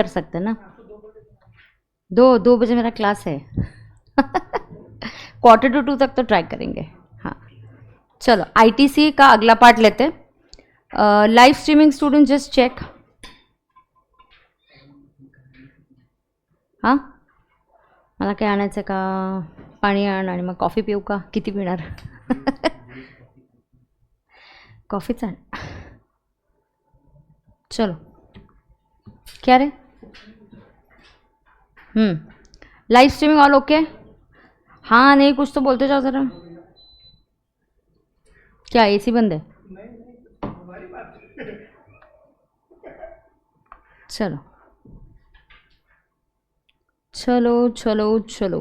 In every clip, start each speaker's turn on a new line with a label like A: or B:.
A: कर सकते हैं ना। 2 बजे मेरा क्लास है। 1:45 तक तो ट्राई करेंगे। हाँ चलो, आईटीसी का अगला पार्ट लेते हैं। Live streaming student just check. हां मला काय आणायचं का? पाणी आण आणि मग कॉफी पिऊ का? किती पिणार? कॉफीच आण। चलो क्या रे? Live streaming all okay? हाँ नहीं कुछ तो बोलते जाओ ज़रा। क्या एसी बंद है? चलो चलो चलो चलो।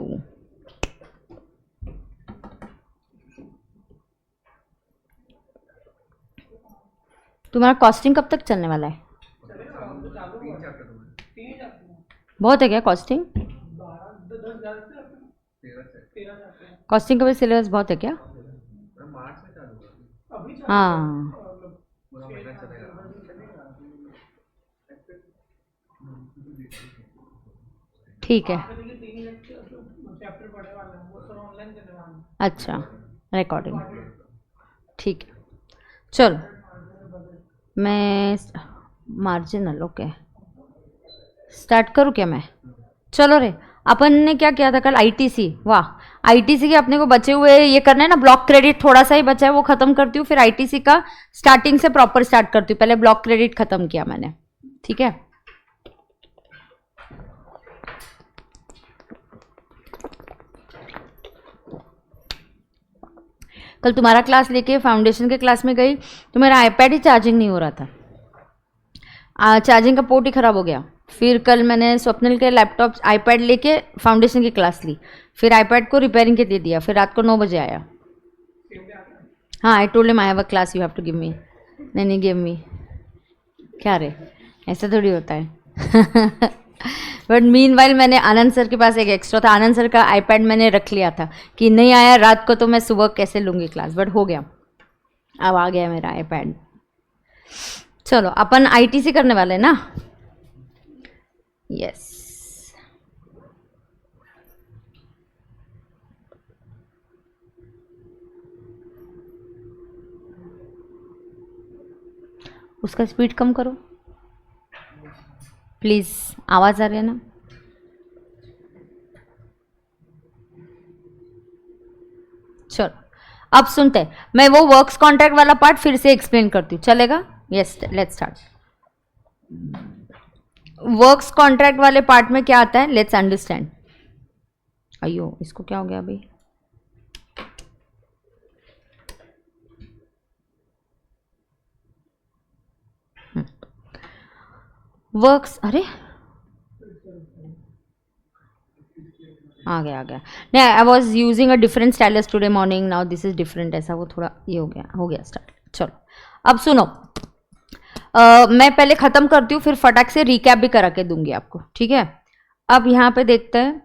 A: तुम्हारा कॉस्टिंग कब तक चलने वाला है? बहुत है क्या कॉस्टिंग? कॉस्टिंग का भी सिलेबस बहुत है क्या? हाँ ठीक है। अच्छा रिकॉर्डिंग ठीक है। चलो मैं मार्जिनल ओके स्टार्ट करूँ क्या मैं? चलो रे, अपन ने क्या किया था कल? आईटीसी। वाह, आईटीसी के अपने को बचे हुए ये करना है ना, ब्लॉक क्रेडिट थोड़ा सा ही बचा है वो खत्म करती हूँ, फिर आईटीसी का स्टार्टिंग से प्रॉपर स्टार्ट करती हूँ। पहले ब्लॉक क्रेडिट खत्म किया मैंने, ठीक है। कल तुम्हारा क्लास लेके फाउंडेशन के क्लास में गई तो मेरा आईपैड ही चार्जिंग नहीं हो रहा था, चार्जिंग का पोर्ट ही खराब हो गया। फिर कल मैंने स्वप्निल के लैपटॉप आईपैड लेके फाउंडेशन की क्लास ली, फिर आईपैड को रिपेयरिंग के दे दिया, फिर रात को 9 बजे आया। हाँ I told him I have a class you have to give me. नहीं गिव मी क्या रे, ऐसा थोड़ी होता है। बट मीनवाइल मैंने आनंद सर के पास एक एक्स्ट्रा था, आनंद सर का आईपैड मैंने रख लिया था कि नहीं आया रात को तो मैं सुबह कैसे लूँगी क्लास, बट हो गया, अब आ गया मेरा आईपैड। चलो अपन आईटीसी करने वाले हैं ना? यस उसका स्पीड कम करो प्लीज़, आवाज़ आ रही है ना? चलो अब सुनते हैं, मैं वो वर्क्स कॉन्ट्रैक्ट वाला पार्ट फिर से एक्सप्लेन करती हूँ, चलेगा? Yes let's start. Works contract वाले पार्ट में क्या आता है, लेट्स अंडरस्टैंड। अयो इसको क्या हो गया अभी? वर्क्स, अरे आ गया नहीं, I was using a different stylus today morning, now this is different, ऐसा वो थोड़ा ये हो गया स्टार्ट। चलो अब सुनो, मैं पहले ख़त्म करती हूँ फिर फटाक से रिकैप भी करा के दूंगी आपको, ठीक है। अब यहाँ पे देखते हैं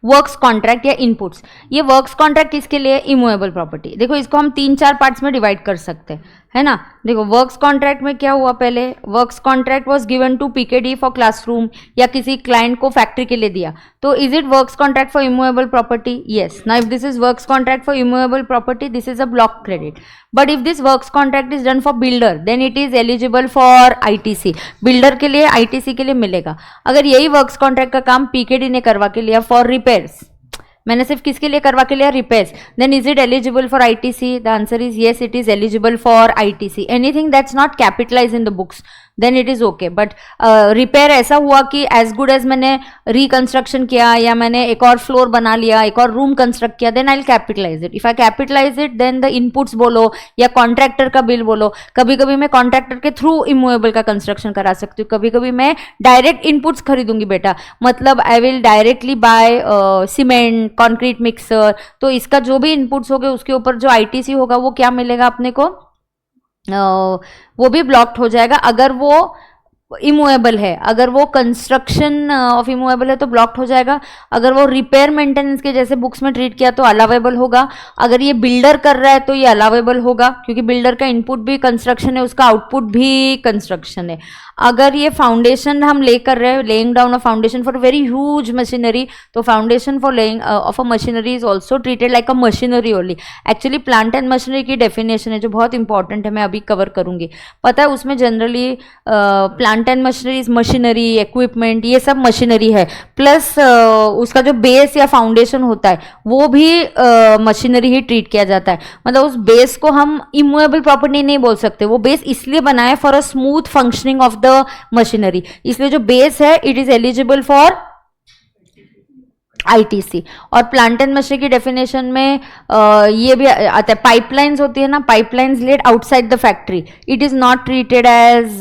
A: वर्क्स कॉन्ट्रैक्ट या इनपुट्स। ये वर्क्स कॉन्ट्रैक्ट किसके लिए? Immovable property. देखो इसको हम 3-4 पार्ट्स में डिवाइड कर सकते हैं, है ना। देखो वर्क्स कॉन्ट्रैक्ट में क्या हुआ, पहले works contract was given to PKD for classroom, या किसी क्लाइंट को फैक्ट्री के लिए दिया, तो is it works contract for immovable property? Yes. Now if this is works contract for immovable property, this is a block credit. But if this works contract is done for builder, then it is eligible for ITC. Builder के लिए ITC के लिए मिलेगा। अगर यही works contract का काम PKD ने करवा के लिया फॉर रिपेयर्स, मैंने सिर्फ किसके लिए करवा के लिया? Repairs, then is it eligible for ITC? The answer is yes, it is eligible for ITC. Anything that's not capitalize in the books then it is okay. But repair ऐसा हुआ कि एज गुड एज मैंने reconstruction किया या मैंने एक और floor बना लिया, एक और रूम कंस्ट्रक्ट किया, then I will capitalize it. If I capitalize it then the inputs बोलो या कॉन्ट्रैक्टर का बिल बोलो। कभी कभी मैं कॉन्ट्रैक्टर के थ्रू इमूवेबल का कंस्ट्रक्शन करा सकती हूँ, कभी कभी मैं डायरेक्ट इनपुट्स खरीदूंगी बेटा, मतलब I will directly buy cement, concrete mixer. तो इसका जो भी इनपुट्स होंगे उसके ऊपर जो आईटीसी होगा वो क्या मिलेगा अपने को? वो भी ब्लॉक्ड हो जाएगा। अगर वो इमूवेबल है, अगर वो कंस्ट्रक्शन ऑफ इमूवेबल है तो ब्लॉक्ड हो जाएगा। अगर वो रिपेयर मेंटेनेंस के जैसे बुक्स में ट्रीट किया तो अलावेबल होगा। अगर ये बिल्डर कर रहा है तो ये अलावेबल होगा, क्योंकि बिल्डर का इनपुट भी कंस्ट्रक्शन है, उसका आउटपुट भी कंस्ट्रक्शन है। अगर ये फाउंडेशन हम ले कर रहे हैं, laying down a foundation for very huge machinery, तो foundation for laying of a machinery is also treated like a machinery only. Actually plant and machinery की डेफिनेशन है जो बहुत इंपॉर्टेंट है, मैं अभी कवर करूंगी। पता है उसमें generally plant and machinery, machinery, equipment, ये सब मशीनरी है, प्लस उसका जो बेस या फाउंडेशन होता है वो भी मशीनरी ही ट्रीट किया जाता है। मतलब उस बेस को हम इमूवेबल प्रॉपर्टी नहीं बोल सकते, वो बेस इसलिए बना है for a smooth functioning of the machinery, इसलिए जो बेस है it is eligible for ITC. और प्लांट एंड मशीनरी की डेफिनेशन में ये भी आता है, पाइपलाइंस होती है ना, pipelines laid outside the factory, it is not treated as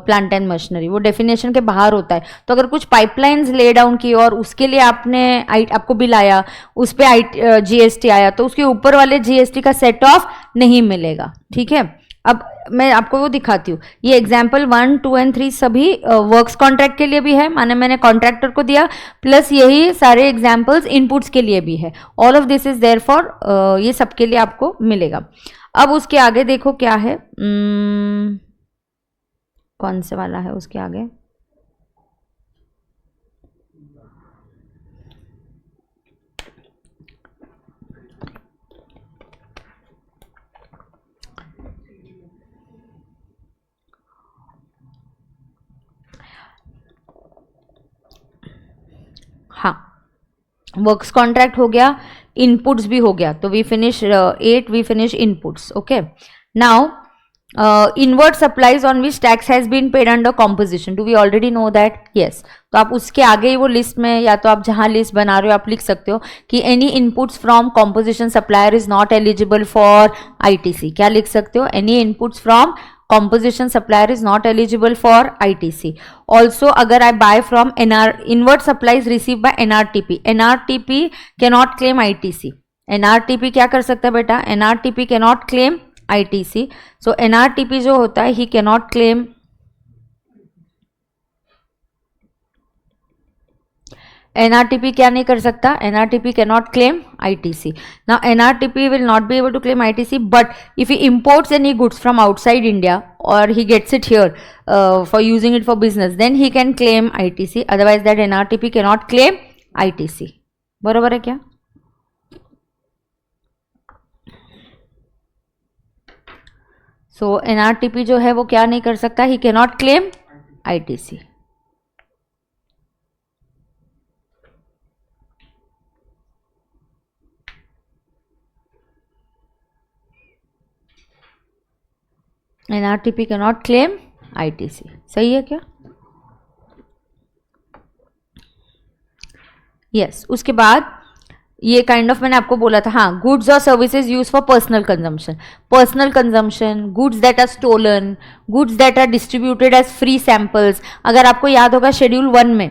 A: plant and machinery, वो डेफिनेशन के बाहर होता है। तो अगर कुछ पाइपलाइंस ले डाउन की और उसके लिए आपको बिल आया, उस पर जीएसटी आया, तो उसके ऊपर वाले जीएसटी का सेट ऑफ नहीं मिलेगा। ठीक है, अब मैं आपको वो दिखाती हूँ। ये एग्जाम्पल 1, 2 एंड 3 सभी वर्क्स कॉन्ट्रैक्ट के लिए भी है, माने मैंने कॉन्ट्रैक्टर को दिया, प्लस यही सारे एग्जाम्पल्स इनपुट्स के लिए भी है। All of this is there for, ये सब के लिए आपको मिलेगा। अब उसके आगे देखो क्या है, कौन से वाला है उसके आगे, हाँ वर्क्स कॉन्ट्रैक्ट हो गया, इनपुट्स भी हो गया, तो we finish 8, we finish inputs. Okay, now inward supplies on which tax has been paid under composition, do we already know that? yes, तो आप उसके आगे ही वो लिस्ट में, या तो आप जहां लिस्ट बना रहे हो आप लिख सकते हो कि any inputs from composition supplier is not eligible for ITC. क्या लिख सकते हो? Any inputs from composition supplier is not eligible for ITC. Also अगर I buy from inward supplies received by NRTP cannot claim ITC. NRTP क्या कर सकता है बेटा? NRTP cannot claim ITC. So NRTP जो होता है he cannot claim, NRTP क्या नहीं कर सकता? NRTP cannot claim ITC. Now NRTP will not be able to claim ITC, but if he imports any goods from outside India or he gets it here for using it for business, then he can claim ITC. Otherwise that NRTP cannot claim ITC. बरोबर है क्या? So NRTP जो है वो क्या नहीं कर सकता? He cannot claim ITC. NRTP cannot claim ITC. सही है क्या? यस, उसके बाद ये काइंड ऑफ मैंने आपको बोला था, हाँ, गुड्स और services use for personal consumption, goods that are stolen, goods that are distributed as free samples. अगर आपको याद होगा शेड्यूल 1 में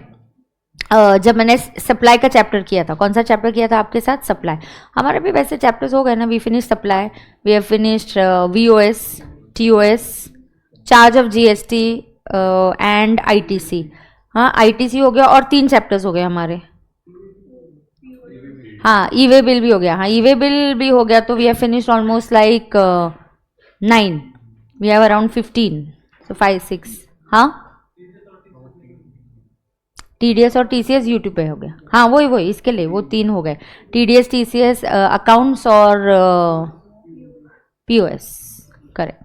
A: जब मैंने सप्लाई का चैप्टर किया था, कौन सा चैप्टर किया था आपके साथ? सप्लाई। हमारे भी वैसे चैप्टर्स हो गए ना, we finish supply, we have finished VOS, TOS, charge of GST and ITC। हाँ, ITC हो गया और 3 चैप्टर्स हो गए हमारे। हाँ, ई-वे बिल भी हो गया, हाँ ई-वे बिल भी हो गया, तो we have finished almost like 9, we have around 15, so 5, 6। हाँ, TDS और TCS यूट्यूब पे हो गया, हाँ वही इसके लिए वो 3 हो गए, TDS TCS अकाउंट्स और POS। करेक्ट।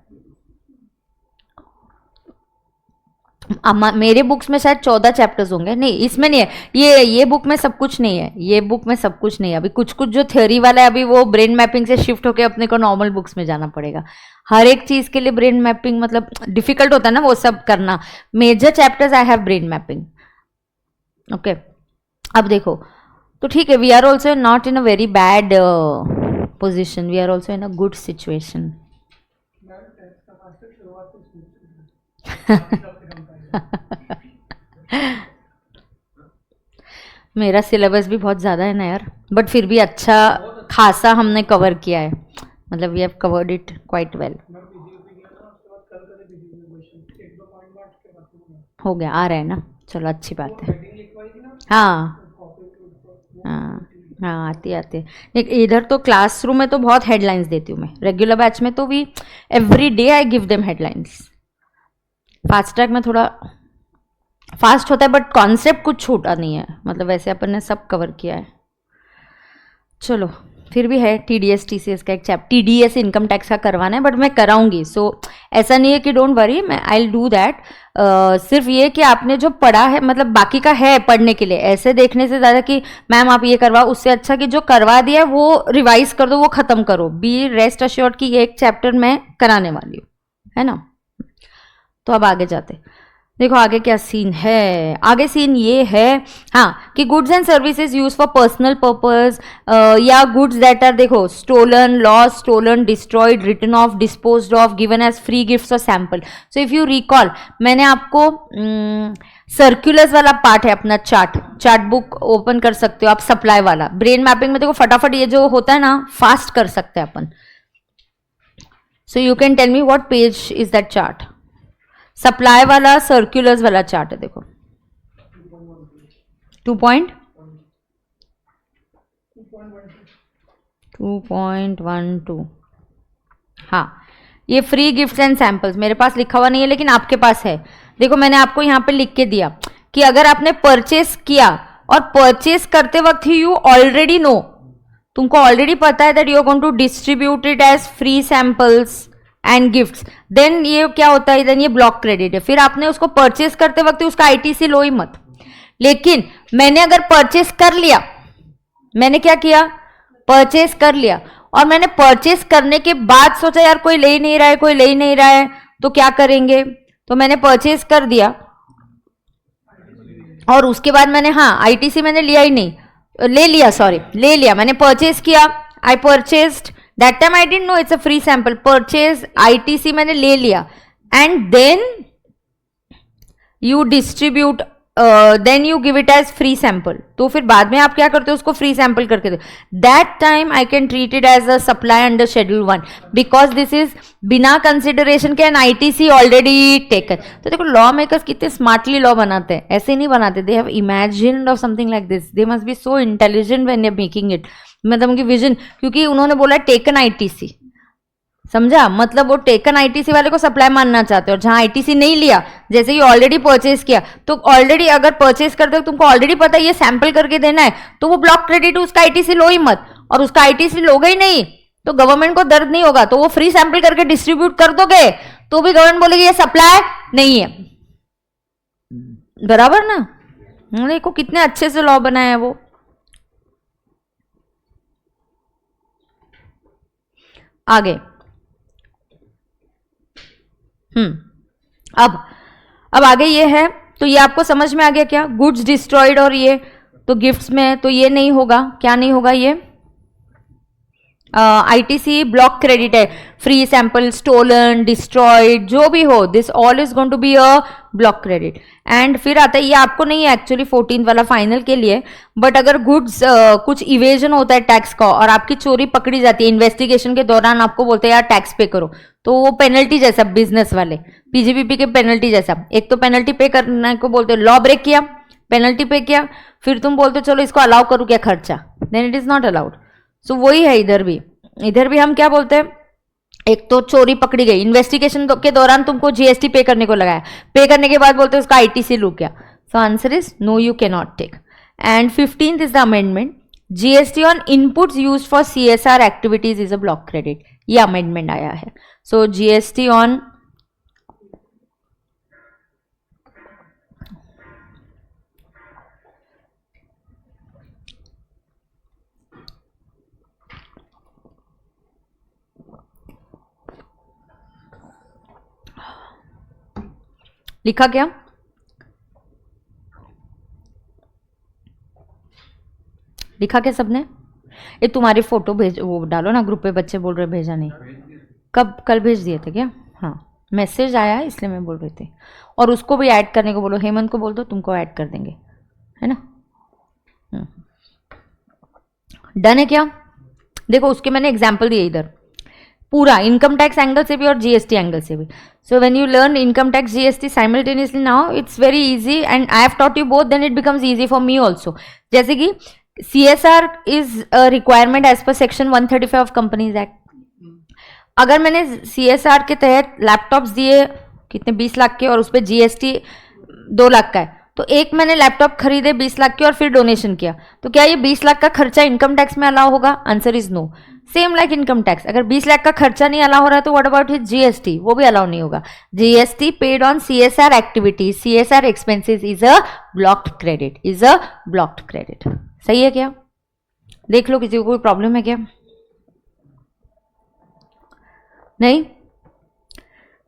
A: मेरे बुक्स में शायद 14 चैप्टर्स होंगे, नहीं इसमें नहीं है, ये बुक में सब कुछ नहीं है, ये बुक में सब कुछ नहीं है। अभी कुछ जो थ्योरी वाला है अभी वो ब्रेन मैपिंग से शिफ्ट होकर अपने को नॉर्मल बुक्स में जाना पड़ेगा। हर एक चीज के लिए ब्रेन मैपिंग मतलब डिफिकल्ट होता है ना वो सब करना। Major chapters I have brain mapping. Okay, अब देखो तो ठीक है, we are also not in a very bad position, we are also in a good situation. मेरा सिलेबस भी बहुत ज़्यादा है ना यार, बट फिर भी अच्छा खासा हमने कवर किया है, मतलब we have covered it quite well. हो गया, आ रहा है ना, चलो अच्छी बात है। हाँ हाँ हाँ, आती है। इधर तो क्लासरूम में तो बहुत हेडलाइंस देती हूँ मैं, रेगुलर बैच में तो we every day I give them headlines. Fast track में थोड़ा फास्ट होता है बट कॉन्सेप्ट कुछ छूटा नहीं है, मतलब वैसे अपन ने सब कवर किया है। चलो फिर भी है TDS TCS का एक चैप्टर, TDS इनकम टैक्स का करवाना है बट मैं कराऊंगी। सो ऐसा नहीं है कि डोंट वरी, मैं आई विल डू दैट। सिर्फ ये कि आपने जो पढ़ा है मतलब बाकी का है पढ़ने के लिए, ऐसे देखने से ज़्यादा कि मैम आप ये करवाओ, उससे अच्छा कि जो करवा दिया है वो रिवाइज कर दो, वो ख़त्म करो। बी रेस्ट अश्योर्ड कि ये एक चैप्टर मैं कराने वाली हूँ, है ना। तो अब आगे जाते, देखो आगे क्या सीन है। आगे सीन ये है हाँ कि goods and services use for personal purpose या गुड्स दैट आर, देखो stolen, loss, stolen, destroyed, written off, disposed of, given as free gifts और sample. So if you recall, मैंने आपको सर्कुलर्स वाला पार्ट है अपना, चार्ट बुक ओपन कर सकते हो आप, सप्लाई वाला। ब्रेन मैपिंग में देखो फटाफट ये जो होता है ना फास्ट कर सकते हैं अपन। So you can tell me what page is that chart. Supply वाला सर्कुलर्स वाला चार्ट है, देखो 2.12। हाँ ये फ्री गिफ्ट्स एंड सैंपल्स मेरे पास लिखा हुआ नहीं है लेकिन आपके पास है। देखो मैंने आपको यहाँ पे लिख के दिया कि अगर आपने परचेस किया और परचेस करते वक्त ही यू ऑलरेडी नो, तुमको ऑलरेडी पता है that you are going to distribute it as free samples and gifts, then ये क्या होता है, देन ये ब्लॉक क्रेडिट है। फिर आपने उसको परचेस करते वक्त उसका ITC लो ही मत। लेकिन मैंने अगर परचेस कर लिया, मैंने क्या किया, परचेस कर लिया, और मैंने परचेस करने के बाद सोचा यार कोई ले ही नहीं रहा है, कोई ले ही नहीं रहा है, तो क्या करेंगे, तो मैंने परचेस कर दिया और उसके बाद मैंने ITC मैंने लिया ही नहीं, ले लिया, मैंने परचेस किया, आई purchased, that time I didn't know it's a free sample, purchase ITC मैंने ले लिया, and then you distribute, then you give it as free sample। तो फिर बाद में आप क्या करते हो, उसको free sample करके दो। that time I can treat it as a supply under schedule 1 because this is बिना consideration के an ITC already taken। तो देखो लॉ मेकर्स कितने स्मार्टली लॉ बनाते हैं, ऐसे नहीं बनाते, they have imagined of something like this, they must be so intelligent when they're making it। मतलब उनकी विजन, क्योंकि उन्होंने बोला टेकन ITC, समझा, मतलब वो टेकन ITC वाले को सप्लाई मानना चाहते हैं। और जहां ITC नहीं लिया, जैसे कि ऑलरेडी परचेस किया, तो ऑलरेडी अगर परचेस करते हो तुमको ऑलरेडी पता है ये सैंपल करके देना है, तो वो ब्लॉक क्रेडिट, उसका ITC लो ही मत। और उसका ITC लोगे ही नहीं तो गवर्नमेंट को दर्द नहीं होगा, तो वो फ्री सैंपल करके डिस्ट्रीब्यूट कर दोगे तो भी गवर्नमेंट बोलेगी ये सप्लाई नहीं है, बराबर ना। देखो कितने अच्छे से लॉ बनाया है वो। आगे अब आगे ये है, तो ये आपको समझ में आ गया क्या, गुड्स डिस्ट्रॉयड और ये तो गिफ्ट्स में तो ये नहीं होगा, क्या नहीं होगा, ये ITC ब्लॉक क्रेडिट है, फ्री सैंपल, स्टोलन, डिस्ट्रॉयड, जो भी हो, this all is going to be a block credit. And फिर आता है, ये आपको नहीं है एक्चुअली 14 वाला फाइनल के लिए, बट अगर गुड्स कुछ इवेजन होता है टैक्स का और आपकी चोरी पकड़ी जाती है, इन्वेस्टिगेशन के दौरान आपको बोलते हैं यार टैक्स पे करो, तो वो पेनल्टी जैसा, बिजनेस वाले PGBP के पेनल्टी जैसा, एक तो पेनल्टी पे करने को बोलते हैं, लॉ ब्रेक किया, पेनल्टी पे किया, फिर तुम बोलते चलो इसको अलाउ करूँ क्या खर्चा, then it is not allowed. So वही है इधर भी हम क्या बोलते हैं, एक तो चोरी पकड़ी गई, इन्वेस्टिगेशन के दौरान तुमको GST पे करने को लगाया, पे करने के बाद बोलते हैं उसका ITC लू क्या, so answer is no, you can not take. And 15th is the amendment, GST on inputs used for CSR activities is a block credit, ये अमेंडमेंट आया है। सो GST ऑन लिखा क्या, लिखा क्या सबने, ये तुम्हारी फोटो भेज, वो डालो ना ग्रुप पे, बच्चे बोल रहे भेजा नहीं, कब, कल भेज दिए थे क्या, हाँ मैसेज आया है इसलिए मैं बोल रही थी। और उसको भी ऐड करने को बोलो, हेमंत को बोल दो, तुमको ऐड कर देंगे, है ना। डन है क्या, देखो उसके मैंने एग्जाम्पल दिए इधर पूरा, इनकम टैक्स एंगल से भी और GST एंगल से भी। So when you learn income tax GST simultaneously now it's very easy and I have taught you both, then it becomes easy for me also. जैसे कि CSR is a requirement as per section 135 of companies act. अगर मैंने CSR के तहत laptops दिए कितने 20 लाख के, और उस पर जीएसटी 2 लाख का है, तो एक मैंने लैपटॉप खरीदे 20 लाख के और फिर डोनेशन किया, तो क्या ये 20 लाख का खर्चा इनकम टैक्स में अलाउ होगा? Answer is no. Same like income tax, अगर 20 लाख का खर्चा नहीं अलाउ हो रहा है तो व्हाट अबाउट हिज जीएसटी, वो भी अलाउ नहीं होगा। GST paid on CSR activities, CSR expenses is a blocked credit, is a blocked credit. सही है क्या? देख लो किसी को कोई प्रॉब्लम है क्या? नहीं,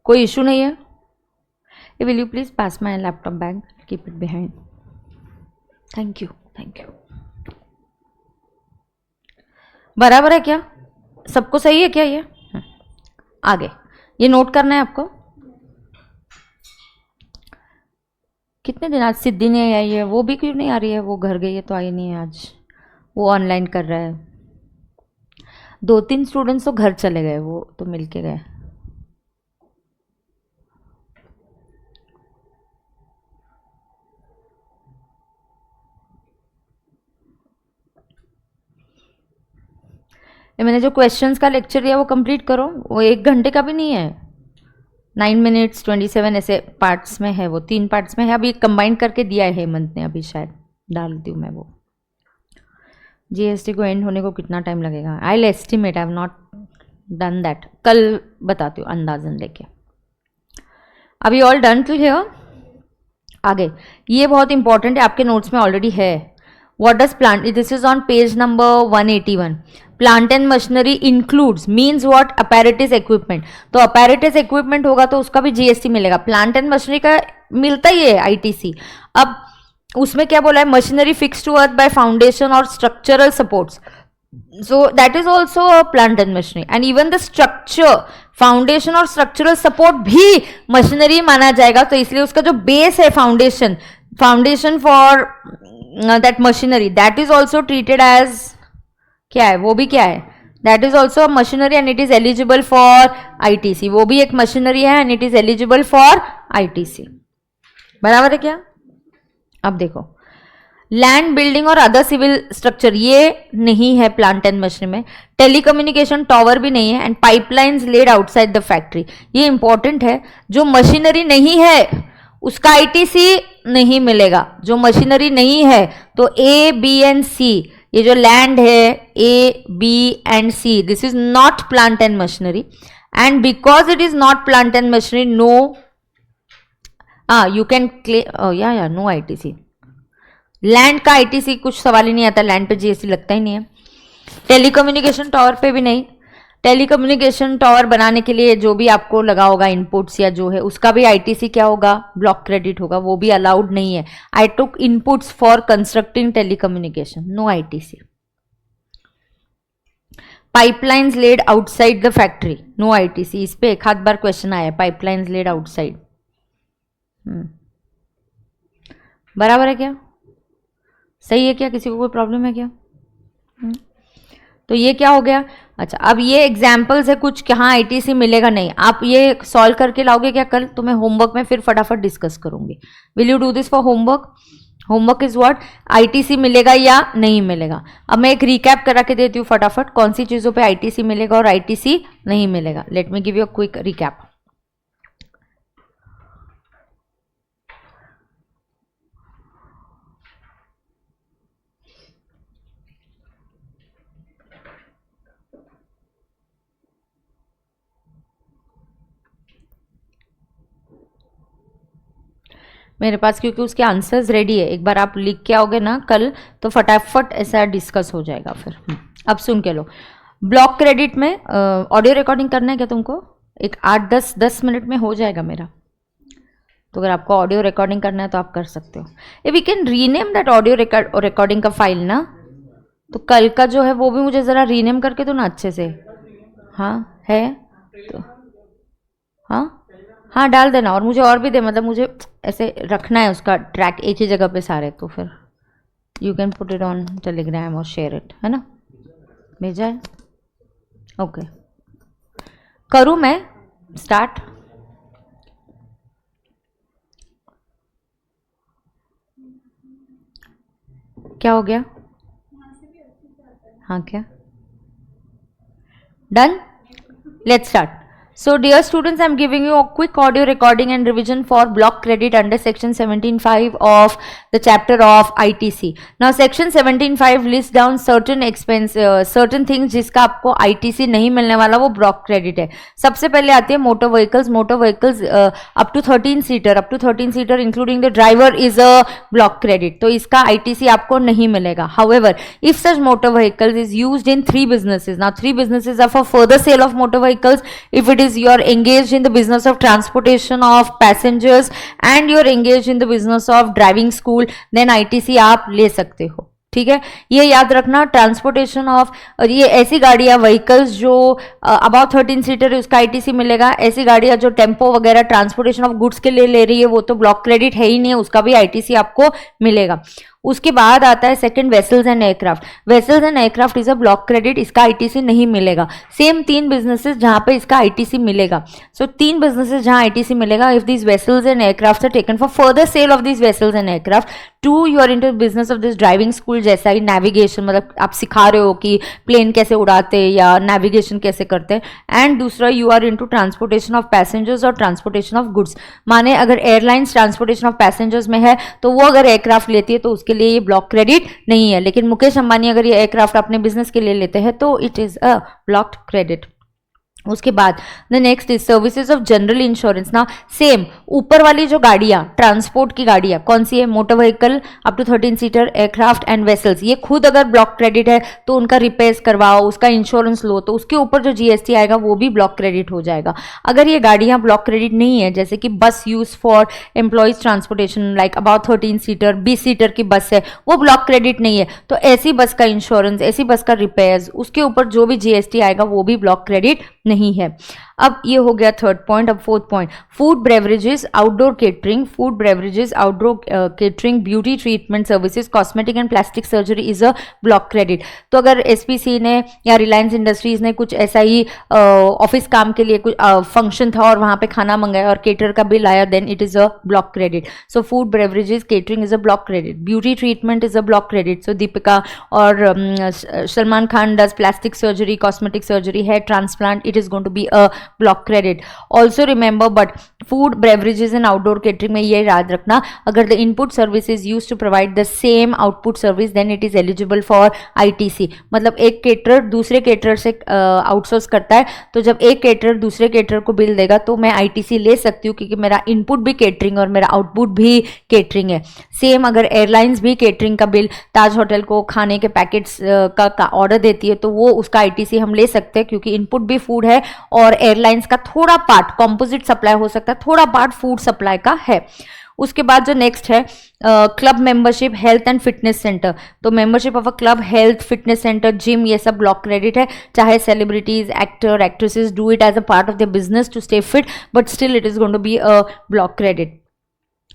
A: कोई इशू नहीं है? Will you please pass my laptop bag, keep it behind, thank you thank you. बराबर है क्या? सबको सही है क्या ये? आगे ये नोट करना है आपको। कितने दिन, आज सिद्धि नहीं आई है, वो भी क्यों नहीं आ रही है? वो घर गई है तो आई नहीं है आज, वो ऑनलाइन कर रहा है। 2-3 स्टूडेंट्स तो घर चले गए, वो तो मिलके गए। मैंने जो क्वेश्चंस का लेक्चर दिया वो कंप्लीट करो, वो 1 घंटे का भी नहीं है, 9 मिनट्स 27 ऐसे पार्ट्स में है, वो 3 पार्ट्स में है। अभी कंबाइन करके दिया है हेमंत ने, अभी शायद डाल दी हूँ मैं वो। जीएसटी को एंड होने को कितना टाइम लगेगा? I will estimate, I have not done that, कल बताती हूँ अंदाजन लेके। अभी ऑल डन टू हियर? आगे ये बहुत इंपॉर्टेंट है, आपके नोट्स में ऑलरेडी है। What does plant, this is on page number 181. Plant and machinery includes means what? Apparatus equipment. तो apparatus equipment होगा तो उसका भी जीएसटी मिलेगा। प्लांट एंड मशीनरी का मिलता ही है आईटीसी। अब उसमें क्या बोला है? Machinery fix to earth by foundation और structural supports, so that is also a plant and machinery. And even the structure, foundation और स्ट्रक्चरल सपोर्ट भी मशीनरी माना जाएगा, तो इसलिए उसका जो बेस है foundation, foundation for that machinery, that is also treated as क्या है? वो भी क्या है? That is also machinery and it is eligible for ITC. वो भी एक मशीनरी है and it is eligible for ITC. बराबर है क्या? अब देखो, लैंड, बिल्डिंग और अदर सिविल स्ट्रक्चर ये नहीं है प्लांट एंड मशीनरी में। टेलीकम्युनिकेशन टावर भी नहीं है। And pipelines laid outside the factory, ये इंपॉर्टेंट है। जो मशीनरी नहीं है उसका आईटीसी नहीं मिलेगा। जो मशीनरी नहीं है तो ए, बी एंड सी, ये जो लैंड है A, B and C, this is not plant and machinery. And because it is not plant and machinery, no you can claim या नो आईटीसी। लैंड का आईटीसी कुछ सवाल ही नहीं आता, लैंड पे जीएसटी लगता ही नहीं है। टेलीकम्युनिकेशन टावर पे भी नहीं। टेलीकम्युनिकेशन टावर बनाने के लिए जो भी आपको लगा होगा इनपुट्स या जो है, उसका भी आईटीसी क्या होगा? ब्लॉक क्रेडिट होगा, वो भी अलाउड नहीं है। I took inputs for constructing telecommunication, no ITC. Pipelines laid outside the factory, no ITC. इस पे एक आध बार क्वेश्चन आया, पाइपलाइंस लेड आउटसाइड। बराबर है क्या? सही है क्या? किसी को कोई प्रॉब्लम है क्या? तो ये क्या हो गया? अच्छा, अब ये एग्जाम्पल्स है कुछ, कहाँ आईटीसी मिलेगा नहीं। आप ये सॉल्व करके लाओगे क्या कल? तो मैं होमवर्क में फिर फटाफट डिस्कस करूंगी। Will you do this for homework? Homework is what? ITC मिलेगा या नहीं मिलेगा। अब मैं एक रिकैप करा के देती हूँ फटाफट, कौन सी चीजों पे आईटीसी मिलेगा और आईटीसी नहीं मिलेगा। Let me give you a quick recap. मेरे पास क्योंकि उसके आंसर्स रेडी है, एक बार आप लिख के आओगे ना कल तो फटाफट ऐसा डिस्कस हो जाएगा फिर। अब सुन के लो, ब्लॉक क्रेडिट में ऑडियो रिकॉर्डिंग करना है क्या तुमको? एक 8-10 मिनट में हो जाएगा मेरा, तो अगर आपको ऑडियो रिकॉर्डिंग करना है तो आप कर सकते हो। A V can rename that audio recording का फाइल ना, तो कल का जो है वो भी मुझे ज़रा रीनेम करके दो ना अच्छे से। हाँ है तो हाँ डाल देना, और मुझे और भी दे, मतलब मुझे ऐसे रखना है उसका ट्रैक एक ही जगह पे सारे, तो फिर you can put it on Telegram और शेयर इट, है ना? भेजा है? ओके, करूँ मैं स्टार्ट? क्या हो गया? हाँ क्या? Done? Let's start. So dear students, I am giving you a quick audio recording and revision for block credit under section 17.5 of the chapter of ITC. Now section 17.5 lists down certain expense, certain things जिसका आपको ITC नहीं मिलने वाला वो block credit है. सबसे पहले आती है motor vehicles up to 13 seater including the driver is a block credit. तो इसका ITC आपको नहीं मिलेगा. However, if such motor vehicles is used in 3 businesses, now 3 businesses are for further sale of motor vehicles. If it is you are engaged in the business of transportation of passengers and you are engaged in the business of driving school, then ITC आप ले सकते हो. ठीक है, ये याद रखना. Transportation of, ये ऐसी गाड़ियां व्हीकल्स जो अबाउट 13 सीटर है उसका आईटीसी मिलेगा. ऐसी गाड़ियां जो टेम्पो वगैरह ट्रांसपोर्टेशन ऑफ गुड्स के लिए ले रही है वो तो ब्लॉक क्रेडिट है ही नहीं है, उसका भी आईटीसी आपको मिलेगा. उसके बाद आता है second vessels and aircraft. Vessels and aircraft is a block credit, इसका आईटीसी नहीं मिलेगा. सेम 3 बिजनेसेस जहां पे इसका आईटीसी मिलेगा. सो 3 बिजनेसेस जहां आईटीसी मिलेगा. If these vessels and aircraft are taken for further sale of these vessels and aircraft. 2 you are into business of this driving school, जैसा ही नेविगेशन, मतलब आप सिखा रहे हो कि प्लेन कैसे उड़ाते या नेविगेशन कैसे करते हैं. एंड दूसरा you are into transportation of passengers और ट्रांसपोर्टेशन ऑफ गुड्स. माने अगर एयरलाइंस ट्रांसपोर्टेशन ऑफ पैसेंजर्स में है तो वो अगर एयरक्राफ्ट लेती है तो उसके लिए ये ब्लॉक क्रेडिट नहीं है. लेकिन मुकेश अंबानी अगर ये एयरक्राफ्ट अपने बिजनेस के लिए लेते हैं तो it is a blocked credit. उसके बाद the next is services of general insurance. ना सेम ऊपर वाली जो गाड़ियां, ट्रांसपोर्ट की गाड़ियां कौन सी है, motor vehicle up to 13 seater, aircraft and vessels, ये खुद अगर ब्लॉक क्रेडिट है तो उनका रिपेयर्स करवाओ, उसका इंश्योरेंस लो, तो उसके ऊपर जो जीएसटी आएगा वो भी ब्लॉक क्रेडिट हो जाएगा. अगर ये गाड़ियां ब्लॉक क्रेडिट नहीं है, जैसे कि बस use for employees transportation like about 13 seater 20 seater की बस है, वो ब्लॉक क्रेडिट नहीं है, तो ऐसी बस का इंश्योरेंस, ऐसी बस का रिपेयर्स, उसके ऊपर जो भी जीएसटी आएगा वो भी ब्लॉक क्रेडिट नहीं है. अब ये हो गया थर्ड पॉइंट. अब fourth point, food beverages outdoor catering. Food beverages outdoor catering, beauty treatment services, cosmetic and plastic surgery is a block credit. तो अगर एसपीसी ने या रिलायंस इंडस्ट्रीज ने कुछ ऐसा ही ऑफिस काम के लिए कुछ फंक्शन था और वहां पे खाना मंगाया और केटर का बिल आया, then it is a block credit. So food beverages catering is a block credit. Beauty treatment is a block credit. So Deepika और Salman Khan does plastic surgery, cosmetic surgery, hair transplant, it is going to be a block credit. Also remember, but food beverages and outdoor catering में ये याद रखना, अगर the input service is used to provide the same output service then it is eligible for ITC. मतलब एक caterer दूसरे caterer से outsource करता है, तो जब एक केटरर दूसरे केटरर को बिल देगा तो मैं ITC ले सकती हूँ क्योंकि मेरा इनपुट भी केटरिंग और मेरा आउटपुट भी केटरिंग है. सेम अगर एयरलाइंस भी केटरिंग का बिल ताज होटल को खाने के पैकेट्स का ऑर्डर देती है तो वो उसका ITC हम ले सकते हैं क्योंकि इनपुट भी फूड है और एयरलाइंस का थोड़ा पार्ट कंपोजिट सप्लाई हो सकता है, थोड़ा पार्ट फूड सप्लाई का है. उसके बाद जो नेक्स्ट है club membership, health and fitness centre. तो membership of a club, health, fitness centre, gym, ये सब ब्लॉक क्रेडिट है. चाहे celebrities, actor, actresses do it as a part of their business to stay fit, but still it is going to be a block credit.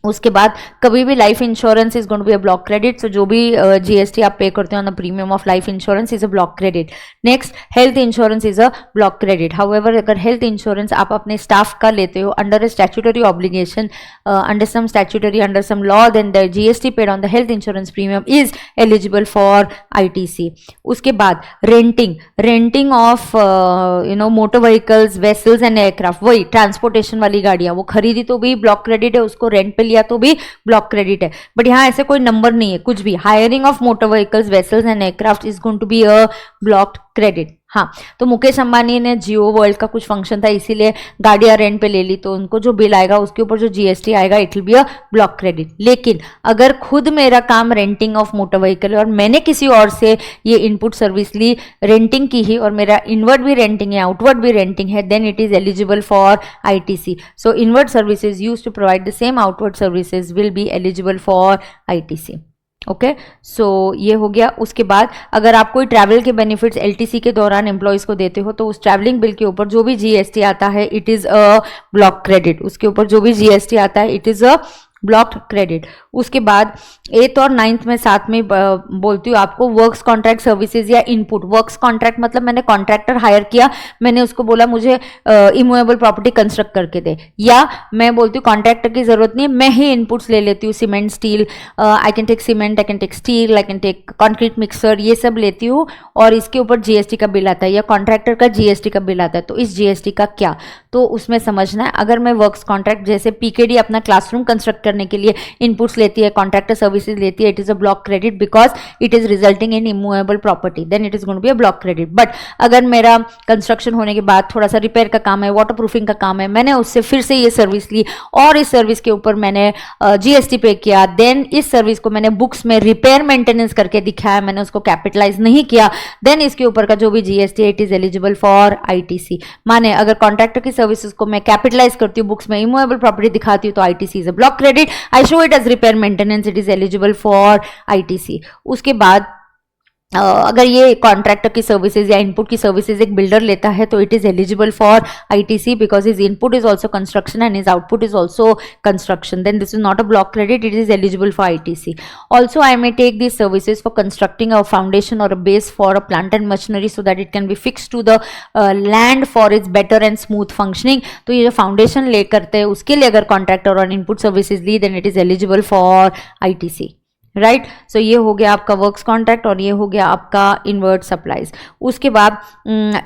A: उसके बाद कभी भी life insurance is going to be a block credit. So जो भी GST आप pay करते हो on the premium of life insurance is a block credit. Next health insurance is a block credit. However अगर हेल्थ इंश्योरेंस आप अपने staff का लेते हो under a statutory obligation, under some statutory, under some law, then the GST paid on the health insurance premium is eligible for ITC. उसके बाद renting of motor vehicles, vessels and aircraft, वही transportation वाली गाड़ियां, वो खरीदी तो भी block credit है, उसको रेंट पे लिया तो भी ब्लॉक क्रेडिट है. बट यहाँ ऐसे कोई नंबर नहीं है कुछ भी. Hiring of motor vehicles, vessels and aircraft is going to be a blocked credit. हाँ, तो मुकेश अंबानी ने जियो वर्ल्ड का कुछ फंक्शन था इसीलिए गाड़ियां रेंट पे ले ली, तो उनको जो बिल आएगा उसके ऊपर जो जीएसटी आएगा it will B a block credit. लेकिन अगर खुद मेरा काम रेंटिंग ऑफ मोटर व्हीकल और मैंने किसी और से ये इनपुट सर्विस ली, रेंटिंग की ही, और मेरा इनवर्ड भी रेंटिंग है, आउटवर्ड भी रेंटिंग है, then it is eligible for ITC. So inward services use to provide the same outward services will be eligible for ITC. Okay, so ये हो गया. उसके बाद अगर आप कोई ट्रैवल के बेनिफिट्स एलटीसी के दौरान एम्प्लॉयज को देते हो तो उस ट्रैवलिंग बिल के ऊपर जो भी जीएसटी आता है it is a block credit. उसके ऊपर जो भी जीएसटी आता है it is a blocked credit. उसके बाद 8th और 9th में साथ में बोलती हूँ आपको वर्क्स कॉन्ट्रैक्ट सर्विसेज या इनपुट। वर्क्स कॉन्ट्रैक्ट मतलब मैंने कॉन्ट्रैक्टर हायर किया, मैंने उसको बोला मुझे इमूवेबल प्रॉपर्टी कंस्ट्रक्ट करके दे, या मैं बोलती हूँ कॉन्ट्रैक्टर की जरूरत नहीं है, मैं ही इनपुट्स ले लेती हूँ, cement steel, I can take cement, I can take steel, I can take concrete mixer, ये सब लेती हूँ और इसके ऊपर जीएसटी का बिल आता है या कॉन्ट्रैक्टर का जीएसटी का बिल आता है। तो इस जीएसटी का क्या, तो उसमें समझना है। अगर मैं वर्क्स कॉन्ट्रैक्ट जैसे पीकेडी अपना क्लासरूम कंस्ट्रक्ट करने के लिए इनपुट्स लेती है, कॉन्ट्रैक्टर सर्विसेज लेती है, it is a block credit because it is resulting in immovable property, then it is going to be a block credit. But अगर मेरा कंस्ट्रक्शन होने के बाद थोड़ा सा रिपेयर का काम है, वाटर प्रूफिंग का काम है, मैंने उससे फिर से ये सर्विस ली और इस सर्विस के ऊपर मैंने जीएसटी पे किया, देन इस सर्विस को मैंने बुक्स में रिपेयर मेंटेनेंस करके दिखाया, मैंने उसको कैपिटलाइज नहीं किया, देन इसके ऊपर का जो भी GST it is eligible for ITC. माने अगर कॉन्ट्रैक्टर की सर्विसेज को मैं कैपिटलाइज करती हूँ, बुक्स में इमूवेबल प्रॉपर्टी दिखाती हूँ, तो ITC is a block credit. I show it as repair maintenance, it is eligible for ITC. उसके बाद अगर ये कॉन्ट्रैक्टर की सर्विसेज या इनपुट की सर्विसेज एक बिल्डर लेता है तो it is eligible for ITC because his input is also construction and his output is also construction, then this is not a block credit, it is eligible for ITC. Also I may take these services for constructing a foundation or a base for a plant and machinery so that it can be fixed to the land for its better and smooth functioning. तो ये जो foundation ले करते हैं उसके लिए अगर contractor और इनपुट सर्विसेज ली then it is eligible for ITC. Right, so ये हो गया आपका वर्क्स कॉन्ट्रैक्ट और ये हो गया आपका इनवर्ट सप्लाईज. उसके बाद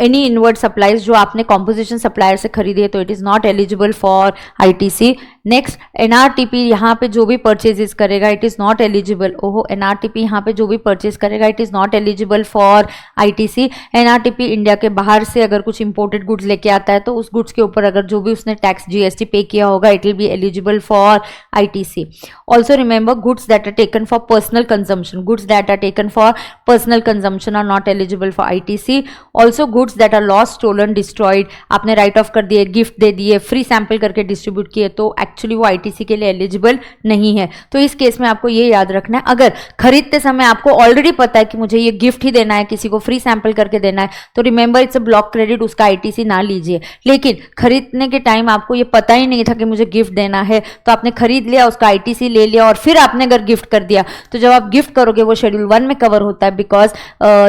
A: एनी इनवर्ट सप्लाईज जो आपने कॉम्पोजिशन सप्लायर से खरीदी है तो it is not eligible for ITC. Next NRTP, यहाँ पे जो भी परचेजेस करेगा इट इज़ नॉट एलिजिबल. ओहो, एनआरटीपी यहाँ पे जो भी परचेज करेगा it is not eligible for ITC. NRTP India के बाहर से अगर कुछ इंपोर्टेड गुड्स लेके आता है तो उस गुड्स के ऊपर अगर जो भी उसने टैक्स जीएसटी पे किया होगा it will be eligible for ITC. Also remember goods that are taken for personal consumption, goods that are taken for personal consumption are not eligible for ITC. Also goods that are lost, stolen, destroyed, आपने write off कर दिए, gift दे दिए, free sample करके distribute किए तो actually वो ITC के लिए एलिजिबल नहीं है. तो इस केस में आपको ये याद रखना है, अगर खरीदते समय आपको ऑलरेडी पता है कि मुझे ये गिफ्ट ही देना है, किसी को फ्री सैंपल करके देना है, तो remember it's a block credit, उसका ITC ना लीजिए. लेकिन खरीदने के टाइम आपको ये पता ही नहीं था कि मुझे गिफ्ट देना है, तो आपने खरीद लिया, उसका ITC ले लिया और फिर आपने अगर गिफ्ट कर दिया तो जब आप गिफ्ट करोगे वो शेड्यूल 1 में कवर होता है because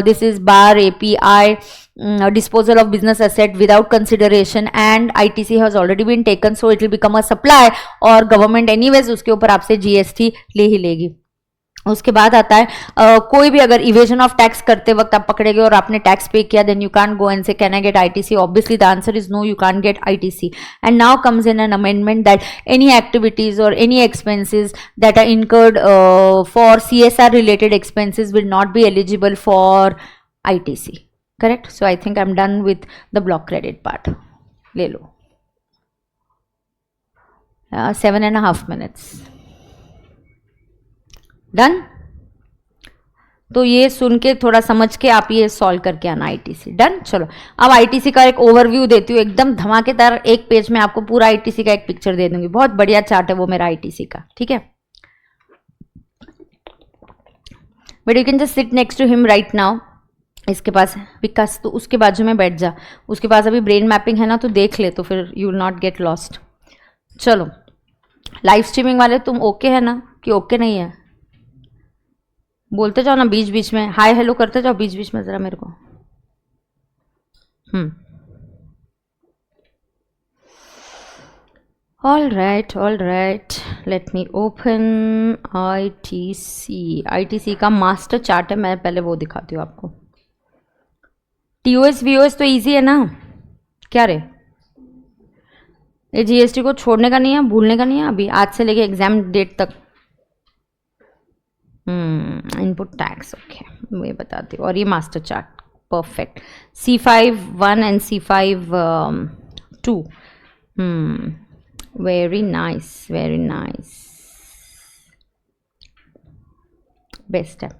A: this is bar API disposal of business asset without consideration and ITC has already been taken, so it will become a supply और गवर्नमेंट एनीवेज उसके ऊपर आपसे जीएसटी ले ही लेगी. उसके बाद आता है कोई भी अगर इवेजन ऑफ टैक्स करते वक्त आप पकड़े गए और आपने टैक्स पे किया then you can go and say can I get ITC. Obviously the answer is no, you can get ITC. And now comes in an amendment that any activities और any expenses that are incurred for CSR related expenses will not be eligible for ITC. Correct, so I think I am done with the block credit part. ले लो 7.5 minutes. Done. तो ये सुन के थोड़ा समझ के आप ये सॉल्व करके आना आईटीसी. डन. चलो अब आईटीसी का एक ओवरव्यू देती हूँ, एकदम धमाकेदार एक पेज में आपको पूरा आईटीसी का एक पिक्चर दे दूंगी. बहुत बढ़िया चार्ट है वो मेरा आईटीसी का, ठीक है. But you can just sit next to him right now. इसके पास विकास, तो उसके बाजू में बैठ जा, उसके पास अभी ब्रेन मैपिंग है ना, तो देख ले तो फिर you will not get lost. चलो लाइव स्ट्रीमिंग वाले तुम ओके है ना कि ओके नहीं है? बोलते जाओ ना बीच बीच में, हाय हेलो करते जाओ बीच बीच में जरा मेरे को. All right, let me open ITC. ITC का मास्टर चार्ट है, मैं पहले वो दिखाती हूँ आपको. टीओएस वीओएस तो इजी है ना, क्या रे? ये जीएसटी को छोड़ने का नहीं है, भूलने का नहीं है अभी, आज से लेके एग्जाम डेट तक. इनपुट टैक्स, ओके मैं बताती हूँ. और ये master chart, perfect. C5(1) and C5(2). Very nice, very nice, best है.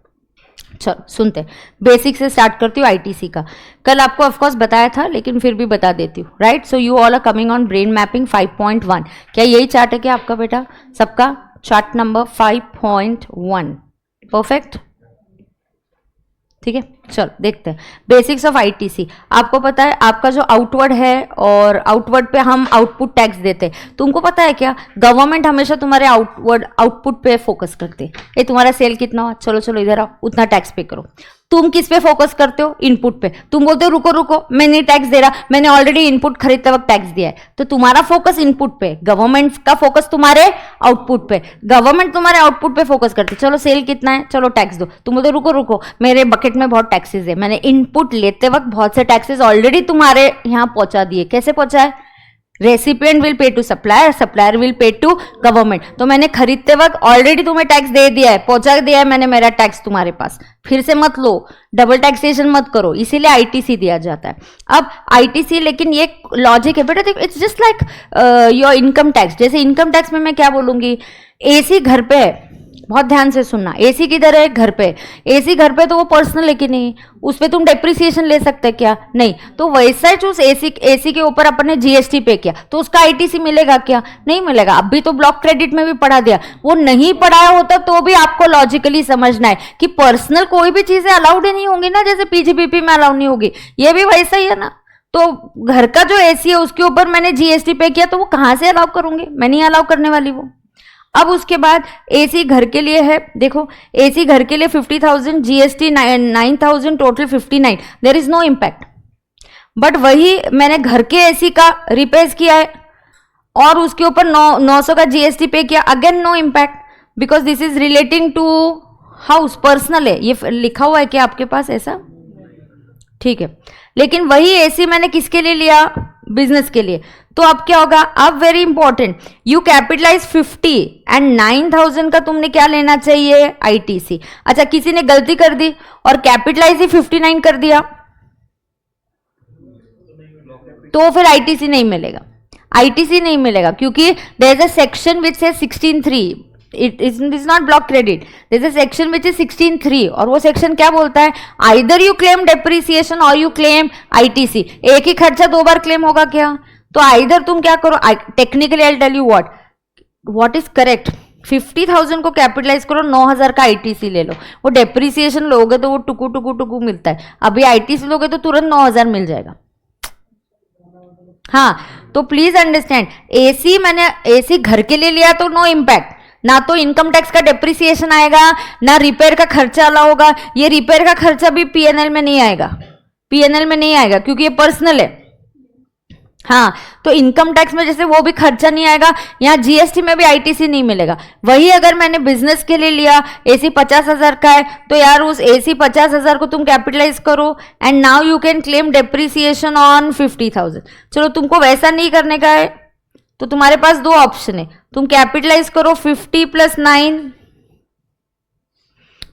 A: चलो सुनते, बेसिक से स्टार्ट करती हूँ आईटीसी का. कल आपको ऑफकोर्स बताया था लेकिन फिर भी बता देती हूँ. Right, so you all are coming on brain mapping 5.1. क्या यही चार्ट है क्या आपका बेटा सबका? Chart number 5.1. परफेक्ट, ठीक है, चलो देखते हैं बेसिक्स ऑफ आईटीसी। आपको पता है आपका जो आउटवर्ड है और आउटवर्ड पे हम आउटपुट टैक्स देते हैं। तुमको पता है क्या, गवर्नमेंट हमेशा तुम्हारे आउटवर्ड आउटपुट पे फोकस करती है। ये तुम्हारा सेल कितना हुआ, चलो चलो इधर आओ, उतना टैक्स पे करो। तुम किस पे फोकस करते हो, इनपुट पे। तुम बोलते हो रुको रुको मैं नहीं टैक्स दे रहा, मैंने ऑलरेडी इनपुट खरीदते वक्त टैक्स दिया है। तो तुम्हारा फोकस इनपुट पे, गवर्नमेंट का फोकस तुम्हारे आउटपुट पे। गवर्नमेंट तुम्हारे आउटपुट पे फोकस करती है, चलो सेल कितना है, चलो टैक्स दो। तुम बोलते रुको रुको मेरे बकेट में बहुत टैक्सेस है, मैंने इनपुट लेते वक्त बहुत से टैक्सेस ऑलरेडी तुम्हारे यहाँ पहुंचा दिए। कैसे पहुंचा है, recipient will pay to supplier, supplier will pay to government. तो मैंने खरीदते वक्त ऑलरेडी तुम्हें टैक्स दे दिया है, पहुंचा दिया है मैंने मेरा टैक्स तुम्हारे पास। फिर से मत लो, डबल टैक्सेशन मत करो, इसीलिए आईटीसी दिया जाता है। अब आईटीसी, लेकिन ये लॉजिक है बेटा, देखो it's just like your income tax. जैसे इनकम टैक्स में मैं क्या बोलूंगी, एसी घर पे है, बहुत ध्यान से सुनना, एसी किधर है, घर पे। एसी घर पे तो वो पर्सनल है कि नहीं, उस पर तुम डेप्रिसिएशन ले सकते हैं क्या, नहीं। तो वैसा ही उस एसी के ऊपर अपन ने जीएसटी पे किया तो उसका आईटीसी मिलेगा क्या, नहीं मिलेगा। अभी तो ब्लॉक क्रेडिट में भी पढ़ा दिया, वो नहीं पढ़ाया होता तो भी आपको लॉजिकली समझना है कि पर्सनल कोई भी चीजें अलाउड ही नहीं होंगी ना, जैसे पीजीपीपी में अलाउड नहीं होगी, ये भी वैसा ही है ना। तो घर का जो एसी है उसके ऊपर मैंने जीएसटी पे किया तो वो कहां से अलाउ करूंगी, मैं नहीं अलाउ करने वाली वो। अब उसके बाद एसी घर के लिए है, देखो एसी घर के लिए 50,000, GST 9,000, total 59, there is no impact. But वही मैंने घर के एसी का रिपेयर किया है और उसके ऊपर 900 का जीएसटी पे किया, again no impact because this is relating to house, personal है। ये लिखा हुआ है क्या आपके पास ऐसा, ठीक है। लेकिन वही एसी मैंने किसके लिए लिया, बिजनेस के लिए। तो अब क्या होगा, अब very important, you capitalise 50 and 9,000 का तुमने क्या लेना चाहिए, आईटीसी। अच्छा किसी ने गलती कर दी और कैपिटलाइज ही 59 कर दिया तो फिर आईटीसी नहीं मिलेगा, आईटीसी नहीं मिलेगा क्योंकि there is a section which say 16(3), it is not block credit, there is a section which is 16(3) और वो सेक्शन क्या बोलता है, either you claim depreciation or you claim ITC। एक ही खर्चा दो बार क्लेम होगा क्या, तो आइदर तुम क्या करो, technically I tell you what is correct, 50,000 को कैपिटलाइज करो, 9,000 का आईटीसी ले लो। वो डेप्रिसिएशन लोगे तो वो टुकू टुकू टुकू मिलता है, अभी आईटीसी लोगे तो तुरंत 9,000 मिल जाएगा। हाँ तो प्लीज अंडरस्टैंड, एसी मैंने एसी घर के लिए लिया तो नो इम्पैक्ट, ना तो इनकम टैक्स का डेप्रिसिएशन आएगा, ना रिपेयर का खर्चा अला होगा। ये रिपेयर का खर्चा भी पीएनएल में नहीं आएगा, पीएनएल में नहीं आएगा क्योंकि ये पर्सनल है। हाँ तो इनकम टैक्स में जैसे वो भी खर्चा नहीं आएगा, यहाँ जीएसटी में भी आईटीसी नहीं मिलेगा। वही अगर मैंने बिजनेस के लिए लिया, एसी 50,000 का है तो यार उस एसी 50,000 को तुम कैपिटलाइज करो and now you can claim depreciation on 50,000। चलो तुमको वैसा नहीं करने का है तो तुम्हारे पास दो ऑप्शन है, तुम कैपिटलाइज करो 50 + 9,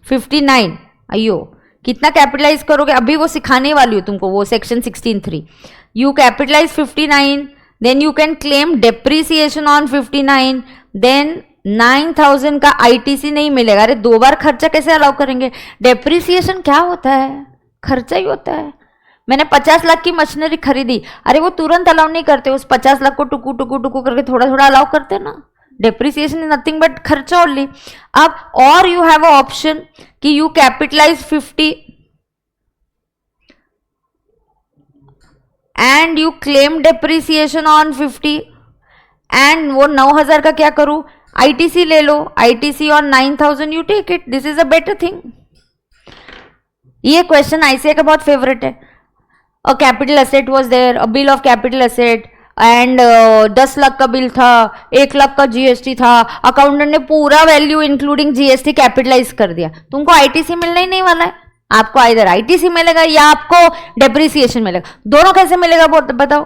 A: 59। अयो कितना कैपिटलाइज करोगे, अभी वो सिखाने वाली हूँ तुमको, वो section 16(3). You capitalize 59, then you can claim depreciation on 59, देन 9,000 का आईटीसी नहीं मिलेगा। अरे दो बार खर्चा कैसे अलाउ करेंगे, डेप्रिसिएशन क्या होता है, खर्चा ही होता है। मैंने 50 लाख की मशीनरी खरीदी, अरे वो तुरंत अलाउ नहीं करते, उस 50 लाख को टुकू टुकू टुकू करके थोड़ा थोड़ा अलाउ करते ना। डेप्रिसिएशन इज नथिंग बट खर्चा ओनली। अब और यू हैव अ ऑप्शन कि you capitalise 50 and you claim depreciation on 50 and वो 9,000 का क्या करूं, आईटीसी ले लो, ITC on 9,000 you take it, this is a better thing. ये क्वेश्चन आईसीए का बहुत फेवरेट है। A capital asset was there, a bill of capital asset and 10 lakh का बिल था, 1 लाख का जीएसटी था, अकाउंटेंट ने पूरा वैल्यू इंक्लूडिंग जीएसटी कैपिटलाइज कर दिया, तुमको आईटीसी मिलना ही नहीं वाला है। आपको इधर आईटीसी मिलेगा या आपको डेप्रिसिएशन मिलेगा, दोनों कैसे मिलेगा बताओ।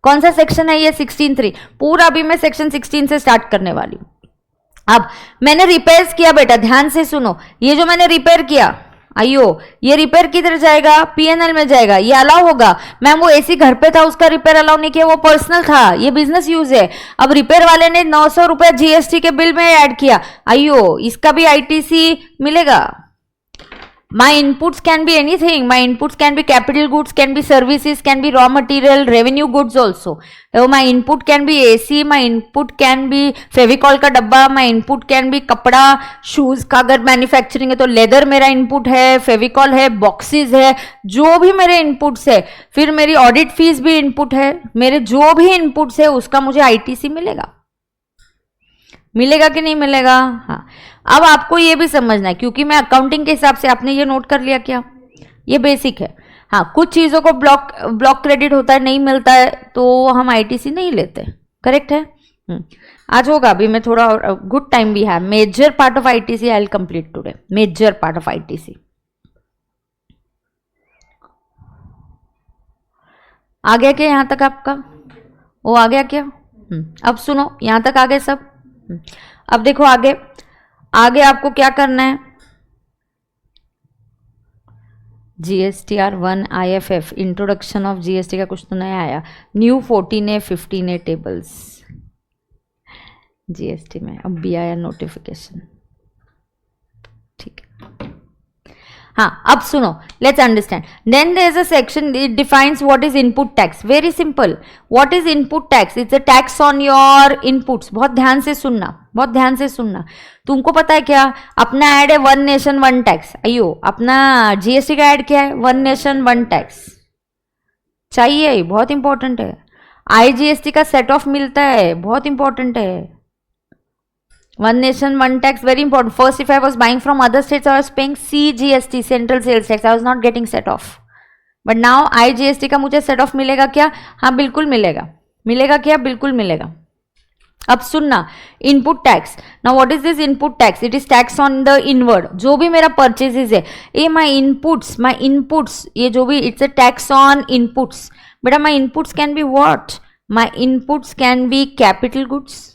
A: कौन सा सेक्शन है ये, 16(3). पूरा अभी मैं सेक्शन 16 से स्टार्ट करने वाली हूं। अब मैंने रिपेयर किया, बेटा ध्यान से सुनो, ये जो मैंने रिपेयर किया, अयो ये रिपेयर किधर जाएगा, पीएनएल में जाएगा, ये अलाउ होगा। मैम वो एसी घर पे था उसका रिपेयर अलाउ नहीं किया, वो पर्सनल था, ये बिजनेस यूज है। अब रिपेयर वाले ने 900 रुपया जीएसटी के बिल में ऐड किया, अयो इसका भी आईटीसी मिलेगा। My inputs can be anything. My inputs can be capital goods, can be services, can be raw material, revenue goods also. So my input can be AC, my input can be Fevicol का डब्बा, my input can be कपड़ा, shoes का अगर manufacturing है तो leather मेरा input है, फेविकॉल है, बॉक्सेस है, जो भी मेरे इनपुट्स है, फिर मेरी ऑडिट फीस भी इनपुट है, मेरे जो भी इनपुट्स है उसका मुझे आईटीसी मिलेगा, मिलेगा कि नहीं मिलेगा? हाँ, अब आपको ये भी समझना है, क्योंकि मैं अकाउंटिंग के हिसाब से, आपने ये नोट कर लिया क्या? ये बेसिक है। हाँ, कुछ चीज़ों को ब्लॉक क्रेडिट होता है, नहीं मिलता है, तो हम आईटीसी नहीं लेते, करेक्ट है? आज होगा, अभी मैं थोड़ा गुड टाइम भी है। Major part of ITC I will complete today, major part of ITC. आ गया क्या यहाँ तक आपका? वो आ गया क्या? अब सुनो, यहाँ तक आ गए सब? अब देखो आगे आपको क्या करना है। GSTR 1 IFF, introduction of GST का कुछ तो नया आया, new 14A 15A tables GST में अब भी आया नोटिफिकेशन, ठीक है। हाँ, अब सुनो, let's understand. Then there is a section, it defines what is input tax. Very simple, what is input tax? It's a tax on your inputs. बहुत ध्यान से सुनना, बहुत ध्यान से सुनना। तुमको पता है क्या? अपना ऐड है वन नेशन वन टैक्स। अयो, अपना जीएसटी का ऐड क्या है? वन नेशन वन टैक्स चाहिए, बहुत इंपॉर्टेंट है। आईजीएसटी का सेट ऑफ मिलता है, बहुत इंपॉर्टेंट है। One nation, one tax, very important. First, if I was buying from other states, I was paying CGST, Central Sales Tax. I was not getting set off. But now IGST का मुझे set off मिलेगा क्या? हाँ, बिल्कुल मिलेगा। मिलेगा क्या? बिल्कुल मिलेगा। अब सुनना, input tax. Now what is this input tax? It is tax on the inward, जो भी मेरा परचेजेस है, ये माई इनपुट्स, ये जो भी, it's a tax on inputs. बेटा, my inputs can be what? My inputs can be capital goods,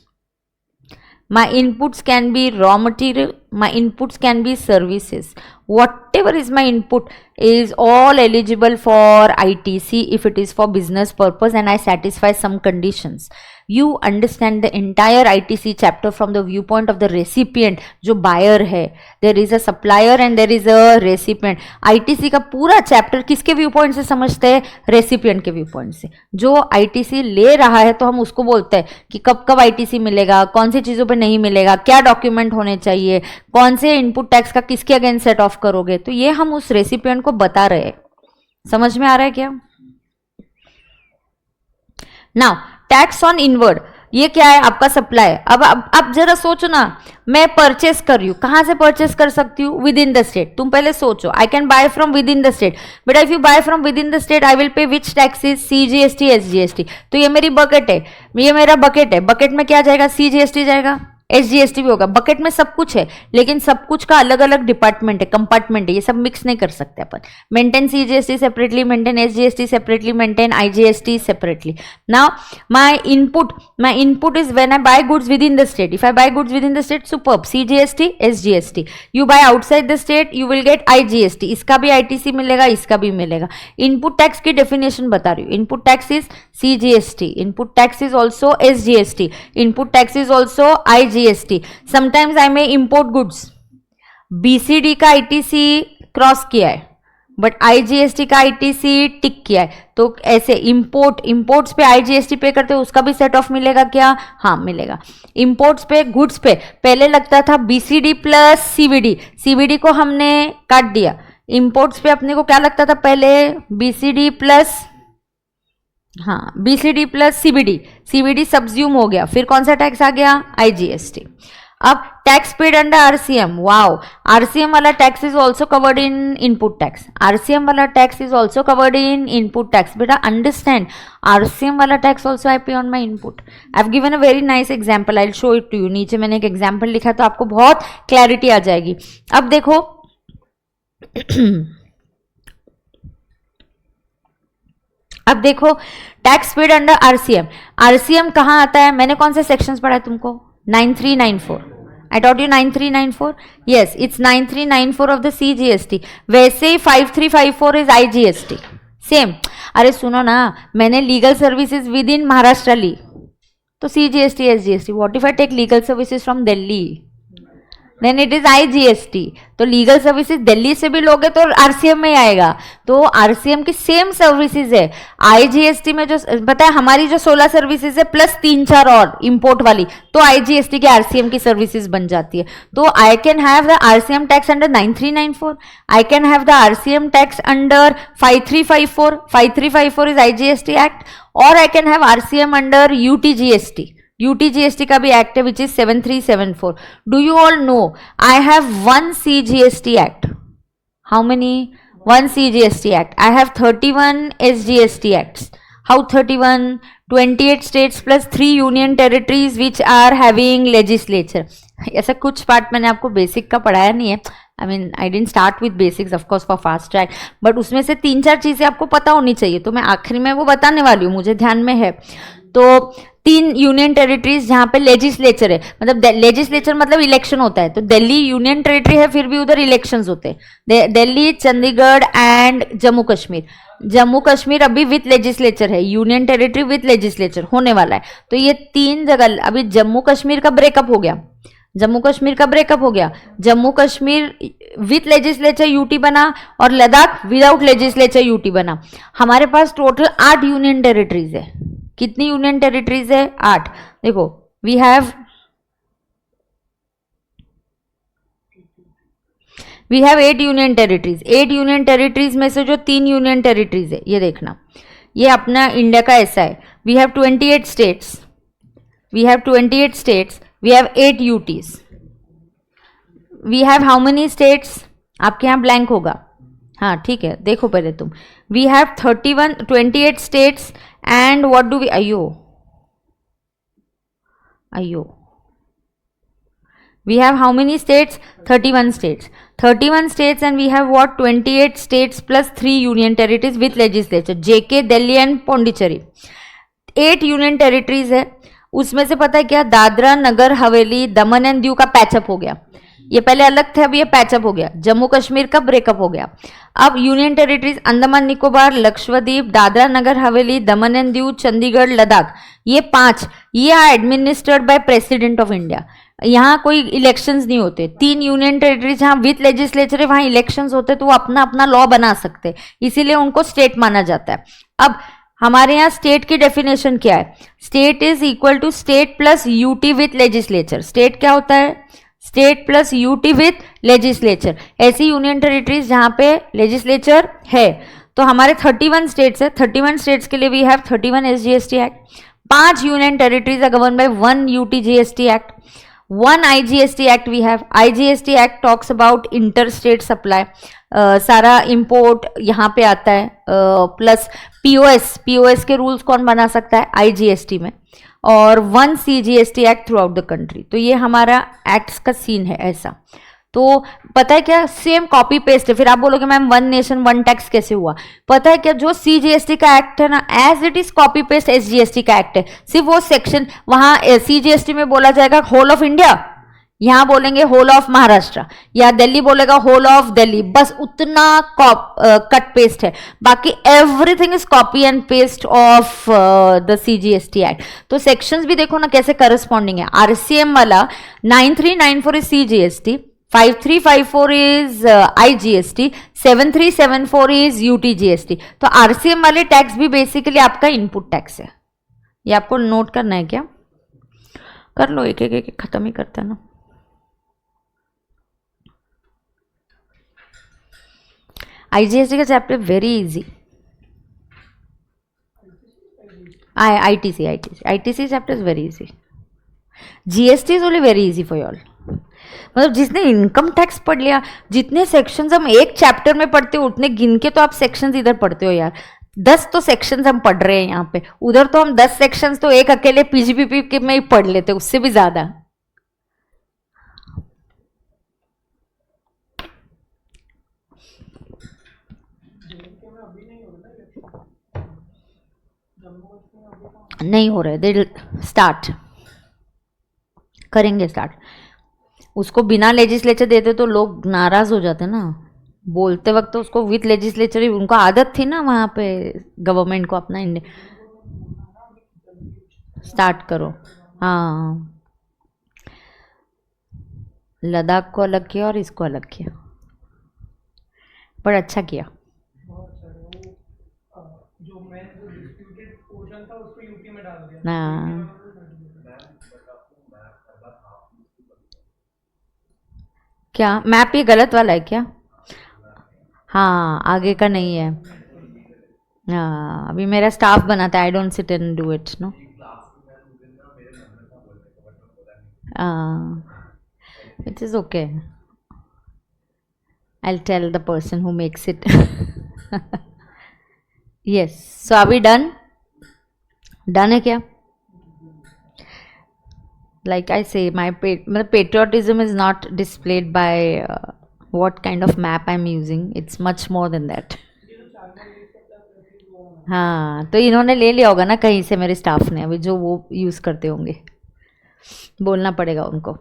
A: my inputs can be raw material, my inputs can be services. Whatever is my input is all eligible for ITC if it is for business purpose and I satisfy some conditions. You understand the entire ITC chapter from the viewpoint of the recipient, जो buyer है। There is a supplier and there is a recipient. ITC का पूरा chapter किसके view point से समझते हैं? Recipient के view point से। जो ITC ले रहा है तो हम उसको बोलते हैं कि कब कब ITC मिलेगा, कौन सी चीज़ों पे नहीं मिलेगा, क्या डॉक्यूमेंट होने चाहिए, कौन से इनपुट टैक्स का किसके अगेंस्ट सेट ऑफ करोगे। तो ये हम उस रेसिपिएंट को बता रहे हैं। समझ में आ रहा है क्या? नाउ टैक्स ऑन इनवर्ड, ये क्या है? आपका सप्लाई। अब जरा सोचो ना, मैं परचेस कर रही हूँ, कहाँ से परचेस कर सकती हूँ? Within the state. तुम पहले सोचो, I can buy from within the state. बेटा, if you buy from within the state I will pay which taxes? CGST, SGST। तो ये मेरी बकेट है, ये मेरा बकेट है। बकेट में क्या जाएगा? CGST जाएगा, SGST भी होगा। बकेट में सब कुछ है, लेकिन सब कुछ का अलग अलग डिपार्टमेंट है, कंपार्टमेंट है, ये सब मिक्स नहीं कर सकते अपन। Maintain CGST separately, maintain SGST separately, maintain IGST separately. Now my input is when I buy goods within the state. If I buy goods within the state, superb, CGST, SGST। You buy outside the state, you will get IGST। इसका भी ITC मिलेगा, इसका भी मिलेगा। Input tax की definition बता रही हूँ। Input tax is CGST, input tax is also SGST, input tax is also IGST. Sometimes I may import goods. BCD का ITC क्रॉस किया है, बट IGST का ITC टिक किया है। तो ऐसे इंपोर्ट्स पे IGST पे करते हो, उसका भी सेट ऑफ मिलेगा क्या? हाँ, मिलेगा। इंपोर्ट्स पे, गुड्स पे पहले लगता था BCD प्लस CVD को हमने काट दिया। इंपोर्ट्स पे अपने को क्या लगता था पहले? BCD प्लस CVD सब्ज्यूम हो गया। फिर कौन सा टैक्स आ गया? IGST। अब tax paid under RCM, wow, RCM वाला tax is also covered in input tax. RCM वाला tax is also covered in input tax. बेटा अंडरस्टैंड, RCM वाला tax also I pay on my input. I have given a very nice example, I will show it to you. नीचे मैंने एक example लिखा तो आपको बहुत क्लैरिटी आ जाएगी। अब देखो टैक्स पेड अंडर RCM कहाँ आता है? मैंने कौन से सेक्शंस पढ़ा है तुमको? 9394। I taught you 9394। Yes, it's 9394 of the CGST। वैसे ही 5354 इज IGST, सेम। अरे सुनो ना, मैंने legal services within Maharashtra ली तो CGST, SGST। What if I take legal services from Delhi? Then it is IGST। तो लीगल सर्विसेज दिल्ली से भी लोगे तो RCM में ही आएगा। तो RCM की सेम सर्विसेज है। IGST में जो पता है हमारी जो 16 सर्विसेज है प्लस 3-4 और इंपोर्ट वाली, तो IGST के RCM की सर्विसेज बन जाती है। तो I can have the RCM tax under 9394, I can have the RCM tax under 5354, 5354 is IGST act, और I can have RCM under UTGST। UTGST का भी एक्ट है which is 7374। Do you all know I have 1 CGST act? How many? 1 CGST act. I have 31 SGST acts. How 31? 28 states plus 3 union territories which are having legislature. ऐसा कुछ part मैंने आपको basic का पढ़ाया नहीं है, I didn't start with basics of course for fast track, but उसमें से 3-4 चीजें आपको पता होनी चाहिए, तो मैं आखिरी में वो बताने वाली हूँ, मुझे ध्यान में है। तो 3 यूनियन टेरिटरीज जहां पे लेजिस्लेचर है, मतलब लेजिस्लेचर मतलब इलेक्शन होता है, तो दिल्ली यूनियन टेरिटरी है, फिर भी उधर इलेक्शंस होते हैं। दिल्ली, चंडीगढ़ एंड जम्मू कश्मीर। जम्मू कश्मीर अभी विथ लेजिस्लेचर है, यूनियन टेरिटरी विथ लेजिस्लेचर होने वाला है। तो ये 3 जगह, अभी जम्मू कश्मीर का ब्रेकअप हो गया, जम्मू कश्मीर का ब्रेकअप हो गया, Jammu Kashmir with legislature UT बना और लद्दाख विदाउट लेजिस्लेचर यूटी बना। हमारे पास टोटल 8 यूनियन टेरिटरीज है। कितनी यूनियन टेरिटरीज है? 8। देखो we have 8 union territories. 8 union territories में से जो 3 यूनियन टेरिटरीज है, ये देखना, ये अपना इंडिया का ऐसा है। We have 28 states, we have 28 states, we have 8 UTs। We have how many states? आपके यहाँ ब्लैंक होगा, हाँ ठीक है, देखो पहले तुम। We have 28 states and what do we, अयो we have how many states? 31 states, 31 states, and we have what? 28 states plus 3 union territories with legislature, JK, Delhi and Pondicherry। 8 union territories है, उसमें से पता है क्या, दादरा नगर हवेली दमन एंड दीव का patch up हो गया। ये पहले अलग थे, अब ये पैचअप हो गया। जम्मू कश्मीर का ब्रेकअप हो गया। अब union territories Andaman Nicobar, Lakshadweep, Dadra Nagar Haveli, Daman and Diu, Chandigarh, Ladakh, ये 5, ये are administered by president of India. यहाँ कोई इलेक्शंस नहीं होते। 3 यूनियन टेरिटरीज जहाँ विथ लेजिस्लेचर है, वहाँ इलेक्शंस होते, तो वो अपना अपना लॉ बना सकते, इसीलिए उनको स्टेट माना जाता है। अब हमारे यहाँ स्टेट की डेफिनेशन क्या है? State is equal to state plus UT with legislature. State क्या होता है? State plus UT with legislature. ऐसी यूनियन टेरिटरीज जहाँ पे लेजिस्लेचर है। तो हमारे 31 स्टेट्स है, 31 स्टेट्स के लिए we have 31 SGST act. 5 union territories are govern by 1 UTGST act, 1 IGST act we have. IGST act talks about inter state supply, सारा इंपोर्ट यहाँ पे आता है, प्लस POS के रूल्स कौन बना सकता है? IGST में, और 1 CGST act through out the country. तो ये हमारा एक्ट्स का सीन है ऐसा। तो पता है क्या, सेम कॉपी पेस्ट है। फिर आप बोलोगे मैम 1 नेशन 1 टैक्स कैसे हुआ? पता है क्या, जो CGST का एक्ट है ना, as it is copy paste SGST का एक्ट है। सिर्फ वो सेक्शन वहां CGST में बोला जाएगा होल ऑफ इंडिया, यहां बोलेंगे होल ऑफ महाराष्ट्र, या दिल्ली बोलेगा होल ऑफ दिल्ली, बस उतना कट पेस्ट है। बाकी everything is copy and paste of the CGST act. तो सेक्शंस भी देखो ना कैसे करस्पॉन्डिंग है। RCM वाला 9394 is CGST, 5354 is IGST, 7374 is UTGST। तो RCM वाले टैक्स भी बेसिकली आपका इनपुट टैक्स है। ये आपको नोट करना है क्या? कर लो, एक एक खत्म ही करते हैं ना। IGST का chapter very easy. ITC chapter is very easy. GST is only very easy for you all. मतलब जिसने इनकम टैक्स पढ़ लिया, जितने सेक्शंस हम एक चैप्टर में पढ़ते हो उतने गिन के तो आप सेक्शंस इधर पढ़ते हो यार। 10 तो सेक्शंस हम पढ़ रहे हैं यहाँ पे, उधर तो हम 10 सेक्शंस तो एक अकेले PGPP के में ही पढ़ लेते, उससे भी ज्यादा। नहीं हो रहे, दे स्टार्ट करेंगे स्टार्ट। उसको बिना लेजिस्लेचर देते तो लोग नाराज हो जाते ना, बोलते वक्त तो उसको विथ लेजिस्लेचर ही, उनको आदत थी ना वहाँ पे गवर्नमेंट को अपना इंडिया। स्टार्ट करो, हाँ लद्दाख को अलग किया और इसको अलग किया, पर अच्छा किया। हाँ क्या मैप ये गलत वाला है क्या? हाँ आगे का नहीं है। हाँ अभी मेरा स्टाफ बनाता है, I don't sit and do it no. It is okay, I'll tell the person who makes it. Yes, so are we done? Done है क्या? Like I say, my patriotism is not displayed by what kind of map I'm using. It's much more than that. हाँ तो इन्होंने ले लिया होगा ना कहीं से, मेरे स्टाफ ने, अभी जो वो यूज़ करते होंगे, बोलना पड़ेगा उनको,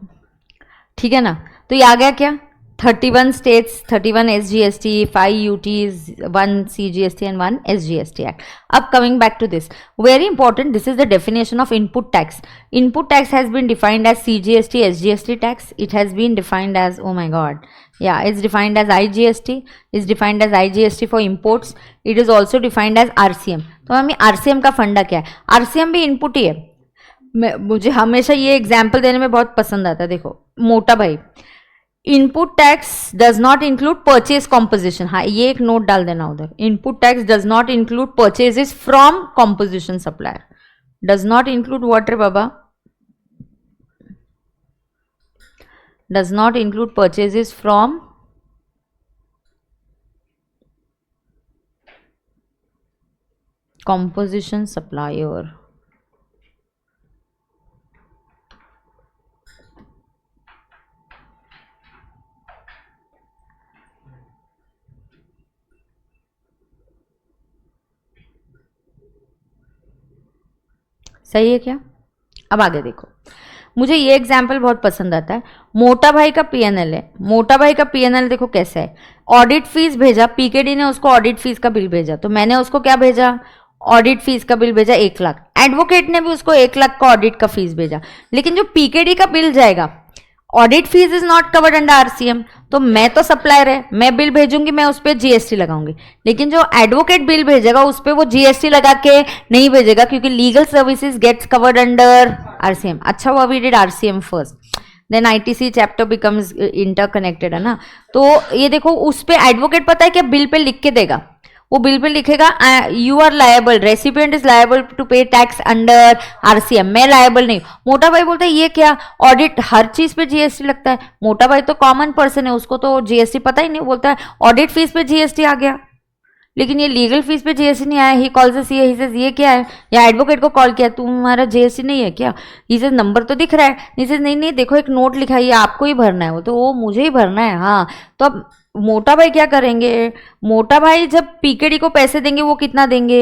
A: ठीक है ना। तो ये आ गया क्या? 31 states, 31 SGST, 5 UTs, 1 CGST and 1 SGST Act. Up coming back to this, very important, this is the definition of input tax. Input tax has been defined as CGST, SGST tax. It has been defined as, oh my god, yeah, it's defined as IGST, it's defined as IGST for imports. It is also defined as RCM. तो हमें RCM का फंडा क्या है? RCM भी input ही है। मुझे हमेशा ये एग्जाम्पल देने में बहुत पसंद आता है। देखो मोटा भाई, input tax does not include purchase composition, हाँ ये एक नोट डाल देना उधर, input tax does not include purchases from composition supplier, does not include what रे बाबा, does not include purchases from composition supplier. सही है क्या? अब आगे देखो, मुझे ये एग्जाम्पल बहुत पसंद आता है। मोटा भाई का पीएनएल है, मोटा भाई का पीएनएल देखो कैसा है, ऑडिट फीस भेजा, पीकेडी ने उसको ऑडिट फीस का बिल भेजा, तो मैंने उसको क्या भेजा? ऑडिट फीस का बिल भेजा 1 लाख, एडवोकेट ने भी उसको 1 लाख का ऑडिट का फीस भेजा, लेकिन जो पीकेडी का बिल जाएगा, audit fees is not covered under RCM, तो मैं तो सप्लायर है, मैं बिल भेजूंगी, मैं उस पर जीएसटी लगाऊंगी, लेकिन जो एडवोकेट बिल भेजेगा उस पर वो जीएसटी लगा के नहीं भेजेगा, क्योंकि legal services gets covered under RCM. अच्छा हुआ we did RCM first, then ITC chapter becomes interconnected, है ना। तो ये देखो उस पर एडवोकेट पता है क्या बिल पे लिख के देगा, वो बिल पे लिखेगा you are liable, recipient is liable to pay tax under RCM, मैं लायबल नहीं। मोटा भाई बोलता है ये क्या, ऑडिट हर चीज पे जीएसटी लगता है। मोटा भाई तो कॉमन पर्सन है, उसको तो जीएसटी पता ही नहीं, बोलता है ऑडिट फीस पे जीएसटी आ गया, लेकिन ये लीगल फीस पे जीएसटी नहीं आया। ही कॉल्स अस, ये क्या है, या एडवोकेट को कॉल किया, तुम्हारा जीएसटी नहीं है क्या? ये नंबर तो दिख रहा है, ये नहीं देखो एक नोट लिखा है, ये आपको ही भरना है, वो तो वो मुझे ही भरना है। हाँ तो अब मोटा भाई क्या करेंगे, मोटा भाई जब पीकेडी को पैसे देंगे वो कितना देंगे,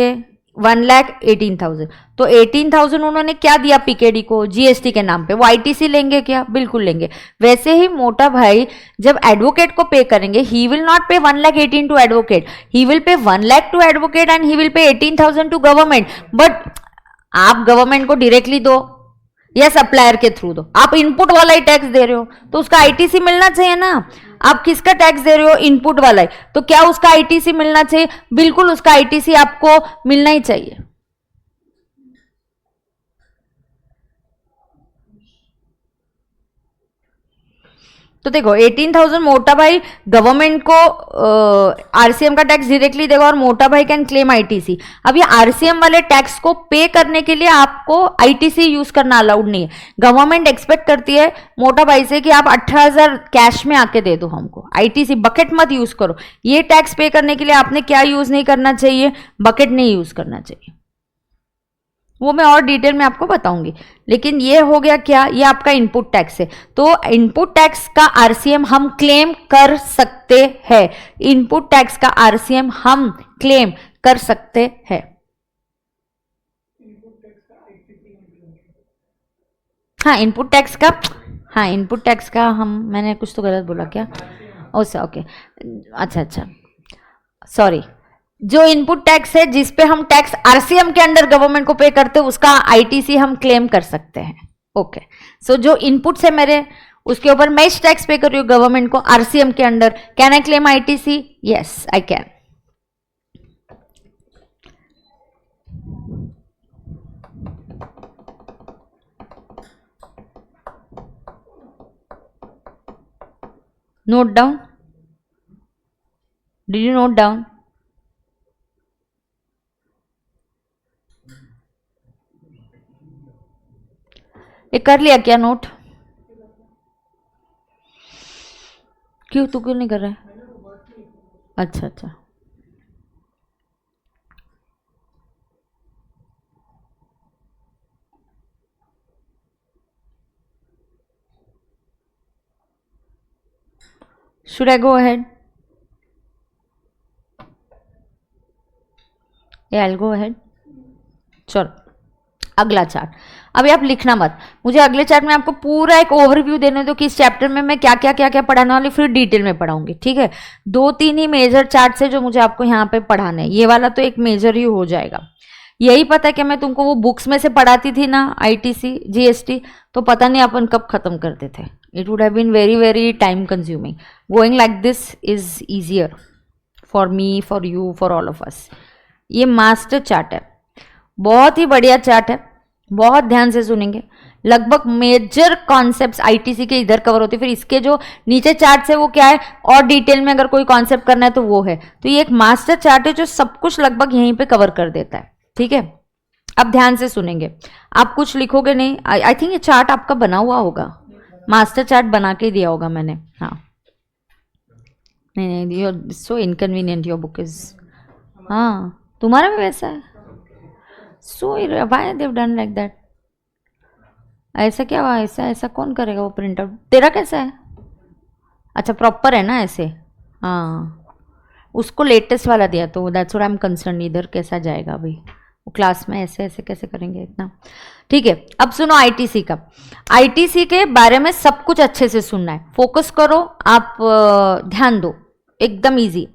A: 1,18,000, तो 18,000 उन्होंने क्या दिया पीकेडी को जीएसटी के नाम पे, वो आईटीसी लेंगे क्या? बिल्कुल लेंगे। वैसे ही मोटा भाई जब एडवोकेट को पे करेंगे, ही विल नॉट पे 1,18,000 to advocate, he will pay 1,00,000 to advocate and he will pay 18,000 to government. But आप गवर्नमेंट को डायरेक्टली दो या सप्लायर के थ्रू दो, आप इनपुट वाला ही टैक्स दे रहे हो तो उसका आईटीसी मिलना चाहिए ना। आप किसका टैक्स दे रहे हो? इनपुट वाला ही, तो क्या उसका आईटीसी मिलना चाहिए? बिल्कुल उसका आईटीसी आपको मिलना ही चाहिए। तो देखो 18,000 मोटा भाई गवर्नमेंट को आरसीएम का टैक्स डायरेक्टली देगा और मोटा भाई कैन क्लेम आईटीसी। अब ये आरसीएम वाले टैक्स को पे करने के लिए आपको आईटीसी यूज करना अलाउड नहीं है। गवर्नमेंट एक्सपेक्ट करती है मोटा भाई से कि आप 18,000 कैश में आके दे दो हमको, आईटीसी बकेट मत यूज करो। ये टैक्स पे करने के लिए आपने क्या यूज नहीं करना चाहिए? बकेट नहीं यूज करना चाहिए। वो मैं और डिटेल में आपको बताऊंगी, लेकिन ये हो गया क्या, ये आपका इनपुट टैक्स है। तो इनपुट टैक्स का आरसीएम हम क्लेम कर सकते हैं, इनपुट टैक्स का आरसीएम हम क्लेम कर सकते हैं। हाँ इनपुट टैक्स का, हाँ इनपुट टैक्स का हम, मैंने कुछ तो गलत बोला क्या? ओके अच्छा सॉरी, जो इनपुट टैक्स है जिस पे हम टैक्स आरसीएम के अंडर गवर्नमेंट को पे करते हैं उसका आईटीसी हम क्लेम कर सकते हैं। ओके सो जो इनपुट्स है मेरे उसके ऊपर मैं टैक्स पे कर रही हूँ गवर्नमेंट को आरसीएम के under, can I claim ITC? Yes I can. Note down. Did you note down? ये कर लिया क्या नोट? क्यों, तू क्यों नहीं कर रहा है? अच्छा अच्छा. Should I go ahead? Yeah, I'll go ahead. चलो अगला चार्ट. अभी आप लिखना मत, मुझे अगले चार्ट में आपको पूरा एक ओवरव्यू देने दो कि इस चैप्टर में मैं क्या क्या क्या क्या पढ़ाने वाली, फिर डिटेल में पढ़ाऊंगी. ठीक है, 2-3 ही मेजर चार्ट है जो मुझे आपको यहाँ पे पढ़ाने हैं. ये वाला तो एक मेजर ही हो जाएगा. यही पता है कि मैं तुमको वो बुक्स में से पढ़ाती थी ना आईटीसी जीएसटी, तो पता नहीं अपन कब खत्म करते थे. It would have been very very time consuming. Going like this is easier for me, for you, for all of us. ये मास्टर चार्ट है, बहुत ही बढ़िया चार्ट है, बहुत ध्यान से सुनेंगे. लगभग मेजर कॉन्सेप्ट्स आईटीसी के इधर कवर होते हैं. फिर इसके जो नीचे चार्ट है वो क्या है, और डिटेल में अगर कोई कॉन्सेप्ट करना है तो वो है. तो ये एक मास्टर चार्ट है जो सब कुछ लगभग यहीं पे कवर कर देता है. ठीक है, अब ध्यान से सुनेंगे. आप कुछ लिखोगे नहीं. आई थिंक ये चार्ट आपका बना हुआ होगा, मास्टर चार्ट बना के दिया होगा मैंने. हाँ नहीं, your so inconvenient your book is. हाँ तुम्हारा भी वैसा है. So why they've done like that? ऐसा क्या हुआ? ऐसा ऐसा कौन करेगा वो प्रिंट आउट? तेरा कैसा है? अच्छा प्रॉपर है ना ऐसे. हाँ उसको लेटेस्ट वाला दिया तो that's what I am concern. इधर कैसा जाएगा अभी वो क्लास में, ऐसे ऐसे कैसे करेंगे इतना. ठीक है, अब सुनो आईटीसी का. आईटीसी के बारे में सब कुछ अच्छे से सुनना है, फोकस करो आप, ध्यान दो, एकदम इजी.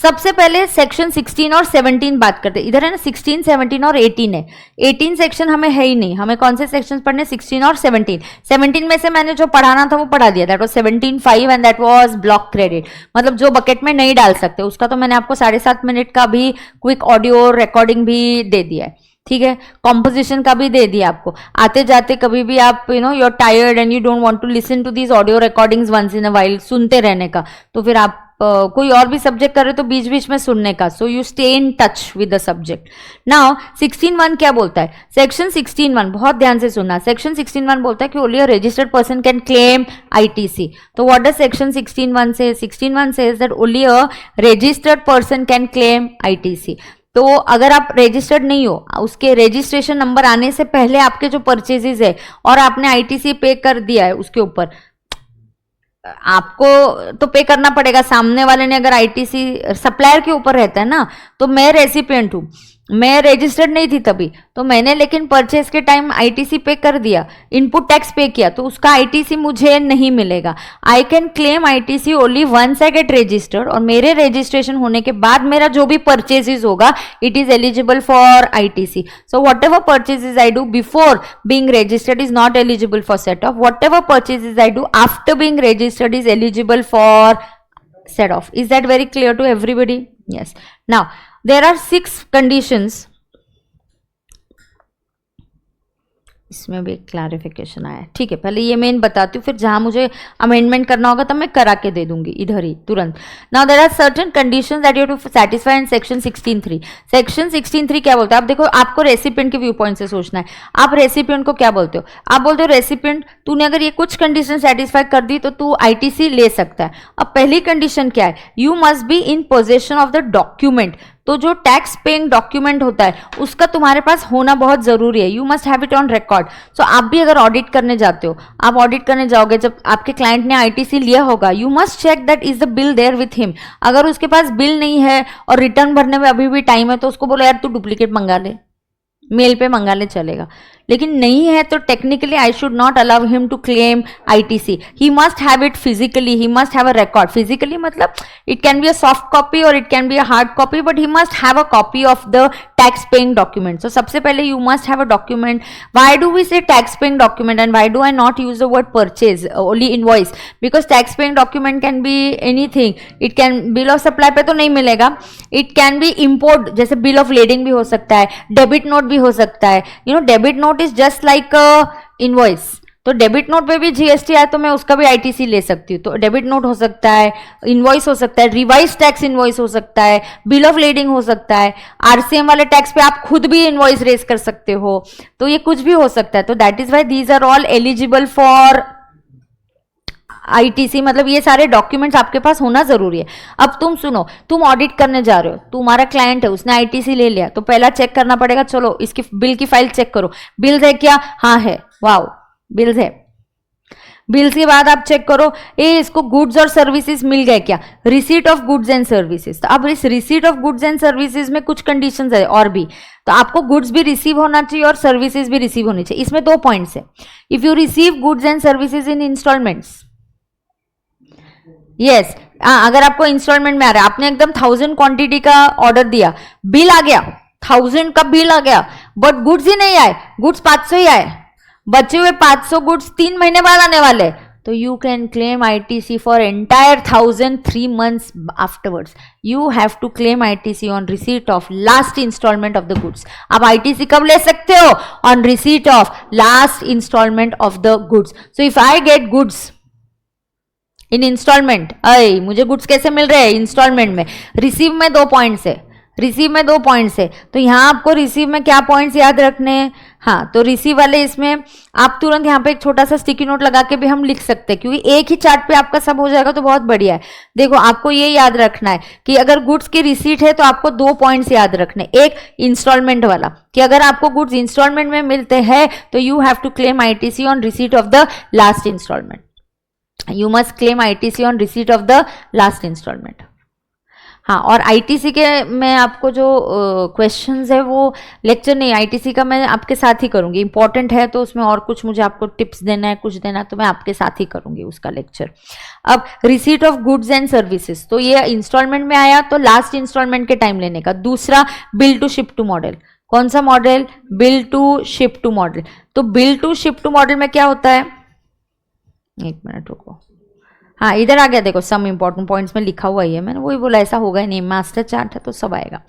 A: सबसे पहले सेक्शन 16 और 17 बात करते हैं. इधर है ना 16, 17 और 18 है. 18 सेक्शन हमें है ही नहीं. हमें कौन से सेक्शंस पढ़ने? 16 और 17. 17 में से मैंने जो पढ़ाना था वो पढ़ा दिया. That was 17.5 and that was block credit. मतलब जो बकेट में नहीं डाल सकते उसका तो मैंने आपको 7.5 मिनट का भी क्विक ऑडियो रिकॉर्डिंग भी दे दिया है. ठीक है, कॉम्पोजिशन का भी दे दिया आपको. आते जाते कभी भी आप you know you are tired and you don't want to listen to these audio recordings once in a while, सुनते रहने का, तो फिर आप कोई और भी सब्जेक्ट कर रहे तो बीच बीच में सुनने का. So you stay in touch with the subject. Now 16.1 क्या बोलता है? सेक्शन 16.1 बहुत ध्यान से सुनना. सेक्शन 16.1 बोलता है कि only a registered person can claim ITC. तो व्हाट डज सेक्शन 16.1 से? 16.1 says that only a registered person can claim ITC. तो अगर आप रजिस्टर्ड नहीं हो, उसके रजिस्ट्रेशन नंबर आने से पहले आपके जो परचेजेस है और आपने आईटीसी पे कर दिया है, उसके ऊपर आपको तो पे करना पड़ेगा. सामने वाले ने अगर आईटीसी सप्लायर के ऊपर रहता है ना, तो मैं रेसिपिएंट हूं, मैं रजिस्टर्ड नहीं थी तभी, तो मैंने लेकिन परचेस के टाइम आईटीसी पे कर दिया, इनपुट टैक्स पे किया, तो उसका आईटीसी मुझे नहीं मिलेगा. I can claim ITC only once I get registered. और मेरे रजिस्ट्रेशन होने के बाद मेरा जो भी परचेजेस होगा it is eligible for ITC. So what ever purchases I do before being registered is not eligible for set of. What ever purchases I do after being registered is eligible for set off. Is that very clear to everybody? Yes. Now there are 6 conditions. इसमें भी एक clarification आया. ठीक है, पहले ये main बताती हूँ, फिर जहां मुझे अमेंडमेंट करना होगा तब मैं करा के दे दूंगी इधर ही तुरंत. Now there are certain conditions that you have to satisfy in section 16.3. Section 16.3 क्या बोलता है? आप देखो, आपको रेसिपिएंट के व्यू पॉइंट से सोचना है. आप रेसिपिएंट को क्या बोलते हो? आप बोलते हो रेसिपिएंट तूने अगर ये कुछ कंडीशन सेटिस्फाई कर दी तो तू आईटीसी ले सकता है. अब पहली कंडीशन क्या है? You must be in possession of the document. तो जो टैक्स पेइंग डॉक्यूमेंट होता है उसका तुम्हारे पास होना बहुत जरूरी है. You must have it on record. So आप भी अगर ऑडिट करने जाते हो, आप ऑडिट करने जाओगे, जब आपके क्लाइंट ने आईटीसी लिया होगा, you must check that is the bill there with him. अगर उसके पास बिल नहीं है और रिटर्न भरने में अभी भी टाइम है, तो उसको बोलो यार तू डुप्लीकेट मंगा ले. मेल पे मंगा ले चलेगा, लेकिन नहीं है तो technically I should not allow him to claim ITC. He must have it physically, he must have a record. Physically मतलब it can be a soft copy और it can be a hard copy, but he must have a copy of the tax paying document. So सबसे पहले you must have a document. Why do we say tax paying document and why do I not use the word purchase, only invoice? Because tax paying document can be anything. It can bill of supply पे तो नहीं मिलेगा. It can B import, जैसे bill of lading भी हो सकता है, debit note भी हो सकता है. You know debit note is just like invoice. तो डेबिट नोट पे भी जीएसटी आए तो मैं उसका भी आईटीसी ले सकती हूँ. तो डेबिट नोट हो सकता है, इनवॉइस हो सकता है, रिवाइज टैक्स इनवॉइस हो सकता है, बिल ऑफ लेडिंग हो सकता है, आरसीएम वाले टैक्स पे आप खुद भी इनवॉइस रेज कर सकते हो. तो ये कुछ भी हो सकता है. तो that is why these are all eligible for ITC. मतलब ये सारे डॉक्यूमेंट्स आपके पास होना जरूरी है. अब तुम सुनो, तुम ऑडिट करने जा रहे हो, तुम्हारा क्लाइंट है, उसने आईटीसी ले लिया, तो पहला चेक करना पड़ेगा. चलो इसकी बिल की फाइल चेक करो. बिल्स है क्या? हाँ है. वाओ, बिल्स है. बिल्स के बाद आप चेक करो, इसको गुड्स और सर्विसेज मिल गए क्या? Receipt of goods and services. तो अब इस receipt of goods and services में कुछ कंडीशंस है और भी. तो आपको गुड्स भी रिसीव होना चाहिए और सर्विसेज भी रिसीव होनी चाहिए. इसमें 2 पॉइंट्स है. If you receive goods and services in installments, yes, अगर आपको इंस्टॉलमेंट में आ रहा है, आपने एकदम 1000 क्वांटिटी का ऑर्डर दिया, बिल आ गया, 1000 का बिल आ गया, बट गुड्स ही नहीं आए, गुड्स 500 ही आए, बचे हुए 500 गुड्स 3 महीने बाद आने वाले, तो you can claim ITC for entire 1000 3 months afterwards. You have to claim ITC on receipt of last installment of the goods. आप आईटीसी कब ले सकते हो? On receipt of last installment of the goods. So if I get goods in installment, अरे मुझे goods कैसे मिल रहे हैं? इंस्टॉलमेंट में. रिसीव में 2 पॉइंट्स है, रिसीव में 2 पॉइंट्स है. तो यहाँ आपको रिसीव में क्या पॉइंट्स याद रखने हैं? हाँ, तो रिसीव वाले इसमें आप तुरंत यहाँ पे एक छोटा सा स्टिकी नोट लगा के भी हम लिख सकते हैं, क्योंकि एक ही चार्ट पे आपका सब हो जाएगा तो बहुत बढ़िया है. देखो आपको ये याद रखना है कि अगर गुड्स की रिसीट है तो आपको 2 पॉइंट्स याद रखने. एक इंस्टॉलमेंट वाला कि अगर आपको गुड्स इंस्टॉलमेंट में मिलते हैं तो you have to claim ITC on receipt of the last installment. You must claim ITC on receipt of the last installment. हाँ, और आईटीसी के मैं आपको जो क्वेश्चंस है वो लेक्चर नहीं, आईटीसी का मैं आपके साथ ही करूँगी. इंपॉर्टेंट है तो उसमें और कुछ मुझे आपको टिप्स देना है, कुछ देना है, तो मैं आपके साथ ही करूँगी उसका लेक्चर. अब receipt of goods and services, तो ये इंस्टॉलमेंट में आया तो लास्ट इंस्टॉलमेंट के टाइम लेने का. दूसरा bill to ship to model. कौन सा model? Bill to ship to model. तो bill to ship to model में क्या होता है? एक मिनट रुको. हाँ, इधर आ गया. देखो सम इंपॉर्टेंट पॉइंट्स में लिखा हुआ ही है, मैंने वही बोला, ऐसा होगा नहीं, मास्टर चार्ट है तो सब आएगा.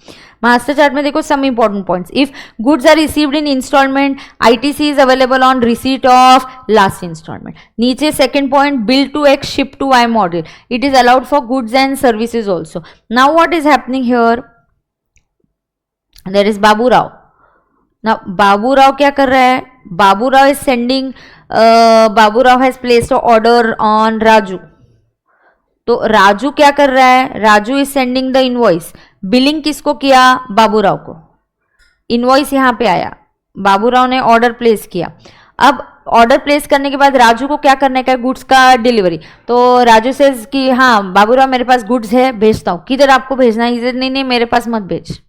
A: मास्टर चार्ट में देखो some important points. If goods are received in instalment, ITC is available on receipt of last instalment. नीचे second point, bill to X ship to Y model, it is allowed for goods and services also. Now what is happening here? There is Baburao. Now Baburao क्या कर रहा है? Baburao is sending, Baburao has placed order on Raju. तो राजू क्या कर रहा है? Raju is sending the invoice. Billing किसको किया? बाबूराव को. इनवॉइस यहाँ पे आया, बाबूराव ने ऑर्डर प्लेस किया. अब ऑर्डर प्लेस करने के बाद राजू को क्या करने का है? गुड्स का डिलीवरी. तो राजू से कि हाँ बाबूराव मेरे पास गुड्स है, भेजता हूँ. किधर आपको भेजना है? इधर नहीं, मेरे पास मत भेज.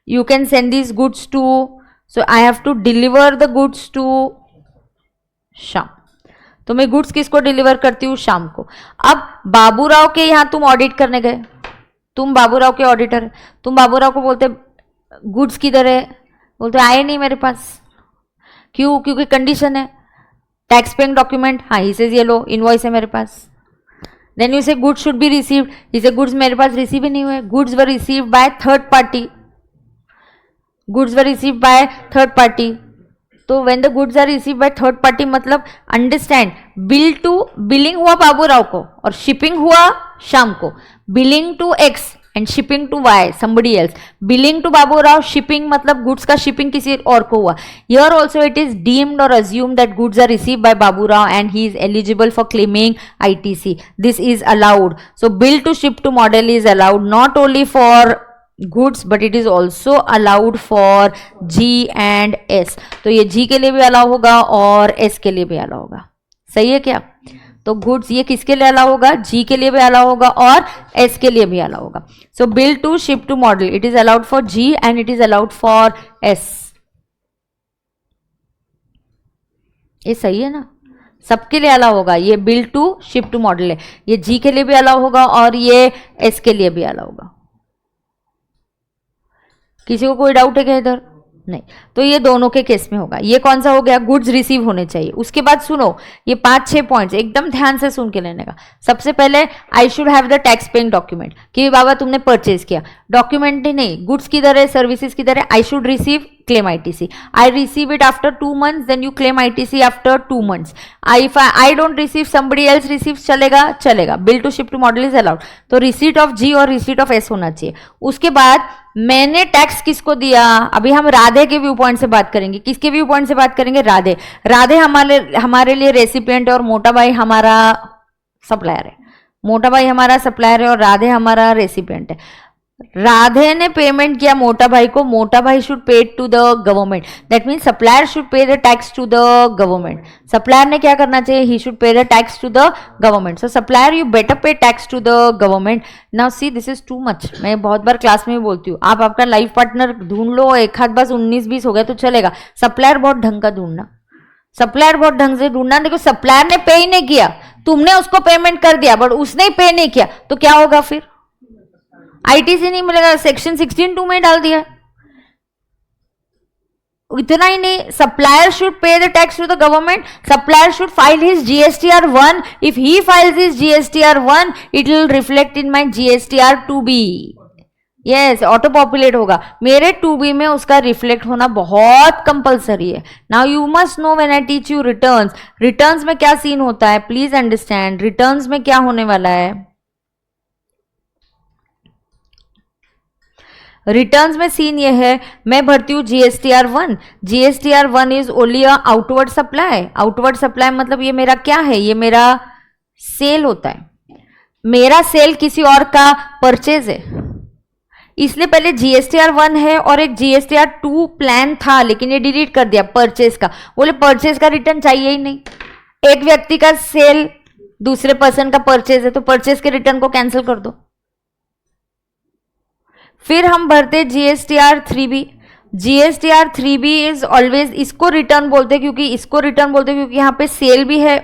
A: You can send this goods to, so I have to deliver the goods to Shyam. तो मैं गुड्स किसको डिलीवर करती हूँ? शाम को. अब बाबूराव के यहाँ तुम ऑडिट करने गए, तुम बाबूराव के ऑडिटर, तुम बाबूराव को बोलते गुड्स किधर है? बोलते आए नहीं मेरे पास. क्यों? क्योंकि कंडीशन है टैक्स पेइंग डॉक्यूमेंट. हाँ, ही सेज ये लो इनवॉइस है मेरे पास. Then you say goods should be received. इसे गुड्स मेरे पास रिसीव ही नहीं हुए. Goods were received by third party. Goods were received by third party. तो when the goods are receive by third party मतलब अंडरस्टैंड, बिल टू, बिलिंग हुआ बाबूराव को और शिपिंग हुआ शाम को. Billing to X and shipping to Y somebody else. Billing to Baburao, shipping मतलब goods का shipping किसी और को हुआ. Here also it is deemed और assume that goods are receive by Baburao and he is eligible for claiming ITC. This is allowed. So bill to ship to model is allowed not only for goods but it is also allowed for G and S. तो ये जी के लिए भी allow होगा और S के लिए भी अलाउ होगा. सही है क्या? तो गुड्स ये किसके लिए अलाउ होगा? जी के लिए भी अलाउ होगा और एस के लिए भी अलाउ होगा. So bill to ship to model, it is allowed for G and it is allowed for S. ये सही है ना, सबके लिए अलाउ होगा। ये bill to ship to model है, ये जी के लिए भी अलाउ होगा और ये एस के लिए भी अलाउ होगा। किसी को कोई डाउट है क्या इधर? नहीं। तो ये दोनों के केस में होगा। ये कौन सा हो गया? गुड्स रिसीव होने चाहिए। उसके बाद सुनो, ये 5-6 पॉइंट्स एकदम ध्यान से सुन के लेने का। सबसे पहले I should have the tax paying document, कि बाबा तुमने परचेज किया। डॉक्यूमेंट ही नहीं, गुड्स किधर है, सर्विसेज किधर है। I should receive, claim ITC. I receive it after 2 months, then you claim ITC after 2 months. If I don't receive, somebody else receives, चलेगा चलेगा। Bill to ship to model is allowed. तो receipt of G और receipt of S होना चाहिए। उसके बाद मैंने tax किसको दिया? अभी हम राधे के व्यू पॉइंट से बात करेंगे। किसके व्यू पॉइंट से बात करेंगे? राधे। राधे हमारे लिए रेसिपिएंट है और मोटा भाई हमारा सप्लायर है। मोटा भाई हमारा सप्लायर है और राधे हमारा रेसिपिएंट है। राधे ने पेमेंट किया मोटा भाई को, मोटा भाई should pay to the government. That mean supplier should pay the tax to the government. Supplier ने क्या करना चाहिए? He should pay the tax to the government. So supplier you better pay tax to the government. Now see this is too much. मैं बहुत बार class में भी बोलती हूँ, आप आपका लाइफ पार्टनर ढूंढ लो, एक हाथ बस 19-20 हो गया तो चलेगा। सप्लायर बहुत ढंग का ढूंढना, सप्लायर बहुत ढंग से ढूंढना। देखो सप्लायर ने पे ही नहीं किया, तुमने उसको पेमेंट कर दिया बट उसने ही पे नहीं किया, तो क्या होगा फिर? आईटीसी नहीं मिलेगा, सेक्शन 16(2) में डाल दिया। इतना ही नहीं, supplier should pay the tax to the government. Supplier should file his GSTR1। If he files his GSTR1 it will reflect in my GSTR2B। Yes, auto populate होगा। मेरे 2B में उसका रिफ्लेक्ट होना बहुत कंपलसरी है। Now you must know when I teach you returns, returns में क्या scene होता है, प्लीज अंडरस्टैंड। रिटर्न्स में क्या होने वाला है? रिटर्न्स में सीन ये है, मैं भरती हूँ GSTR1। GSTR1 is only a outward supply. Outward supply मतलब ये मेरा क्या है? ये मेरा सेल होता है। मेरा सेल किसी और का परचेज है, इसलिए पहले GSTR1 है और एक GSTR2 प्लान था, लेकिन ये डिलीट कर दिया परचेज का। बोले परचेज का रिटर्न चाहिए ही नहीं। एक व्यक्ति का सेल दूसरे पर्सन का परचेज है, तो परचेज के रिटर्न को कैंसिल कर दो। फिर हम भरते GSTR3B। GSTR3B इज ऑलवेज, इसको रिटर्न बोलते क्योंकि यहाँ पे सेल भी है,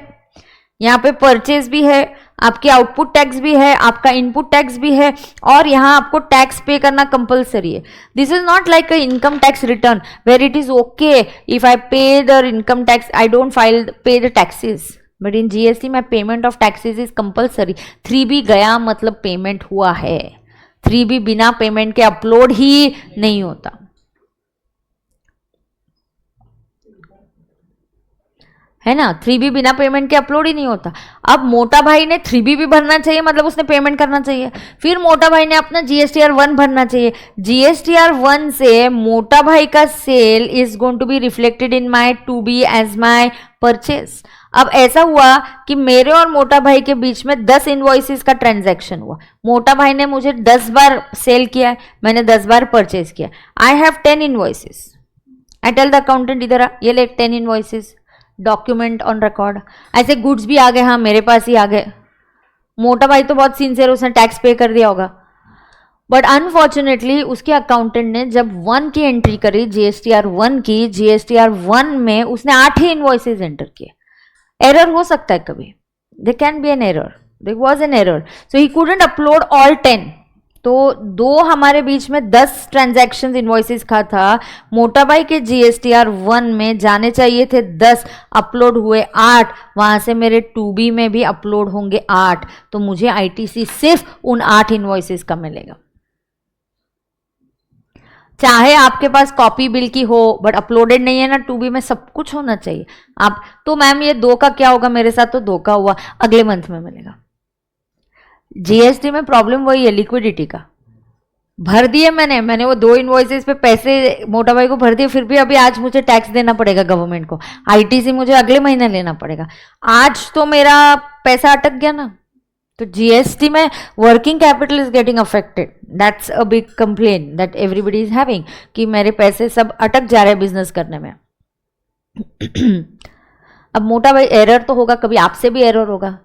A: यहाँ पे परचेज भी है, आपकी आउटपुट टैक्स भी है, आपका इनपुट टैक्स भी है, और यहाँ आपको टैक्स पे करना कंपलसरी है। This is not like a income tax return where it is okay if I pay the income tax, I don't pay the taxes, but in GST में payment of taxes is compulsory. 3B गया मतलब payment हुआ है। 3B बिना payment के upload ही नहीं होता है ना। 3B बिना पेमेंट के अपलोड ही नहीं होता। अब मोटा भाई ने 3B भी भरना चाहिए, मतलब उसने पेमेंट करना चाहिए। फिर मोटा भाई ने अपना GSTR1 भरना चाहिए। GSTR1 से मोटा भाई का sale is going to be reflected in my 2B as my purchase. अब ऐसा हुआ कि मेरे और मोटा भाई के बीच में 10 इनवॉइसेस का ट्रांजैक्शन हुआ। मोटा भाई ने मुझे 10 बार सेल किया है, मैंने 10 बार परचेज किया। I have 10 invoices. I tell the accountant इधर आ, ये ले 10 इनवॉइसेस, डॉक्यूमेंट ऑन रिकॉर्ड। ऐसे गुड्स भी आ गए, हाँ मेरे पास ही आ गए। मोटा भाई तो बहुत सिंसियर, उसने टैक्स पे कर दिया होगा, बट अनफॉर्चुनेटली उसके अकाउंटेंट ने जब 1 की एंट्री करी, GSTR1 की, GSTR1 में उसने 8 ही इनवॉइसेस एंटर किए। एरर हो सकता है कभी, there can be an error, there was an error, so he couldn't upload all 10। तो दो हमारे बीच में 10 ट्रांजैक्शंस इनवॉइसेस का था। मोटा भाई के GSTR1 में जाने चाहिए थे 10, अपलोड हुए 8, वहां से मेरे 2B में भी अपलोड होंगे 8, तो मुझे ITC सिर्फ उन 8 इनवॉइसेस का मिलेगा। चाहे आपके पास कॉपी बिल की हो बट अपलोडेड नहीं है ना 2B में, सब कुछ होना चाहिए। आप तो मैम ये 2 का क्या होगा, मेरे साथ तो 2 का हुआ, अगले मंथ में मिलेगा। GST में प्रॉब्लम वही है, लिक्विडिटी का। भर दिए मैंने वो 2 इनवॉइसेस पे पैसे मोटा भाई को भर दिए, फिर भी अभी आज मुझे टैक्स देना पड़ेगा गवर्नमेंट को। ITC मुझे अगले महीने लेना पड़ेगा। आज तो मेरा पैसा अटक गया ना, तो GST में working capital is getting affected. That's a big complain that everybody is having कि मेरे पैसे सब अटक जा रहे हैं बिजनेस करने में। अब मोटा भाई एरर तो होगा, कभी आपसे भी एरर होगा।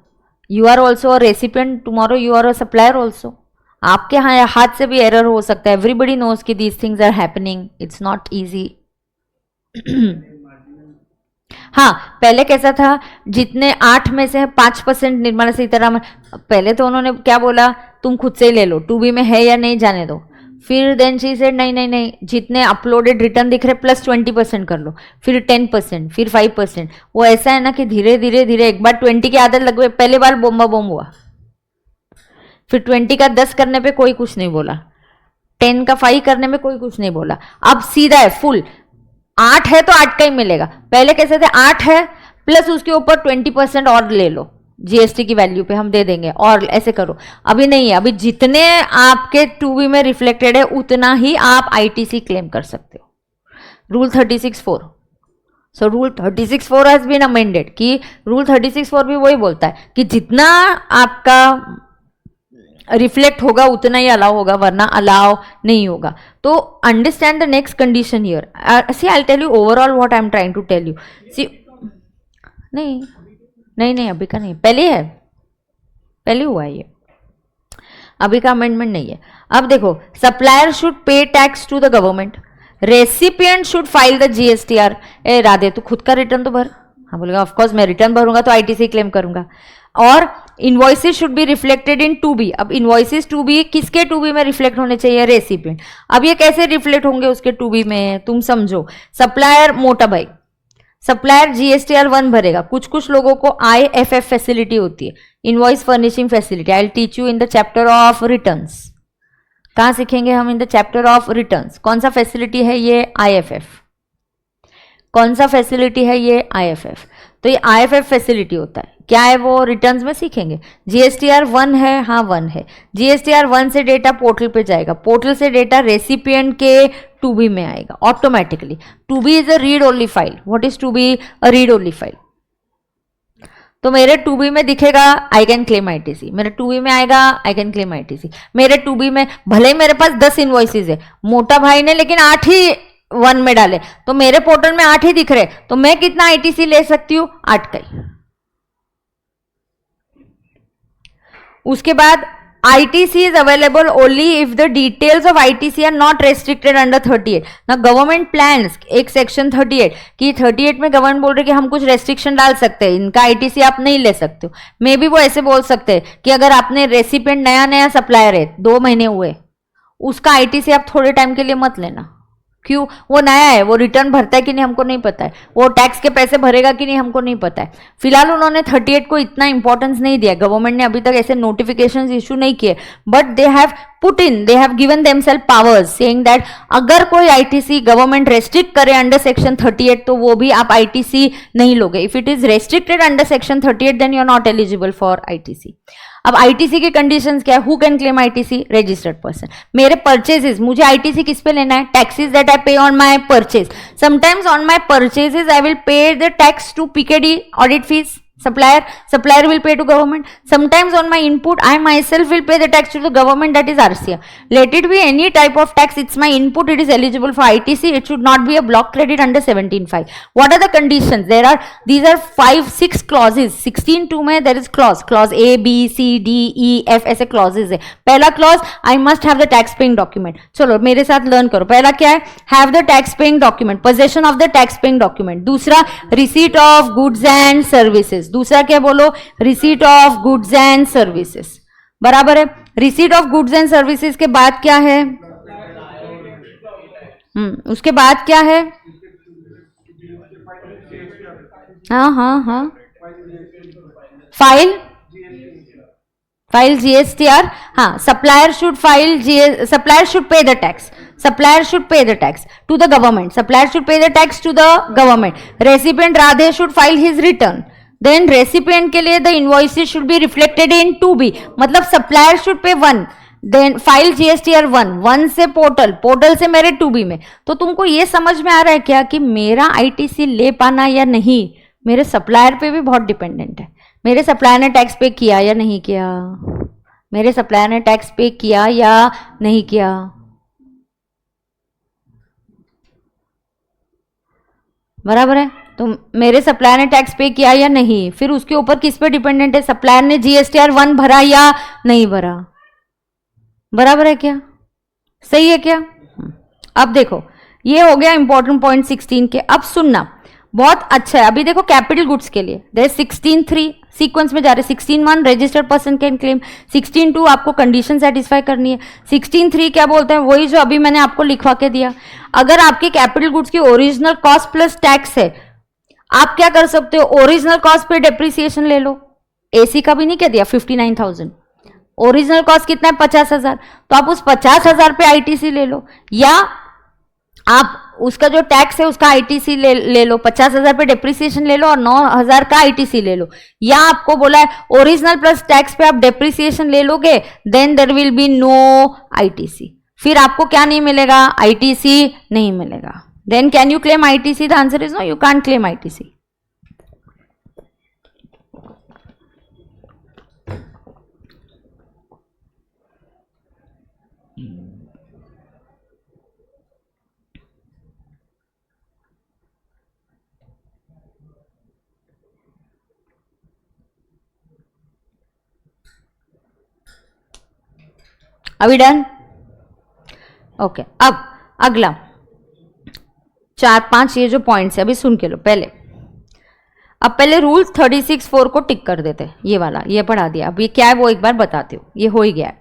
A: You are also a recipient, tomorrow you are a supplier also. आपके हाथ से भी एरर हो सकता है। एवरीबडी नोज कि these things are happening, it's not easy. हाँ, पहले कैसा था, जितने 8 में से 5% निर्मला सीतारामन, पहले तो उन्होंने क्या बोला, तुम खुद से ही ले लो, टू बी में है या नहीं जाने दो। फिर देन शी सेड नहीं नहीं नहीं, जितने अपलोडेड रिटर्न दिख रहे प्लस 20% कर लो, फिर 10%, फिर 5%। वो ऐसा है ना कि धीरे धीरे धीरे एक बार 20 की आदत लग गई, पहले बार बोम्बा बोम हुआ, फिर 20 का 10 करने पे कोई कुछ नहीं बोला, 10 का 5 करने में कोई कुछ नहीं बोला। अब सीधा है फुल, 8 है तो 8 का ही मिलेगा। पहले कैसे थे, 8 है प्लस उसके ऊपर 20% और ले लो, जीएसटी की वैल्यू पे हम दे देंगे, और ऐसे करो। अभी नहीं है, अभी जितने आपके 2B में रिफ्लेक्टेड है उतना ही आप आईटीसी क्लेम कर सकते हो। Rule 36(4). So rule 36(4) has been amended कि रूल 36(4) भी वही बोलता है कि जितना आपका रिफ्लेक्ट होगा उतना ही अलाउ होगा, वरना अलाउ नहीं होगा। तो understand the next condition here. See I tell you overall what I am trying to tell you. See नहीं नहीं नहीं, अभी का नहीं, पहले है, पहले हुआ है ये, अभी का अमेंडमेंट नहीं है। अब देखो, supplier should pay tax to the government, recipient should file the GSTR. ए राधे, तू खुद का रिटर्न तो भर। हाँ बोलेगा, ऑफकोर्स मैं रिटर्न भरूंगा तो आईटीसी क्लेम करूंगा। और invoices should be reflected in 2B। अब इनवॉइसेस 2B किसके 2B में रिफ्लेक्ट होने चाहिए, रेसिपिएंट। अब ये कैसे रिफ्लेक्ट होंगे उसके 2B में, तुम समझो। सप्लायर मोटा भाई, सप्लायर जीएसटीआर 1 भरेगा। कुछ कुछ लोगों को आईएफएफ फैसिलिटी होती है, invoice furnishing facility. I will teach you in the chapter of returns. कहाँ सीखेंगे हम, in the chapter of returns. कौन सा फैसिलिटी है ये, आईएफएफ। कौन सा फैसिलिटी है ये, आईएफएफ। तो ये आईएफएफ फैसिलिटी होता है, क्या है वो रिटर्न्स में सीखेंगे। जीएसटीआर 1 है, हाँ 1 है। जीएसटीआर 1 से डेटा पोर्टल पे जाएगा, पोर्टल से डेटा रेसिपिएंट के 2B में आएगा automatically. 2B is a read only file. What is 2B, a read only file. तो मेरे 2B में दिखेगा आई कैन क्लेम आईटीसी, मेरे 2B में आएगा आई कैन क्लेम आईटीसी। मेरे 2B में भले ही मेरे पास 10 इनवॉइसेस है, मोटा भाई ने लेकिन 8 ही 1 में डाले, तो मेरे पोर्टल में 8 ही दिख रहे, तो मैं कितना आईटीसी ले सकती हूं, 8 का ही। उसके बाद ITC is available only if the details of ITC are not restricted under 38. Now government plans एक सेक्शन 38 कि 38 में गवर्नमेंट बोल रहे कि हम कुछ रेस्ट्रिक्शन डाल सकते हैं, इनका ITC आप नहीं ले सकते हो। मे बी वो ऐसे बोल सकते हैं कि अगर आपने रेसिपिएंट नया नया सप्लायर है, 2 महीने हुए, उसका ITC आप थोड़े टाइम के लिए मत लेना। क्यों, वो नया है, वो रिटर्न भरता है कि नहीं हमको नहीं पता है, वो टैक्स के पैसे भरेगा कि नहीं हमको नहीं पता है। फिलहाल उन्होंने 38 को इतना इंपॉर्टेंस नहीं दिया, गवर्नमेंट ने अभी तक ऐसे नोटिफिकेशंस इशू नहीं किए, but they have given themselves powers saying that अगर कोई आईटीसी गवर्नमेंट रेस्ट्रिक्ट करे अंडर सेक्शन 38 तो वो भी आप आईटीसी नहीं लोगे। If it is restricted under section 38 then you are not eligible for ITC. अब आईटीसी की कंडीशंस क्या है, who can claim ITC, registered person. मेरे परचेजेस, मुझे आईटीसी किस पे लेना है, taxes that I pay on my purchase. Sometimes on my purchases I will pay the tax to PKD audit fees, supplier will pay to government. Sometimes on my input I myself will pay the tax to the government, that is RCA. Let it be any type of tax, it's my input, it is eligible for ITC. It should not be a block credit under 17(5). What are the conditions? These are 5-6 clauses. 16(2) में there is clause A, B, C, D, E, F ऐसे clauses है। पहला clause, I must have the tax paying document. चलो मेरे साथ learn करो। पहला क्या है, have the tax paying document, possession of the tax paying document। दूसरा, receipt of goods and services। दूसरा क्या बोलो, receipt of goods and services. बराबर है। Receipt of goods and services के बाद क्या है, उसके बाद क्या है, हाँ फाइल जीएसटीआर। हाँ, supplier should supplier should pay the tax, supplier should pay the tax to the government, supplier should pay the tax to the government, recipient Radhe should file his return, then recipient के लिए the invoices should be reflected in 2B, मतलब supplier should pay 1, then file GSTR 1 से portal से मेरे 2B में। तो तुमको ये समझ में आ रहा है क्या कि मेरा ITC ले पाना या नहीं मेरे सप्लायर पे भी बहुत डिपेंडेंट है। मेरे सप्लायर ने टैक्स पे किया या नहीं किया, मेरे सप्लायर ने टैक्स पे किया या नहीं किया। बराबर है। तो मेरे सप्लायर ने टैक्स पे किया या नहीं, फिर उसके ऊपर किस पे डिपेंडेंट है, सप्लायर ने GSTR 1 भरा या नहीं भरा। बराबर है क्या, सही है क्या। अब देखो ये हो गया इंपॉर्टेंट पॉइंट 16 के। अब सुनना, बहुत अच्छा है। अभी देखो कैपिटल गुड्स के लिए देयर 16(3) सीक्वेंस में जा रहे, 16(1) रजिस्टर्ड पर्सन कैन क्लेम, 16(2) आपको कंडीशन सेटिस्फाई करनी है, 16(3) क्या बोलते हैं, वही जो अभी मैंने आपको लिखवा के दिया। अगर आपके कैपिटल गुड्स की ओरिजिनल कॉस्ट प्लस टैक्स है, आप क्या कर सकते हो, ओरिजिनल कॉस्ट पे डेप्रिसिएशन ले लो। एसी का भी नहीं कह दिया 59,000, ओरिजिनल कॉस्ट कितना है 50,000, तो आप उस 50,000 पे आईटीसी ले लो, या आप उसका जो टैक्स है उसका आईटीसी ले लो, 50,000 पे डेप्रिसिएशन ले लो और 9,000 का आईटीसी ले लो। या आपको बोला है ओरिजिनल प्लस टैक्स पे आप डेप्रिसिएशन ले लोगे, then there will be no ITC, फिर आपको क्या नहीं मिलेगा, आईटीसी नहीं मिलेगा। Then can you claim ITC? The answer is no, you can't claim ITC. अभी डन? ओके, अब अगला 4-5 ये जो पॉइंट्स है अभी सुन के लो पहले। अब पहले रूल 36(4) को टिक कर देते, ये वाला ये पढ़ा दिया, अब ये क्या है वो एक बार बताती हूँ, ये हो ही गया है,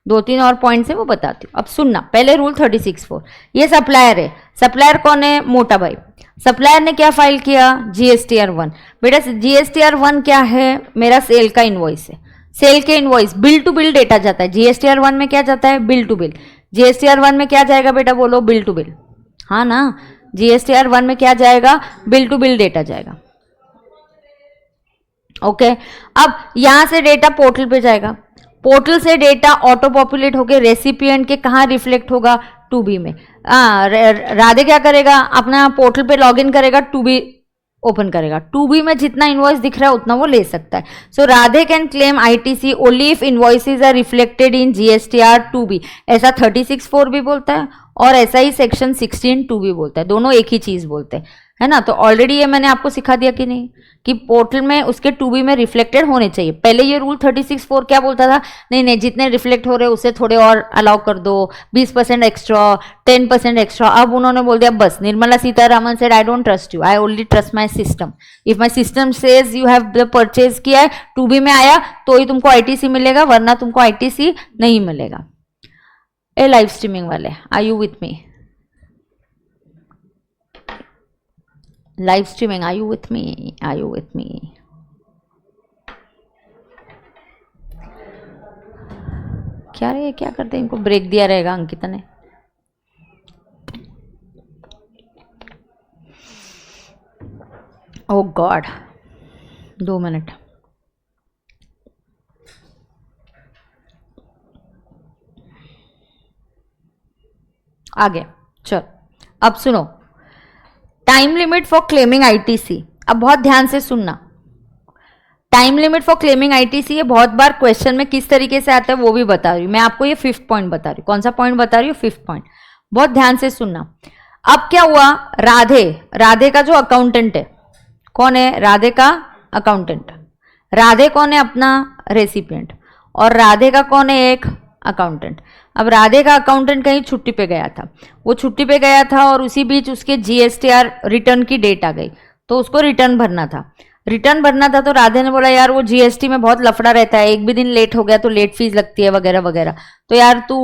A: 2-3 और पॉइंट्स है वो बताती हूँ। अब सुनना पहले रूल 36(4), ये सप्लायर है, सप्लायर कौन है, मोटा भाई। सप्लायर ने क्या फाइल किया, GSTR1। बेटा GSTR1 क्या है, मेरा सेल का इनवॉइस है, सेल के invoice bill to bill data जाता है। GSTR1 में क्या जाता है, बिल टू बिल। GSTR1 में क्या जाएगा बेटा, बोलो, बिल टू बिल, हाँ ना, GSTR1 में क्या जाएगा, बिल टू बिल डेटा जाएगा। ओके, अब यहां से डेटा पोर्टल पे जाएगा, पोर्टल से डेटा ऑटो पॉपुलेट होकर रेसिपिएंट के कहाँ रिफ्लेक्ट होगा, 2B में। राधे क्या करेगा, अपना पोर्टल पे लॉगिन करेगा, 2B ओपन करेगा, 2B में जितना इनवॉइस दिख रहा है उतना वो ले सकता है। So Radhe can claim ITC only if invoices are reflected in GSTR 2B, ऐसा 36(4) भी बोलता है और ऐसा ही सेक्शन 16(2) भी बोलता है, दोनों एक ही चीज बोलते हैं, है ना। तो ऑलरेडी ये मैंने आपको सिखा दिया कि नहीं, कि पोर्टल में उसके 2B में रिफ्लेक्टेड होने चाहिए। पहले ये रूल 36(4) क्या बोलता था, नहीं नहीं जितने रिफ्लेक्ट हो रहे हैं उससे थोड़े और अलाउ कर दो, 20% एक्स्ट्रा, 10% एक्स्ट्रा। अब उन्होंने बोल दिया बस, Nirmala Sitharaman said I don't trust you, I only trust my system. If my system says you have the purchase किया है, 2B में आया तो ही तुमको आईटीसी मिलेगा, वरना तुमको आईटीसी नहीं मिलेगा। ए लाइव स्ट्रीमिंग वाले, are you with me? Live streaming, are you with me? Are you with me? क्या रे, क्या करते हैं, इनको ब्रेक दिया रहेगा अंकिता ने। ओ गॉड, 2 मिनट। आगे चल, अब सुनो, time limit for claiming ITC. अब बहुत ध्यान से सुनना, time limit for claiming ITC ये बहुत बार क्वेश्चन में किस तरीके से आता है वो भी बता रही हूँ मैं आपको। ये 5th पॉइंट बता रही हूँ। कौन सा पॉइंट बता रही हूँ, 5th पॉइंट। बहुत ध्यान से सुनना। अब क्या हुआ, राधे का जो अकाउंटेंट है, कौन है, राधे का अकाउंटेंट। राधे कौन है, अपना रेसिपिएंट, और राधे का कौन है, एक अकाउंटेंट। अब राधे का अकाउंटेंट कहीं छुट्टी पे गया था, वो छुट्टी पे गया था और उसी बीच उसके GSTR रिटर्न की डेट आ गई, तो उसको रिटर्न भरना था। तो राधे ने बोला यार वो GST में बहुत लफड़ा रहता है, एक भी दिन लेट हो गया तो लेट फीस लगती है वगैरह वगैरह, तो यार तू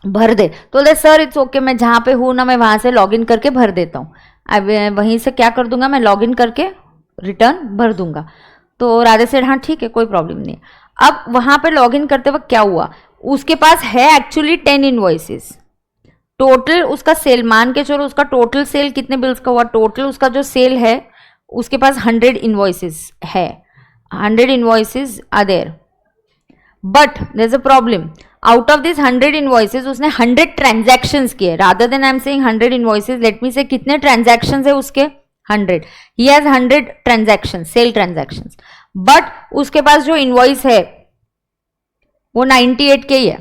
A: भर दे। तो बोले सर इट्स ओके, मैं जहाँ पे हूँ ना मैं वहाँ से लॉगिन करके भर देता हूँ, अब वहीं से क्या कर दूंगा मैं, लॉगिन करके रिटर्न भर दूंगा। तो राधे से हाँ ठीक है कोई प्रॉब्लम नहीं। अब वहाँ पे लॉगिन करते वक्त क्या हुआ, उसके पास है एक्चुअली 10 इनवॉइसेस टोटल। उसका सेल मान के चलो, उसका टोटल सेल कितने बिल्स का हुआ, टोटल उसका जो सेल है उसके पास 100 इनवॉइसेस है, 100 invoices are there, but there is a problem. Out of this 100 invoices उसने 100 ट्रांजैक्शंस किए। Rather than I am saying 100 invoices, let me say कितने ट्रांजैक्शंस है उसके, 100। He has 100 transactions, sale transactions, but उसके पास जो इनवॉइस है वो 98 के ही है।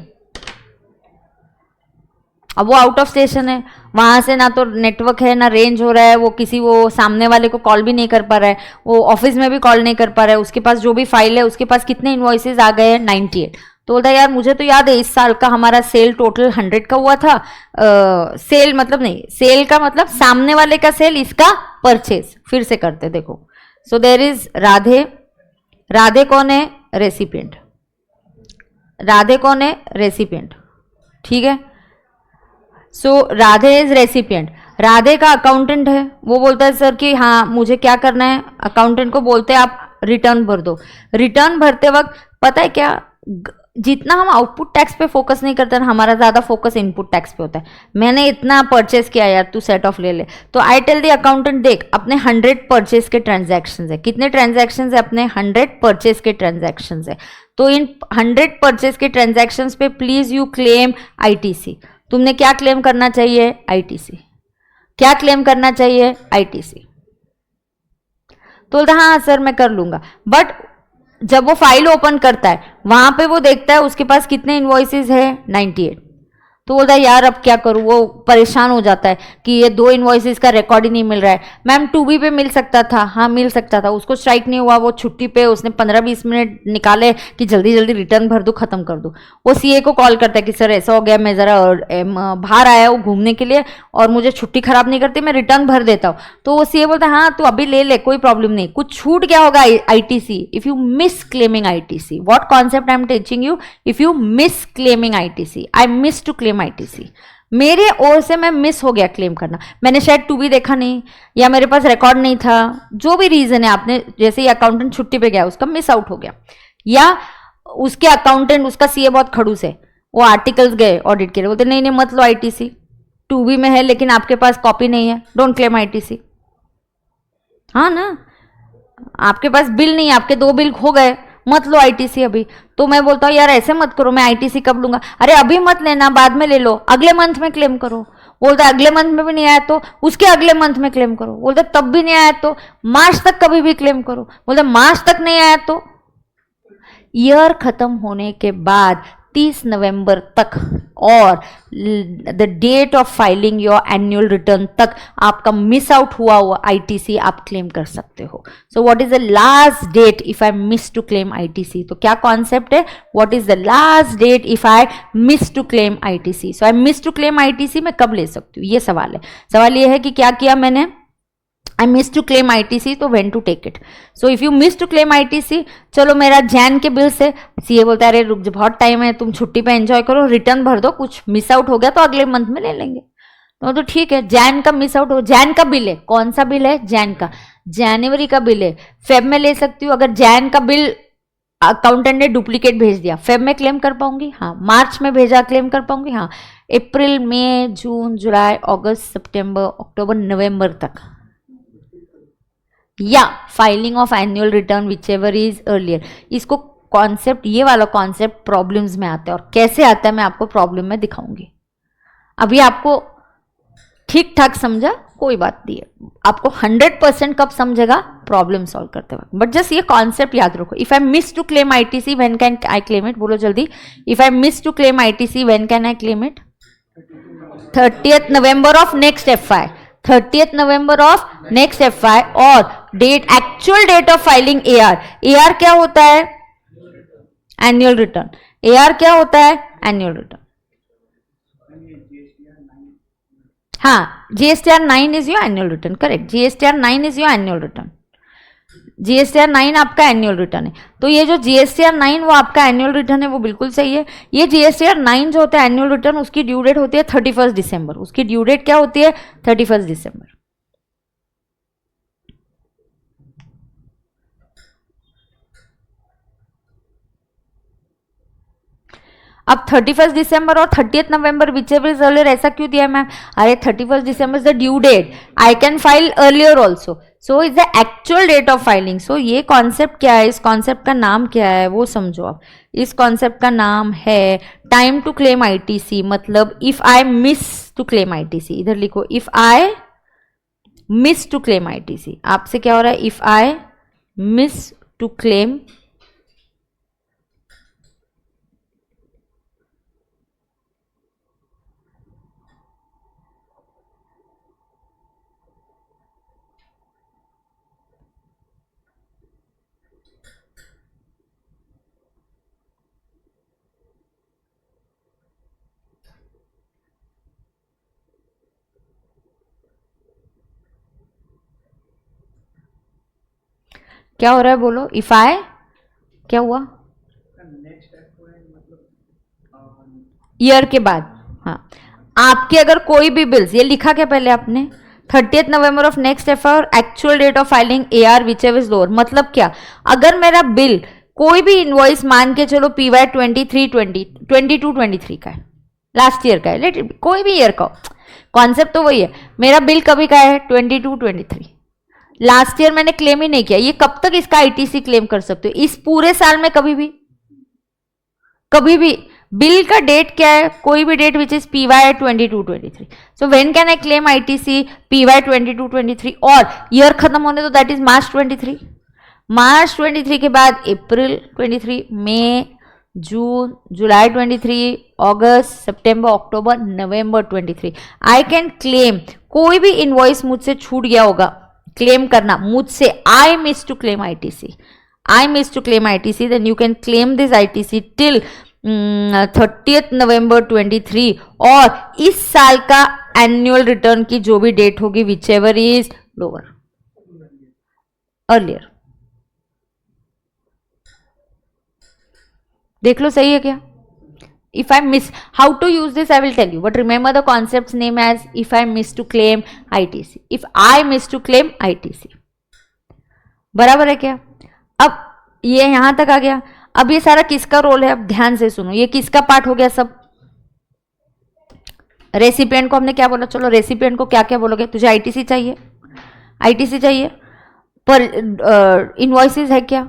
A: अब वो आउट ऑफ स्टेशन है, वहां से ना तो नेटवर्क है ना रेंज हो रहा है, वो किसी वो सामने वाले को कॉल भी नहीं कर पा रहा है, वो ऑफिस में भी कॉल नहीं कर पा रहा है, उसके पास जो भी फाइल है उसके पास कितने इनवॉइसेस आ गए हैं, 98। तो बोलता है यार मुझे तो याद है इस साल का हमारा सेल टोटल 100 का हुआ था, सेल मतलब नहीं, सेल का मतलब सामने वाले का सेल, इसका परचेज। फिर से करते देखो। So there is Radhe, Radhe कौन है? रेसिपिएंट। राधे कौन है? रेसिपिएंट, ठीक है। So Radhe is recipient. Radhe का अकाउंटेंट है, वो बोलता है सर कि हाँ मुझे क्या करना है, अकाउंटेंट को बोलते हैं आप रिटर्न भर दो। रिटर्न भरते वक्त पता है क्या, जितना हम आउटपुट टैक्स पे फोकस नहीं करते ना, हमारा ज्यादा फोकस इनपुट टैक्स पे होता है। मैंने इतना परचेस किया यार, तू सेट ऑफ ले ले। तो आई टेल द अकाउंटेंट देख अपने 100 परचेस के ट्रांजैक्शंस है। कितने ट्रांजैक्शंस है? अपने 100 परचेस के ट्रांजैक्शंस है। तो इन 100 परचेस के ट्रांजैक्शंस पे प्लीज यू क्लेम आईटीसी। तुमने क्या क्लेम करना चाहिए? आईटीसी। क्या क्लेम करना चाहिए? आईटीसी। तो बोलता हाँ सर मैं कर लूंगा। बट जब वो फाइल ओपन करता है वहां पे वो देखता है उसके पास कितने इनवॉइसेस है? 98। तो बोलता है यार अब क्या करूं, वो परेशान हो जाता है कि ये 2 इनवॉइसेस का रिकॉर्ड ही नहीं मिल रहा है। मैम 2B पे मिल सकता था। हाँ मिल सकता था, उसको स्ट्राइक नहीं हुआ, वो छुट्टी पे, उसने 15-20 मिनट निकाले कि जल्दी जल्दी रिटर्न भर दो, खत्म कर दो। वो सीए को कॉल करता है कि सर ऐसा हो गया, मैं जरा बाहर आया हूँ घूमने के लिए और मुझे छुट्टी खराब नहीं करती, मैं रिटर्न भर देता हूँ। तो वो सीए बोलता है हाँ तू अभी ले ले, कोई प्रॉब्लम नहीं। कुछ छूट गया होगा ITC if you miss claiming ITC. What concept I am teaching you? If you miss claiming ITC, I miss to claim ITC. मेरे ओर से मैं मिस हो गया क्लेम करना, मैंने शायद 2B देखा नहीं, या मेरे पास रिकॉर्ड नहीं था, जो भी रीजन है, आपने जैसे ही अकाउंटेंट छुट्टी पे गया उसका मिस आउट हो गया, या उसके अकाउंटेंट, उसका सीए बहुत खड़ूस है, वो आर्टिकल्स गए ऑडिट के लिए, बोलते नहीं नहीं मत लो आईटीसी, 2B में है लेकिन आपके पास कॉपी नहीं है, डोंट क्लेम आईटीसी। हाँ ना, आपके पास बिल नहीं है, आपके 2 बिल खो गए, मत लो आईटीसी अभी। तो मैं बोलता हूँ यार ऐसे मत करो, मैं आईटीसी कब लूंगा? अरे अभी मत लेना, बाद में ले लो, अगले मंथ में क्लेम करो। बोलता अगले मंथ में भी नहीं आया तो उसके अगले मंथ में क्लेम करो। बोलते तब भी नहीं आया तो मार्च तक कभी भी क्लेम करो। बोलते मार्च तक नहीं आया तो ईयर खत्म होने के बाद 30 नवंबर तक और the date of filing your annual return तक आपका मिस आउट हुआ आईटीसी आप क्लेम कर सकते हो। So what is the last date if I miss to claim ITC? तो क्या कॉन्सेप्ट है, what is the last date if I miss to claim ITC? So I miss to claim ITC मैं कब ले सकती हूँ, ये सवाल है। सवाल ये है कि क्या किया मैंने, I miss to claim ITC, तो when to take it? So if you miss to claim ITC, चलो मेरा जैन के बिल से, सीए बोलता है अरे रुक जा बहुत टाइम है, तुम छुट्टी पे एंजॉय करो, रिटर्न भर दो, कुछ मिस आउट हो गया तो अगले मंथ में ले लेंगे। तो ठीक है, जैन का मिस आउट हो, जैन का बिल है, कौन सा बिल है? जैन का, जनवरी का बिल है, फेब में ले सकती हूँ। अगर जैन का बिल अकाउंटेंट ने डुप्लीकेट भेज दिया, फेब में क्लेम कर पाऊंगी? हाँ। मार्च में भेजा, क्लेम कर पाऊंगी? हाँ। अप्रैल, मई, जून, जुलाई, अगस्त, सितंबर, अक्टूबर, नवंबर तक, या filing of annual return which ever is earlier. इसको कॉन्सेप्ट, ये वाला कॉन्सेप्ट प्रॉब्लम्स में आता है, और कैसे आता है मैं आपको प्रॉब्लम में दिखाऊंगी। अभी आपको ठीक ठाक समझा, कोई बात नहीं है, आपको 100% कब समझेगा? प्रॉब्लम सॉल्व करते वक्त। बट जस्ट ये कॉन्सेप्ट याद रखो, if I miss to claim ITC when can I claim it? बोलो जल्दी, if I miss to claim ITC when can I claim it? 30th November of next FY, 30th November of next FY, और date, actual date of filing AR. AR क्या होता है? Annual return. AR क्या होता है? Annual return. हाँ, GSTR 9 is your annual return, correct, GSTR 9 is your annual return. GSTR 9 आपका annual return है। तो ये जो जीएसटीआर 9 वो आपका एनुअल रिटर्न है, वो बिल्कुल सही है। ये जीएसटीआर 9 जो होता है एनुअल रिटर्न, उसकी ड्यू डेट होती है 31 दिसंबर। उसकी ड्यू डेट क्या होती है? 31 दिसंबर। अब 31 दिसंबर और 30th November whichever is earlier, ऐसा क्यों दिया मैम? अरे 31 December is the due date, I can file earlier also, so is the actual date of filing. सो ये कॉन्सेप्ट क्या है, इस कॉन्सेप्ट का नाम क्या है वो समझो आप। इस कॉन्सेप्ट का नाम है टाइम टू क्लेम आईटीसी। मतलब if I miss to claim ITC, इधर लिखो, if I miss to claim ITC. आपसे क्या हो रहा है? If I miss to claim क्या हो रहा है बोलो, इफ आई, क्या हुआ, ईयर के बाद। हाँ, आपके अगर कोई भी बिल्स, ये लिखा क्या पहले आपने, 30th November of next F और actual date of filing AR whichever is lower. मतलब क्या, अगर मेरा बिल कोई भी इनवॉइस मान के चलो PY 22-23 का है, लास्ट ईयर का है, लेट इट कोई भी ईयर का, कॉन्सेप्ट तो वही है। मेरा बिल कभी का है 22-23, लास्ट ईयर मैंने क्लेम ही नहीं किया, ये कब तक इसका ITC क्लेम कर सकते हो, इस पूरे साल में कभी भी, कभी भी। बिल का डेट क्या है, कोई भी date which is PY 22-23। So when can I claim ITC PY 22-23, और ईयर खत्म होने तो दैट इज मार्च 23। मार्च 23 के बाद अप्रैल 23, मई, जून, जुलाई 23, अगस्त, सितंबर, अक्टूबर, नवंबर 23। आई कैन क्लेम, कोई भी इनवॉइस मुझसे छूट गया होगा क्लेम करना मुझसे, I miss to claim ITC, I miss to claim ITC, then you can claim this ITC till 30th November 23, और इस साल का एनुअल रिटर्न की जो भी डेट होगी which ever is lower earlier. देख लो सही है क्या। If I miss, how to use this I will tell you, but remember the concept's name as if I miss to claim ITC, if I miss to claim ITC, बराबर है क्या। अब ये यहां तक आ गया। अब ये सारा किसका रोल है, अब ध्यान से सुनो, ये किसका पार्ट हो गया सब। रेसिपिएंट को हमने क्या बोला, चलो रेसिपिएंट को क्या क्या बोलोगे, तुझे ITC चाहिए, ITC चाहिए, पर इनवॉइसेस है क्या,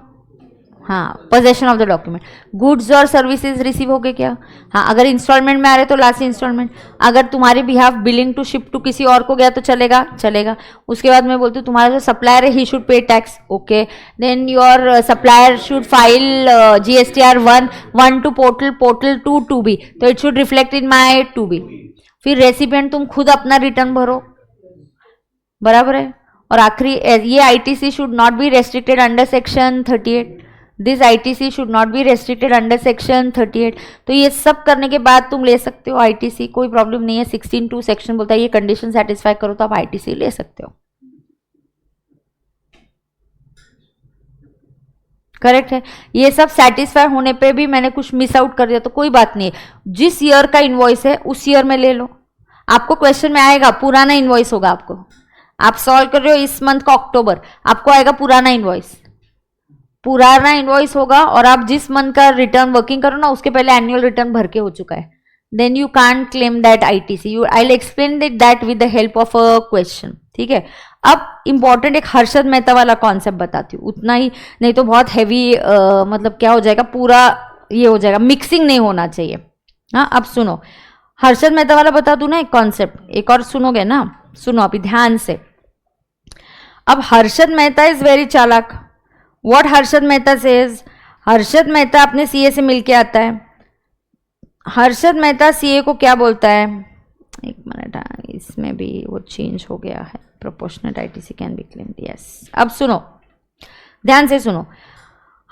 A: हाँ, possession of the document, goods और सर्विसेज रिसीव हो गए क्या, हाँ, अगर इंस्टॉलमेंट में आ रहे तो लास्ट इंस्टॉलमेंट, अगर तुम्हारे behalf billing to ship to किसी और को गया तो चलेगा, चलेगा। उसके बाद मैं बोलती हूँ तुम्हारा जो सप्लायर है he should pay tax, okay, then your supplier should file GSTR 1 to portal 2 to B, तो it should reflect in my 2B। फिर रेसिपिएंट तुम खुद अपना रिटर्न भरो, बराबर है। और आखिरी ये ITC should not be restricted under section 38, this ITC should not be restricted under section 38। तो ये सब करने के बाद तुम ले सकते हो ITC, कोई प्रॉब्लम नहीं है। 16(2) सेक्शन बोलता है ये कंडीशन सेटिस्फाई करो तो आप ITC ले सकते हो, करेक्ट है। ये सब सेटिस्फाई होने पे भी मैंने कुछ मिस आउट कर दिया तो कोई बात नहीं है, जिस ईयर का इनवॉइस है उस ईयर में ले लो। आपको क्वेश्चन में आएगा पुराना इनवॉइस होगा, आपको, आप सॉल्व कर रहे हो इस मंथ का अक्टूबर, आपको आएगा पुराना इनवॉइस, पुराना इनवॉइस होगा, और आप जिस मंथ का रिटर्न वर्किंग करो ना उसके पहले एनुअल रिटर्न भर के हो चुका है, then you can't claim that ITC। You I will explain that with the help of a question, ठीक है। अब इंपॉर्टेंट एक हर्षद मेहता वाला कॉन्सेप्ट बताती हूँ, उतना ही, नहीं तो बहुत हैवी मतलब क्या हो जाएगा, पूरा ये हो जाएगा, मिक्सिंग नहीं होना चाहिए। हाँ, अब सुनो, हर्षद मेहता वाला बता दूं ना एक कॉन्सेप्ट, एक और सुनोगे ना, सुनो अभी ध्यान से। अब हर्षद मेहता इज वेरी चालाक। व्हाट हर्षद मेहता सेज, हर्षद मेहता अपने CA से मिलके आता है। हर्षद मेहता CA को क्या बोलता है, एक मिनट, इसमें भी वो चेंज हो गया है, proportional ITC can be claimed, yes. अब सुनो, ध्यान से सुनो,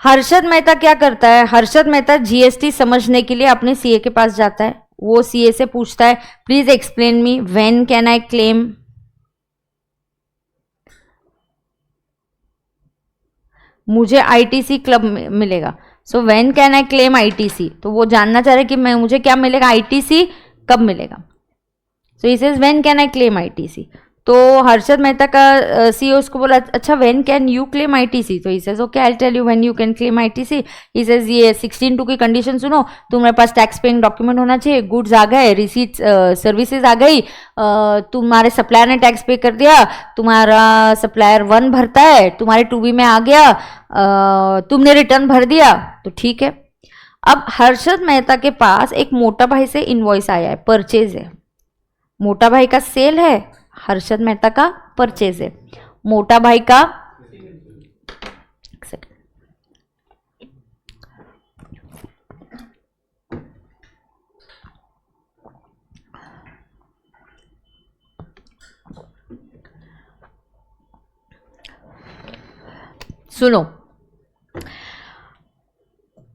A: हर्षद मेहता क्या करता है, हर्षद मेहता GST समझने के लिए अपने CA के पास जाता है। वो CA से पूछता है please explain me when can I claim, मुझे ITC कब मिलेगा। सो when can I claim ITC, तो वो जानना चाह रहे कि मैं, मुझे क्या मिलेगा, ITC कब मिलेगा। So he says when can I claim ITC। तो हर्षद मेहता का CEO उसको बोला अच्छा when can you claim ITC, तो he says okay I will tell you when you can claim ITC। He says ये 16(2) की कंडीशन सुनो, तुम्हारे पास टैक्स पेइंग डॉक्यूमेंट होना चाहिए, गुड्स आ गए, रिसीट सर्विसेज आ गई, तुम्हारे सप्लायर ने टैक्स पे कर दिया, तुम्हारा सप्लायर 1 भरता है, तुम्हारे 2B में आ गया, तुमने रिटर्न भर दिया, तो ठीक है। अब हर्षद मेहता के पास एक मोटा भाई से इनवॉइस आया है, परचेज है, मोटा भाई का सेल है, हर्षद मेहता का परचेज है। मोटा भाई का, सुनो,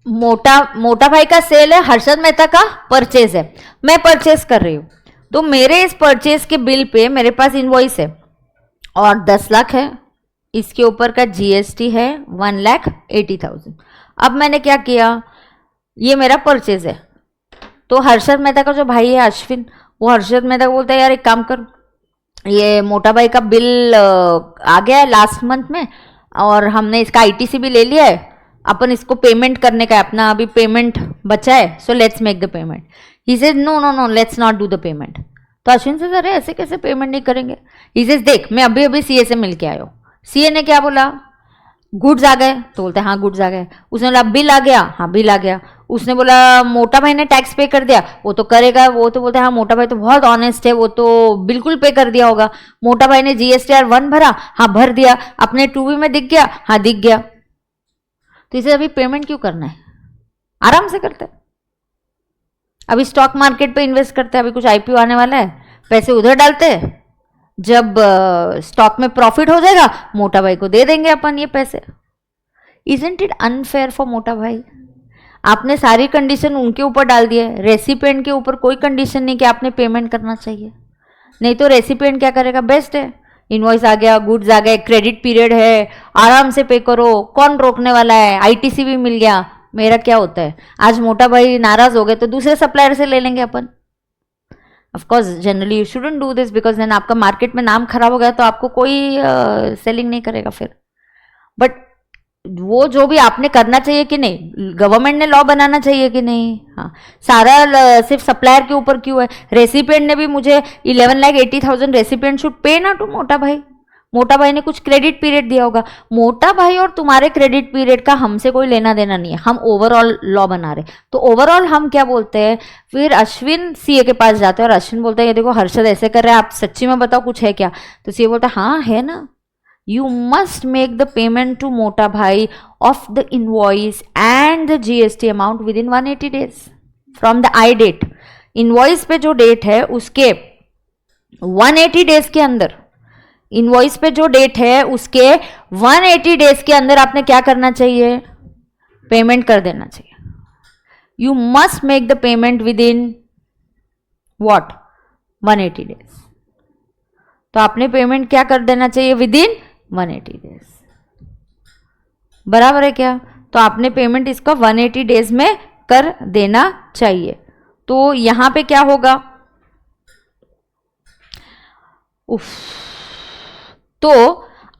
A: मोटा भाई का सेल है, हर्षद मेहता का परचेज है, मैं परचेज कर रही हूं, तो मेरे इस परचेज के बिल पे मेरे पास इनवॉइस है और 10 लाख है, इसके ऊपर का जीएसटी है 1,80,000। अब मैंने क्या किया, ये मेरा परचेज है, तो हर्षद मेहता का जो भाई है अश्विन, वो हर्षद मेहता को बोलता है यार एक काम कर, ये मोटा भाई का बिल आ गया है लास्ट मंथ में और हमने इसका आईटीसी भी ले लिया है, अपन इसको पेमेंट करने का है, अपना अभी पेमेंट बचा है, so let's make the payment. He says no no no let's not do the payment. तो अश्विन से अरे ऐसे कैसे पेमेंट नहीं करेंगे। ही सेज देख मैं अभी अभी सीए से मिल के आया हूँ। सीए ने क्या बोला, गुड्स आ गए, तो बोलते हाँ गुड्स आ गए। उसने बोला बिल आ गया, हाँ बिल आ गया। उसने बोला मोटा भाई ने टैक्स पे कर दिया, वो तो करेगा, वो तो बोलते हैं हाँ मोटा भाई तो बहुत ऑनेस्ट है, वो तो बिल्कुल पे कर दिया होगा। मोटा भाई ने जीएसटीआर 1 भरा, हाँ भर दिया। अपने 2B में दिख गया, हाँ दिख गया। तो इसे अभी पेमेंट क्यों करना है, आराम से करते हैं। अभी स्टॉक मार्केट पे इन्वेस्ट करते हैं, अभी कुछ आईपीओ आने वाला है, पैसे उधर डालते हैं, जब स्टॉक में प्रॉफिट हो जाएगा मोटा भाई को दे देंगे अपन ये पैसे। इजंट इट अनफेयर फॉर मोटा भाई। आपने सारी कंडीशन उनके ऊपर डाल दिए, रेसिपिएंट के ऊपर कोई कंडीशन नहीं कि आपने पेमेंट करना चाहिए। नहीं तो रेसिपिएंट क्या करेगा, बेस्ट है, इनवॉइस आ गया, गुड्स आ गए, क्रेडिट पीरियड है, आराम से पे करो, कौन रोकने वाला है, आईटीसी भी मिल गया, मेरा क्या होता है। आज मोटा भाई नाराज हो गए तो दूसरे सप्लायर से ले लेंगे अपन। Of course generally you shouldn't do this because then आपका मार्केट में नाम खराब हो गया तो आपको कोई सेलिंग नहीं करेगा फिर। बट वो जो भी आपने करना चाहिए कि नहीं, गवर्नमेंट ने लॉ बनाना चाहिए कि नहीं। हाँ, सारा सिर्फ सप्लायर के ऊपर क्यों है। रेसिपिएंट ने भी मुझे 11,80,000 रेसिपिएंट शुड पे ना टू मोटा भाई। मोटा भाई ने कुछ क्रेडिट पीरियड दिया होगा। मोटा भाई और तुम्हारे क्रेडिट पीरियड का हमसे कोई लेना देना नहीं है, हम ओवरऑल लॉ बना रहे। तो ओवरऑल हम क्या बोलते हैं, फिर अश्विन सीए के पास जाते हैं और अश्विन बोलता है ये देखो हर्षद ऐसे कर रहे हैं, आप सच्ची में बताओ कुछ है क्या। तो सीए बोलता है हाँ है ना, you must make the payment to Mota Bhai of the invoice and the GST amount within 180 days from the I date। Invoice पे जो डेट है उसके 180 डेज के अंदर, इनवॉइस पे जो डेट है उसके 180 डेज के अंदर आपने क्या करना चाहिए, पेमेंट कर देना चाहिए। You must make the payment with in what 180 days. तो आपने पेमेंट क्या कर देना चाहिए, विद इन 180 डेज। बराबर है क्या। तो आपने पेमेंट इसका 180 डेज में कर देना चाहिए। तो यहां पे क्या होगा, उफ। तो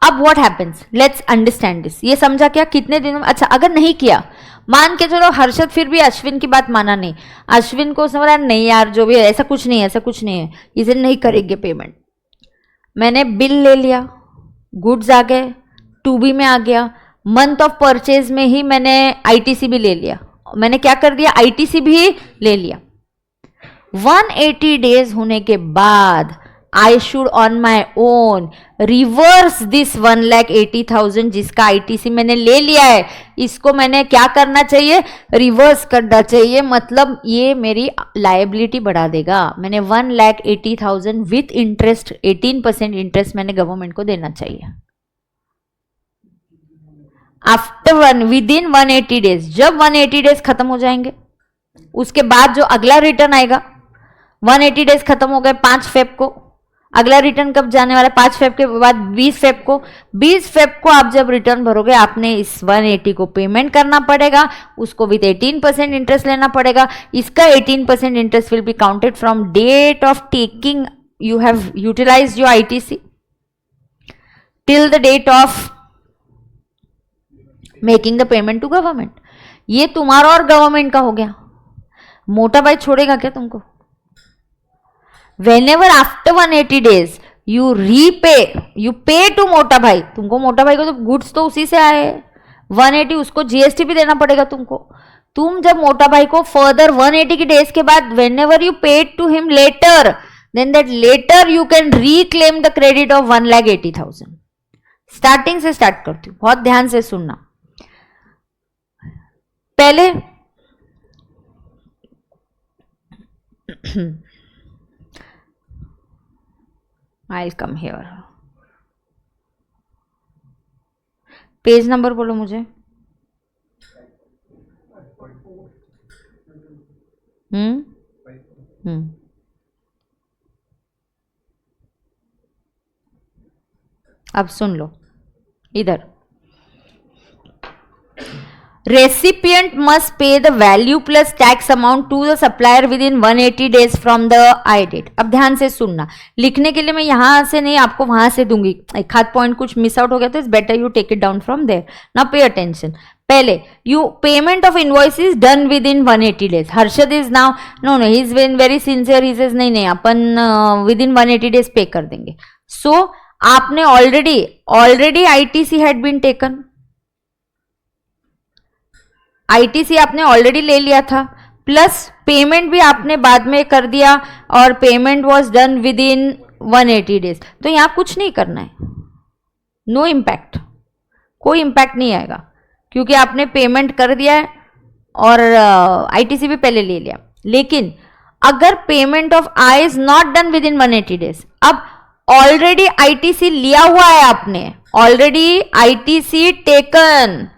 A: अब what happens, let's understand this. ये समझा क्या, कितने दिनों में। अच्छा अगर नहीं किया, मान के चलो हर्षद फिर भी अश्विन की बात माना नहीं, अश्विन को समझ रहा नहीं यार जो भी है ऐसा कुछ नहीं है, ऐसा कुछ नहीं है, इसे नहीं करेंगे पेमेंट। मैंने बिल ले लिया, गुड्स आ गए, 2B में आ गया, मंथ ऑफ परचेज में ही मैंने आईटीसी भी ले लिया। मैंने क्या कर दिया, आईटीसी भी ले लिया। 180 डेज होने के बाद I should on my own reverse this 1,80,000 जिसका आईटीसी मैंने ले लिया है, इसको मैंने क्या करना चाहिए, रिवर्स करना चाहिए। मतलब ये मेरी लायबिलिटी बढ़ा देगा। मैंने 1,80,000 विथ इंटरेस्ट 18% इंटरेस्ट मैंने गवर्नमेंट को देना चाहिए। आफ्टर विद इन 180 डेज, जब 180 डेज खत्म हो जाएंगे उसके बाद जो अगला रिटर्न आएगा, 180 डेज खत्म हो गए 5 फेब को, अगला रिटर्न कब जाने वाला है, 5 फेब के बाद 20 फेब को। 20 फेब को आप जब रिटर्न भरोगे आपने इस 180 को पेमेंट करना पड़ेगा, उसको विद 18% इंटरेस्ट लेना पड़ेगा। इसका 18% interest will be counted from date of taking you have utilized your ITC till the date of making the payment to government. ये तुम्हारा और गवर्नमेंट का हो गया। मोटा भाई छोड़ेगा क्या तुमको। Whenever after 180 days you repay, you pay to मोटा भाई, तुमको मोटा भाई को तो गुड्स तो उसी से आए, 180 उसको जीएसटी भी देना पड़ेगा तुमको। तुम जब मोटा भाई को फर्दर 180 की डेज के बाद whenever you paid to him later, then that later you can reclaim the credit of 1,80,000। Starting से स्टार्ट करती हूँ, बहुत ध्यान से सुनना। पहले I'll come here। Page number बोलो मुझे। अब सुन लो, इधर recipient must pay the value plus tax amount to the supplier within 180 days from the I date. अब ध्यान से सुनना, लिखने के लिए मैं यहां से नहीं आपको वहां से दूंगी, एक हाथ पॉइंट कुछ मिस आउट हो गया तो it's better you take it down from there. Now pay attention, पहले you payment of invoice is done within 180 days. Harshad is now no he is very sincere, he says नहीं अपन with in 180 days पे कर देंगे। So आपने already ITC had been taken, ITC आपने already ले लिया था, प्लस पेमेंट भी आपने बाद में कर दिया और payment was done within 180 days. तो यहां कुछ नहीं करना है, नो इम्पैक्ट, कोई इम्पैक्ट नहीं आएगा क्योंकि आपने पेमेंट कर दिया है और आईटीसी भी पहले ले लिया। लेकिन अगर payment of I is not done within 180 days, अब ऑलरेडी आईटीसी लिया हुआ है आपने, already ITC taken,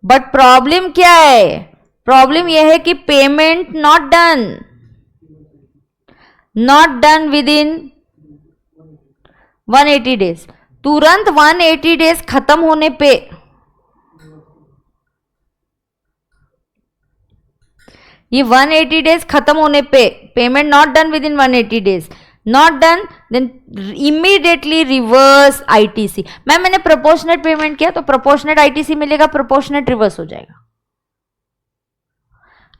A: but problem क्या है, प्रॉब्लम यह है कि payment not done within 180 days. तुरंत 180 डेज खत्म होने पे ये 180 डेज खत्म होने पे payment not done within 180 days, not done, then immediately reverse ITC. मैंने प्रोपोर्शनेट पेमेंट किया तो प्रोपोर्शनेट आईटीसी मिलेगा, प्रोपोर्शनेट रिवर्स हो जाएगा।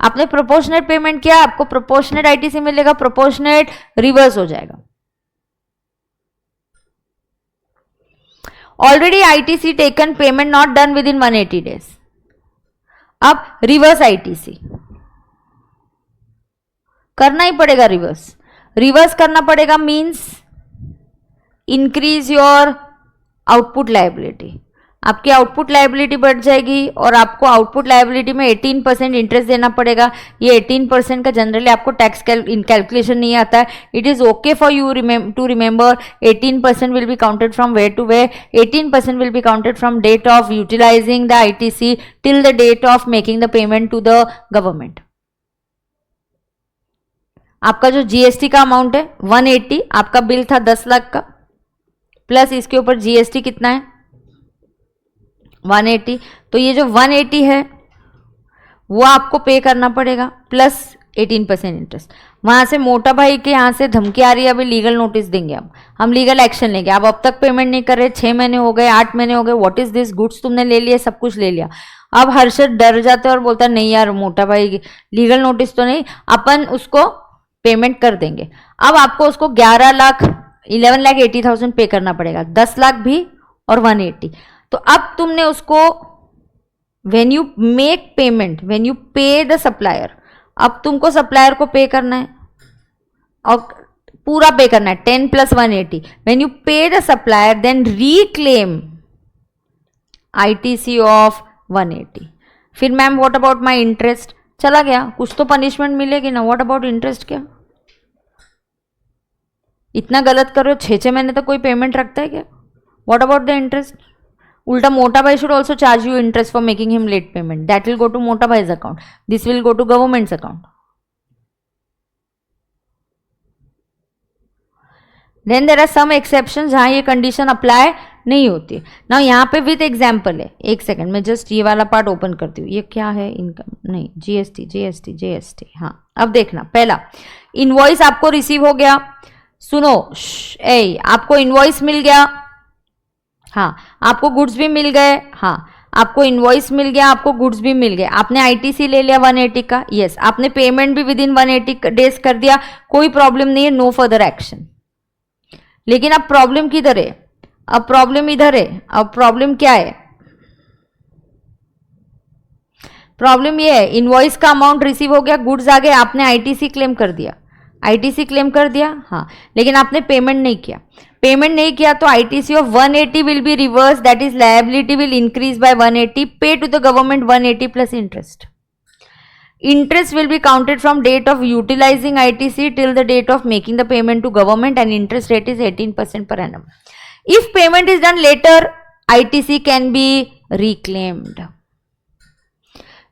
A: आपने प्रोपोर्शनेट पेमेंट किया, आपको प्रोपोर्शनेट आईटीसी मिलेगा, प्रोपोर्शनेट रिवर्स हो जाएगा। Already ITC taken, payment not done within 180 days. अब रिवर्स आईटीसी करना ही पड़ेगा, रिवर्स करना पड़ेगा means increase your output liability. आपकी आउटपुट लायबिलिटी बढ़ जाएगी और आपको आउटपुट लायबिलिटी में 18% इंटरेस्ट देना पड़ेगा। ये 18% का जनरली आपको टैक्स कैलकुलेशन नहीं आता है। It is okay for you to remember 18% will be counted from where to where, 18% will be counted from date of utilizing the ITC till the date of making the payment to the government. आपका जो GST का amount है 180, आपका bill था 10 लाख का, plus इसके ऊपर GST कितना है 180, तो ये जो 180 है वो आपको पे करना पड़ेगा प्लस 18% इंटरेस्ट। वहां से मोटा भाई के यहाँ से धमकी आ रही है, अभी लीगल नोटिस देंगे, अब हम लीगल एक्शन लेंगे। अब तक पेमेंट नहीं कर रहे, 6 महीने हो गए, 8 महीने हो गए, व्हाट इज दिस, गुड्स तुमने ले लिए, सब कुछ ले लिया। अब हर्षद डर जाता है और बोलता नहीं यार मोटा भाई लीगल नोटिस तो नहीं, अपन उसको पेमेंट कर देंगे। अब आपको उसको 11,80,000 पे करना पड़ेगा, 10 लाख भी और 180। तो अब तुमने उसको when you make payment, when you pay the supplier, अब तुमको सप्लायर को पे करना है और पूरा पे करना है 10 + 180। When you pay the supplier then reclaim ITC of 180। फिर ma'am what about my interest, चला गया, कुछ तो पनिशमेंट मिलेगी ना। व्हाट अबाउट इंटरेस्ट, क्या इतना गलत कर रहे हो, 6 महीने तक कोई पेमेंट रखता है क्या? What about the interest? उल्टा मोटा भाई should also charge you interest for making him late payment, that will go to Mota Bhai's account, this will go to government's account. Then there are some exception जहां ये condition apply नहीं होती। ना यहाँ पे with example है, एक सेकंड मैं जस्ट ये वाला पार्ट ओपन करती हूँ। ये क्या है, इनकम नहीं, जीएसटी। हाँ अब देखना, पहला इनवॉइस आपको रिसीव हो गया, सुनो आपको इनवॉइस मिल गया, हाँ आपको गुड्स भी मिल गए, हाँ आपको इनवॉइस मिल गया, आपको गुड्स भी मिल गए, आपने आईटीसी ले लिया 180 का, यस आपने पेमेंट भी विद इन 180 डेज कर दिया, कोई प्रॉब्लम नहीं है, नो फर्दर एक्शन। लेकिन अब प्रॉब्लम किधर है, अब प्रॉब्लम इधर है। अब प्रॉब्लम क्या है, प्रॉब्लम ये है इनवॉइस का अमाउंट रिसीव हो गया, गुड्स आ गए, आपने आईटीसी क्लेम कर दिया, आईटीसी क्लेम कर दिया, हाँ लेकिन आपने पेमेंट नहीं किया, पेमेंट नहीं किया तो ITC of 180 will be reverse, that is liability will increase by 180, pay to the government 180 plus interest. Interest will be counted from date of utilizing ITC till the date of making the payment to government, and interest rate is 18% per annum. If payment is done later, ITC can be reclaimed.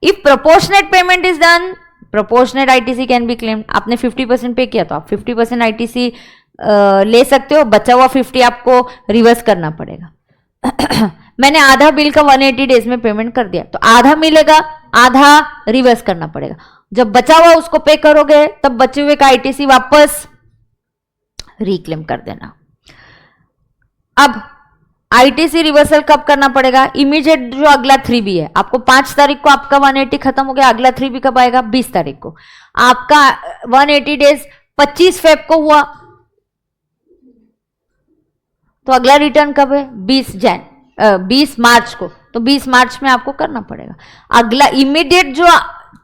A: If proportionate payment is done, proportionate ITC can be claimed. आपने 50% पे किया तो आप 50% ITC ले सकते हो, बचा हुआ 50 आपको रिवर्स करना पड़ेगा। मैंने आधा बिल का 180 डेज में पेमेंट कर दिया, तो आधा मिलेगा, आधा रिवर्स करना पड़ेगा। जब बचा हुआ उसको पे करोगे तब बचे हुए का आईटीसी वापस रिक्लेम कर देना। अब आईटीसी रिवर्सल कब करना पड़ेगा? इमीडिएट जो अगला 3B है, आपको 5 तारीख को आपका 180 खत्म हो गया, अगला 3B कब आएगा? 20 तारीख को। आपका 180 डेज 25 फेब को हुआ, तो अगला रिटर्न कब है? 20 मार्च को, तो 20 मार्च में आपको करना पड़ेगा। अगला इमीडिएट जो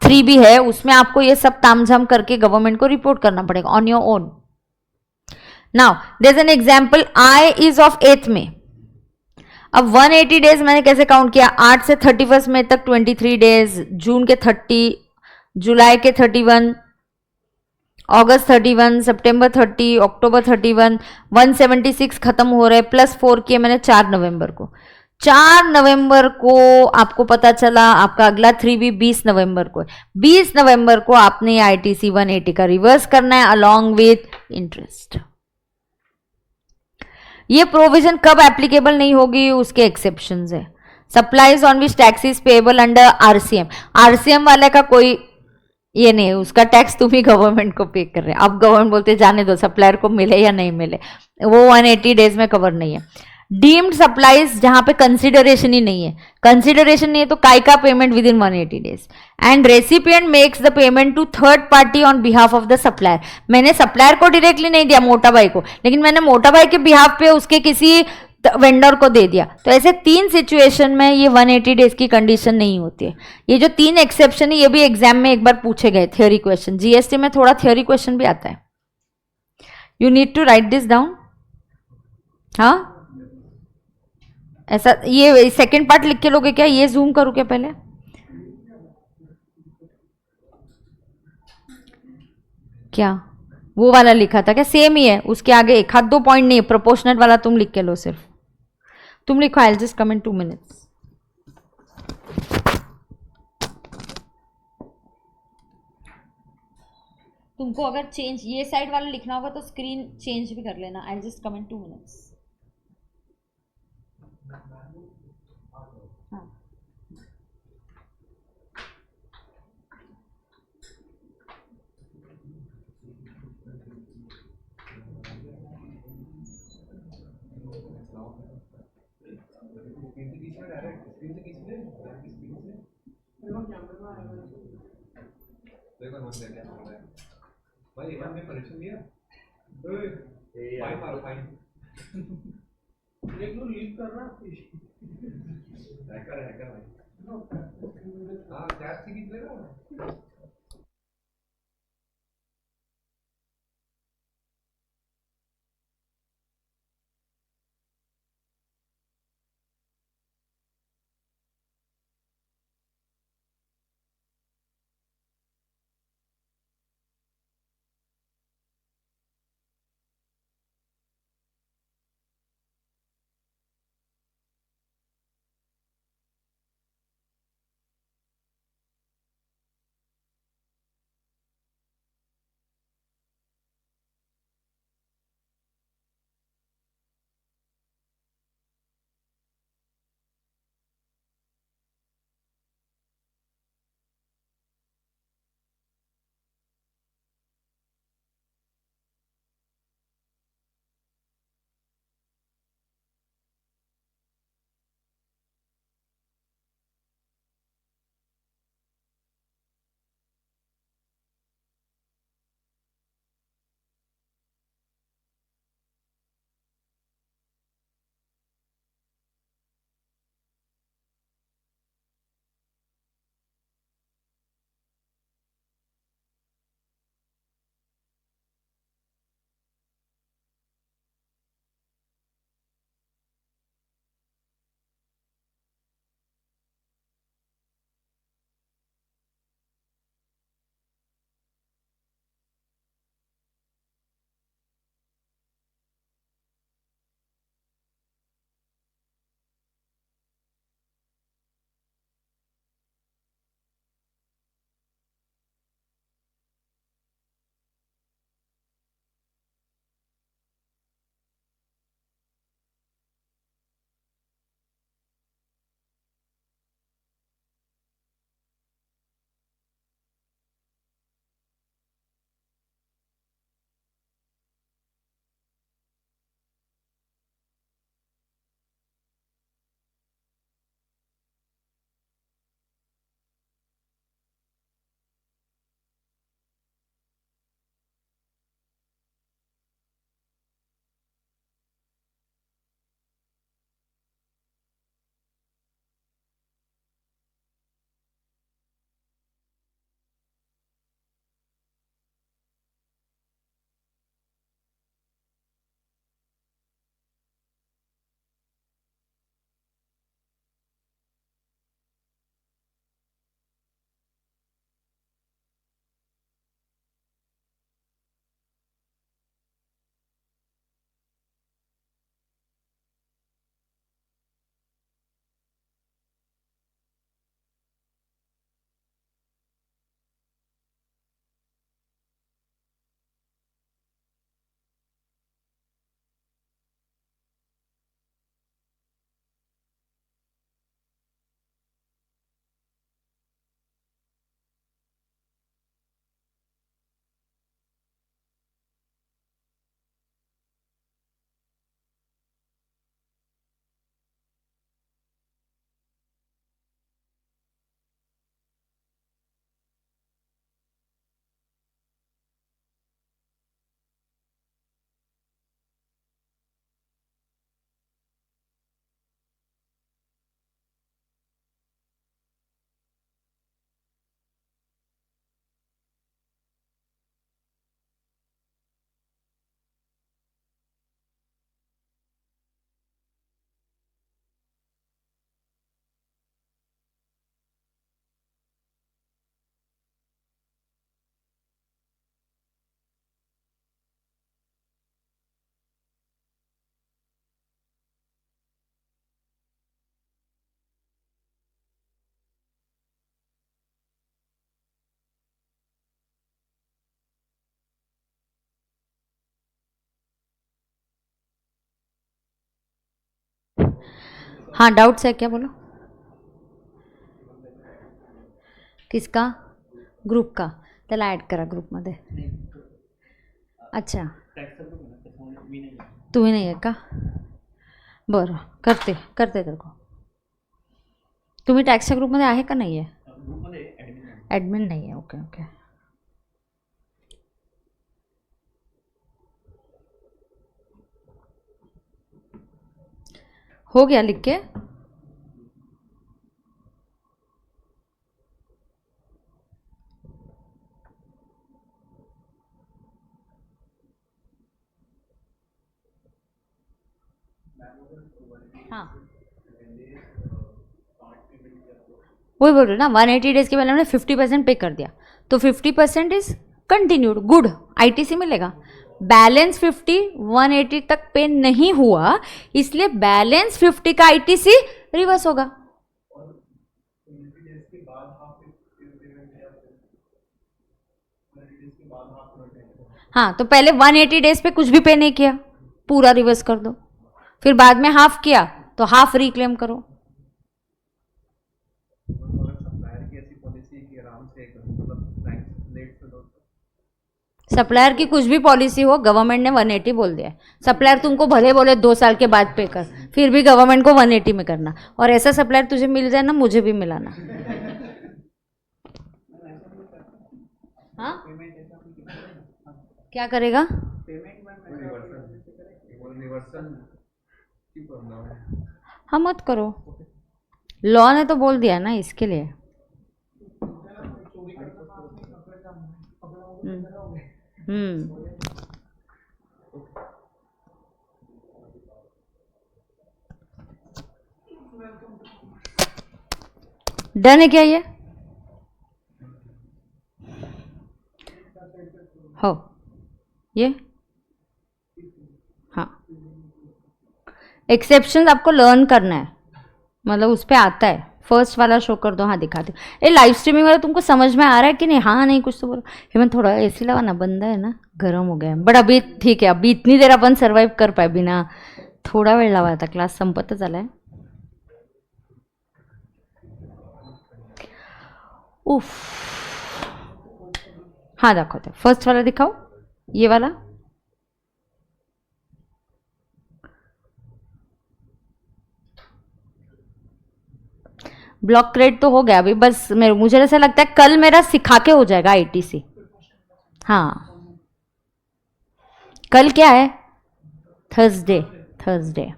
A: 3B है उसमें आपको ये सब तामझाम करके गवर्नमेंट को रिपोर्ट करना पड़ेगा on your own. Now there is an example, I is of 8th में। अब 180 डेज मैंने कैसे काउंट किया? 8 से 31 मई तक 23 डेज, जून के 30, जुलाई के 31, अगस्त 31, सितंबर 30, अक्टूबर 31, 176 खत्म हो रहे, प्लस 4 किए मैंने 4 नवंबर को। 4 नवंबर को आपको पता चला आपका अगला 3B 20 नवंबर को है। 20 नवंबर को आपने आईटीसी 180 का रिवर्स करना है अलॉन्ग विथ इंटरेस्ट। ये प्रोविजन कब एप्लीकेबल नहीं होगी? उसके एक्सेप्शंस है। Supplies on which tax is payable under RCM. RCM वाले का कोई ये नहीं है, उसका टैक्स तुम ही गवर्नमेंट को पे कर रहे हैं। अब गवर्नमेंट बोलते जाने दो, सप्लायर को मिले या नहीं मिले, वो 180 डेज में कवर नहीं है। डीम्ड सप्लाईज जहां पे कंसिडरेशन ही नहीं है, कंसिडरेशन नहीं है तो काय का payment within 180 days. And recipient makes the payment to third party on behalf of the supplier. मैंने सप्लायर को डायरेक्टली नहीं दिया मोटा भाई को, लेकिन मैंने मोटा भाई के बिहाफ पे उसके किसी वेंडर को दे दिया। तो ऐसे 3 सिचुएशन में ये 180 डेज की कंडीशन नहीं होती है। ये जो 3 एक्सेप्शन है ये भी एग्जाम में एक बार पूछे गए, थ्योरी क्वेश्चन। जीएसटी में थोड़ा थ्योरी क्वेश्चन भी आता है। You need to write this down. हाँ, ऐसा ये सेकेंड पार्ट लिख के लोगे क्या? ये जूम करूं क्या पहले? क्या वो वाला लिखा था क्या? सेम ही है, उसके आगे एक हाथ 2 पॉइंट नहीं है, प्रोपोर्शनेट वाला तुम लिख के लो। सिर्फ तुम लिखो, I will just come in 2 minutes. तुमको अगर चेंज ये साइड वाला लिखना होगा तो स्क्रीन चेंज भी कर लेना। I will just come in 2 minutes. हाँ,
B: भाई इवन ने परीक्षा दिया फाइन मारो फाइन एक लो लीव कर रहा हैकर भाई हाँ चैट से खींच लेगा
A: हाँ डाउट्स है क्या, बोलो. किसका? ग्रुप का. त्याला ॲड करा ग्रुपमध्ये. अच्छा तुम्ही नाही आहे का? बरं करते करते तर. तुम्ही टॅक्सच्या ग्रुपमध्ये आहे का नाही आहे? ॲडमिन नाही आहे. Okay okay. हो गया लिख के. हाँ वही बोल रहे ना, 180 डेज के पहले हमने 50% पे कर दिया तो 50% इज कंटिन्यूड. गुड. आईटीसी मिलेगा. बैलेंस 50 180 तक पे नहीं हुआ, इसलिए बैलेंस 50 का आईटीसी रिवर्स होगा. हाँ तो पहले 180 डेज पे कुछ भी पे नहीं किया, पूरा रिवर्स कर दो. फिर बाद में हाफ किया तो हाफ रिक्लेम करो. सप्लायर की कुछ भी पॉलिसी हो, गवर्नमेंट ने 180 बोल दिया है. सप्लायर तुमको भले बोले 2 साल के बाद पे कर, फिर भी गवर्नमेंट को 180 में करना. और ऐसा सप्लायर तुझे मिल जाए ना, मुझे भी मिलाना. हाँ क्या करेगा? हाँ मत करो. लॉ ने तो बोल दिया ना इसके लिए. डन है क्या ये? हो ये. हाँ एक्सेप्शन आपको लर्न करना है, मतलब उस पर आता है. फर्स्ट वाला शो कर दो. हाँ दिखाते. ये लाइव स्ट्रीमिंग वाला तुमको समझ में आ रहा है कि नहीं? हाँ नहीं कुछ तो बोलो. हेमंत थोड़ा एसी लगा ना, बंदा है ना, गर्म हो गया. बट अभी ठीक है, अभी इतनी देर अपन सर्वाइव कर पाए बिना. थोडा वेळ लावा, आता क्लास संपतच आलाय. उफ. हाँ दाखवते. फर्स्ट वाला दिखाओ, ये वाला. ब्लॉक क्रेडिट तो हो गया अभी. बस मुझे ऐसा लगता है कल मेरा सिखा के हो जाएगा आईटीसी. हाँ कल क्या है? थर्सडे. थर्सडे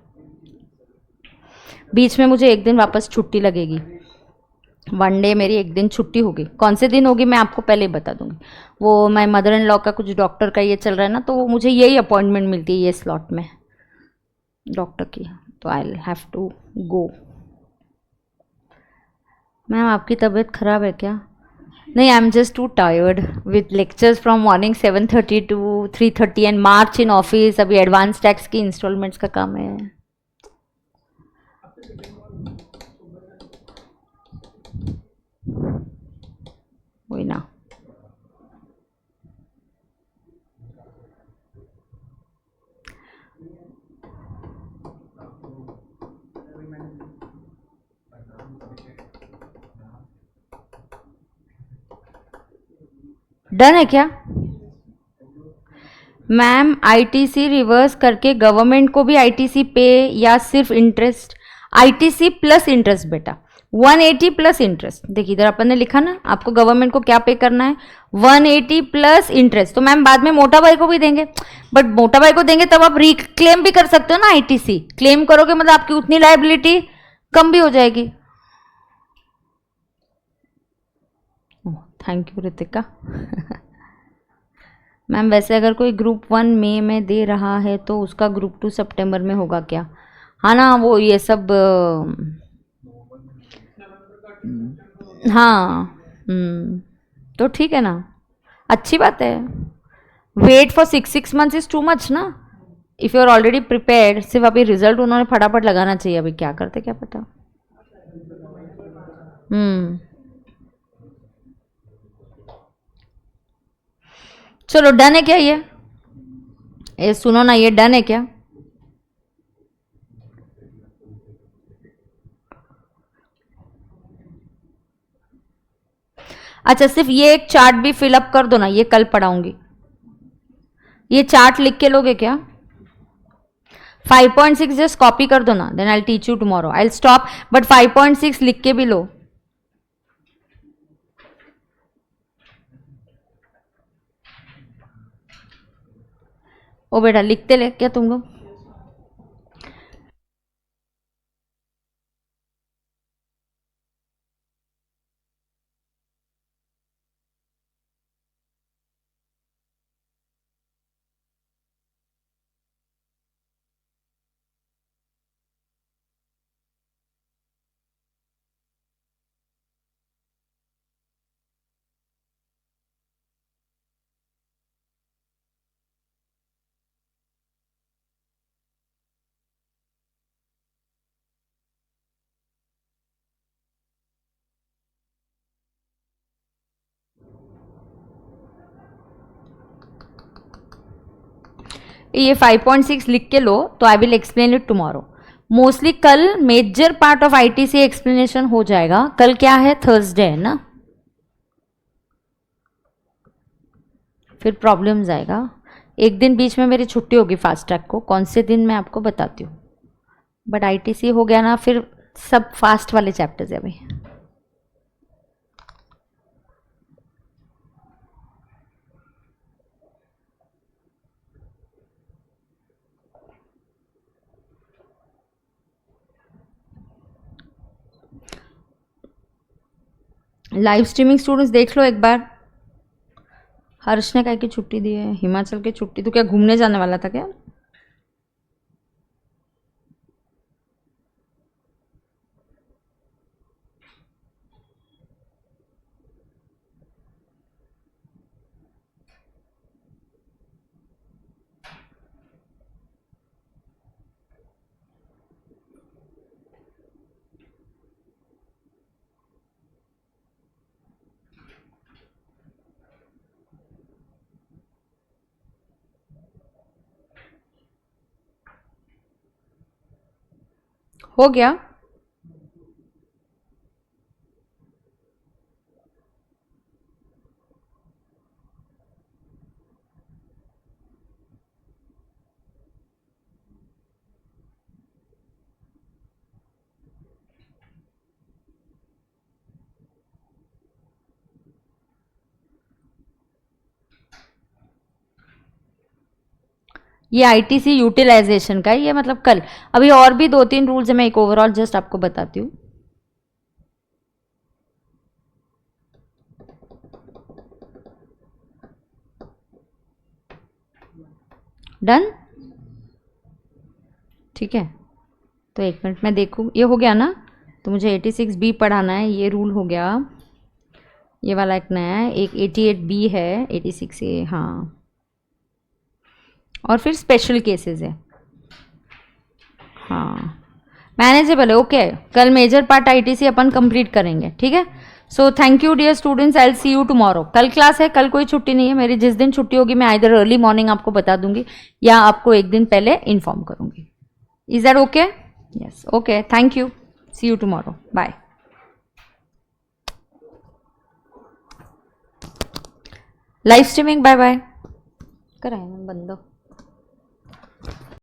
A: बीच में मुझे एक दिन वापस छुट्टी लगेगी. 1 डे मेरी एक दिन छुट्टी होगी. कौन से दिन होगी मैं आपको पहले ही बता दूंगी. वो माय मदर इन लॉ का कुछ डॉक्टर का ये चल रहा है ना, तो मुझे यही अपॉइंटमेंट मिलती है ये स्लॉट में डॉक्टर की, तो I will have to go. Ma'am आपकी तबीयत खराब है क्या? नहीं, I am just too tired with lectures from morning 7:30 to 3:30 and March in office. अभी एडवांस टैक्स की इंस्टॉलमेंट्स का काम है. वही ना. डन है क्या? मैम आईटीसी रिवर्स करके गवर्नमेंट को भी आईटीसी पे या सिर्फ इंटरेस्ट? आईटीसी प्लस इंटरेस्ट बेटा. 180 प्लस इंटरेस्ट. देखिए इधर अपन ने लिखा ना, आपको गवर्नमेंट को क्या पे करना है? 180 प्लस इंटरेस्ट. तो मैम बाद में मोटा भाई को भी देंगे, बट मोटा भाई को देंगे तब आप रिक्लेम भी कर सकते हो ना. आईटीसी क्लेम करोगे मतलब आपकी उतनी लायबिलिटी कम भी हो जाएगी. Thank you Ritika. मैम वैसे अगर कोई ग्रुप 1 मई में दे रहा है तो उसका ग्रुप 2 सितंबर में होगा क्या? हाँ ना, वो ये सब. हाँ तो ठीक है ना, अच्छी बात है. Wait for 6 months is too much ना. If you are already prepared. सिर्फ अभी रिजल्ट उन्होंने फटाफट लगाना चाहिए. अभी क्या करते क्या पता. चलो डन है क्या ये सुनो ना, ये डन है क्या? अच्छा सिर्फ ये एक चार्ट भी फिलअप कर दो ना, ये कल पढ़ाऊंगी। ये चार्ट लिख के लोगे क्या? 5.6 जस्ट कॉपी कर दो ना, then I teach you tomorrow, I stop, but 5.6 लिख के भी लो। ओ बेटा लिखते ले क्या तुम लोग? ये 5.6 लिख के लो, तो I will explain it tomorrow. Mostly कल major part of ITC explanation हो जाएगा। कल क्या है? थर्सडे है ना, फिर प्रॉब्लम्स आएगा। एक दिन बीच में मेरी छुट्टी होगी फास्ट ट्रैक को, कौन से दिन मैं आपको बताती हूँ, बट आईटीसी हो गया ना, फिर सब फास्ट वाले चैप्टर्स है भाई। लाइव स्ट्रीमिंग स्टूडेंट्स देख लो एक बार। हर्ष ने काय की छुट्टी दी है? हिमाचल की छुट्टी, तो क्या घूमने जाने वाला था क्या? हो गया? ये आईटीसी यूटिलाइजेशन का है, ये मतलब कल। अभी और भी 2-3 रूल्स है, मैं एक ओवरऑल जस्ट आपको बताती हूँ। डन? ठीक है, तो एक मिनट में देखूँ, ये हो गया ना, तो मुझे 86B पढ़ाना है, ये रूल हो गया। ये वाला एक नया है, एक 88B है, 86A, हाँ, और फिर स्पेशल केसेस है, हाँ, मैनेजेबल है। ओके, कल मेजर पार्ट आईटीसी अपन कंप्लीट करेंगे, ठीक है। So thank you dear students, I will see you tomorrow. कल क्लास है, कल कोई छुट्टी नहीं है मेरी। जिस दिन छुट्टी होगी मैं आइदर अर्ली मॉर्निंग आपको बता दूंगी या आपको एक दिन पहले इन्फॉर्म करूंगी। Is that okay? Yes, okay, thank you, see you tomorrow, bye. Live streaming bye bye कराए बंद।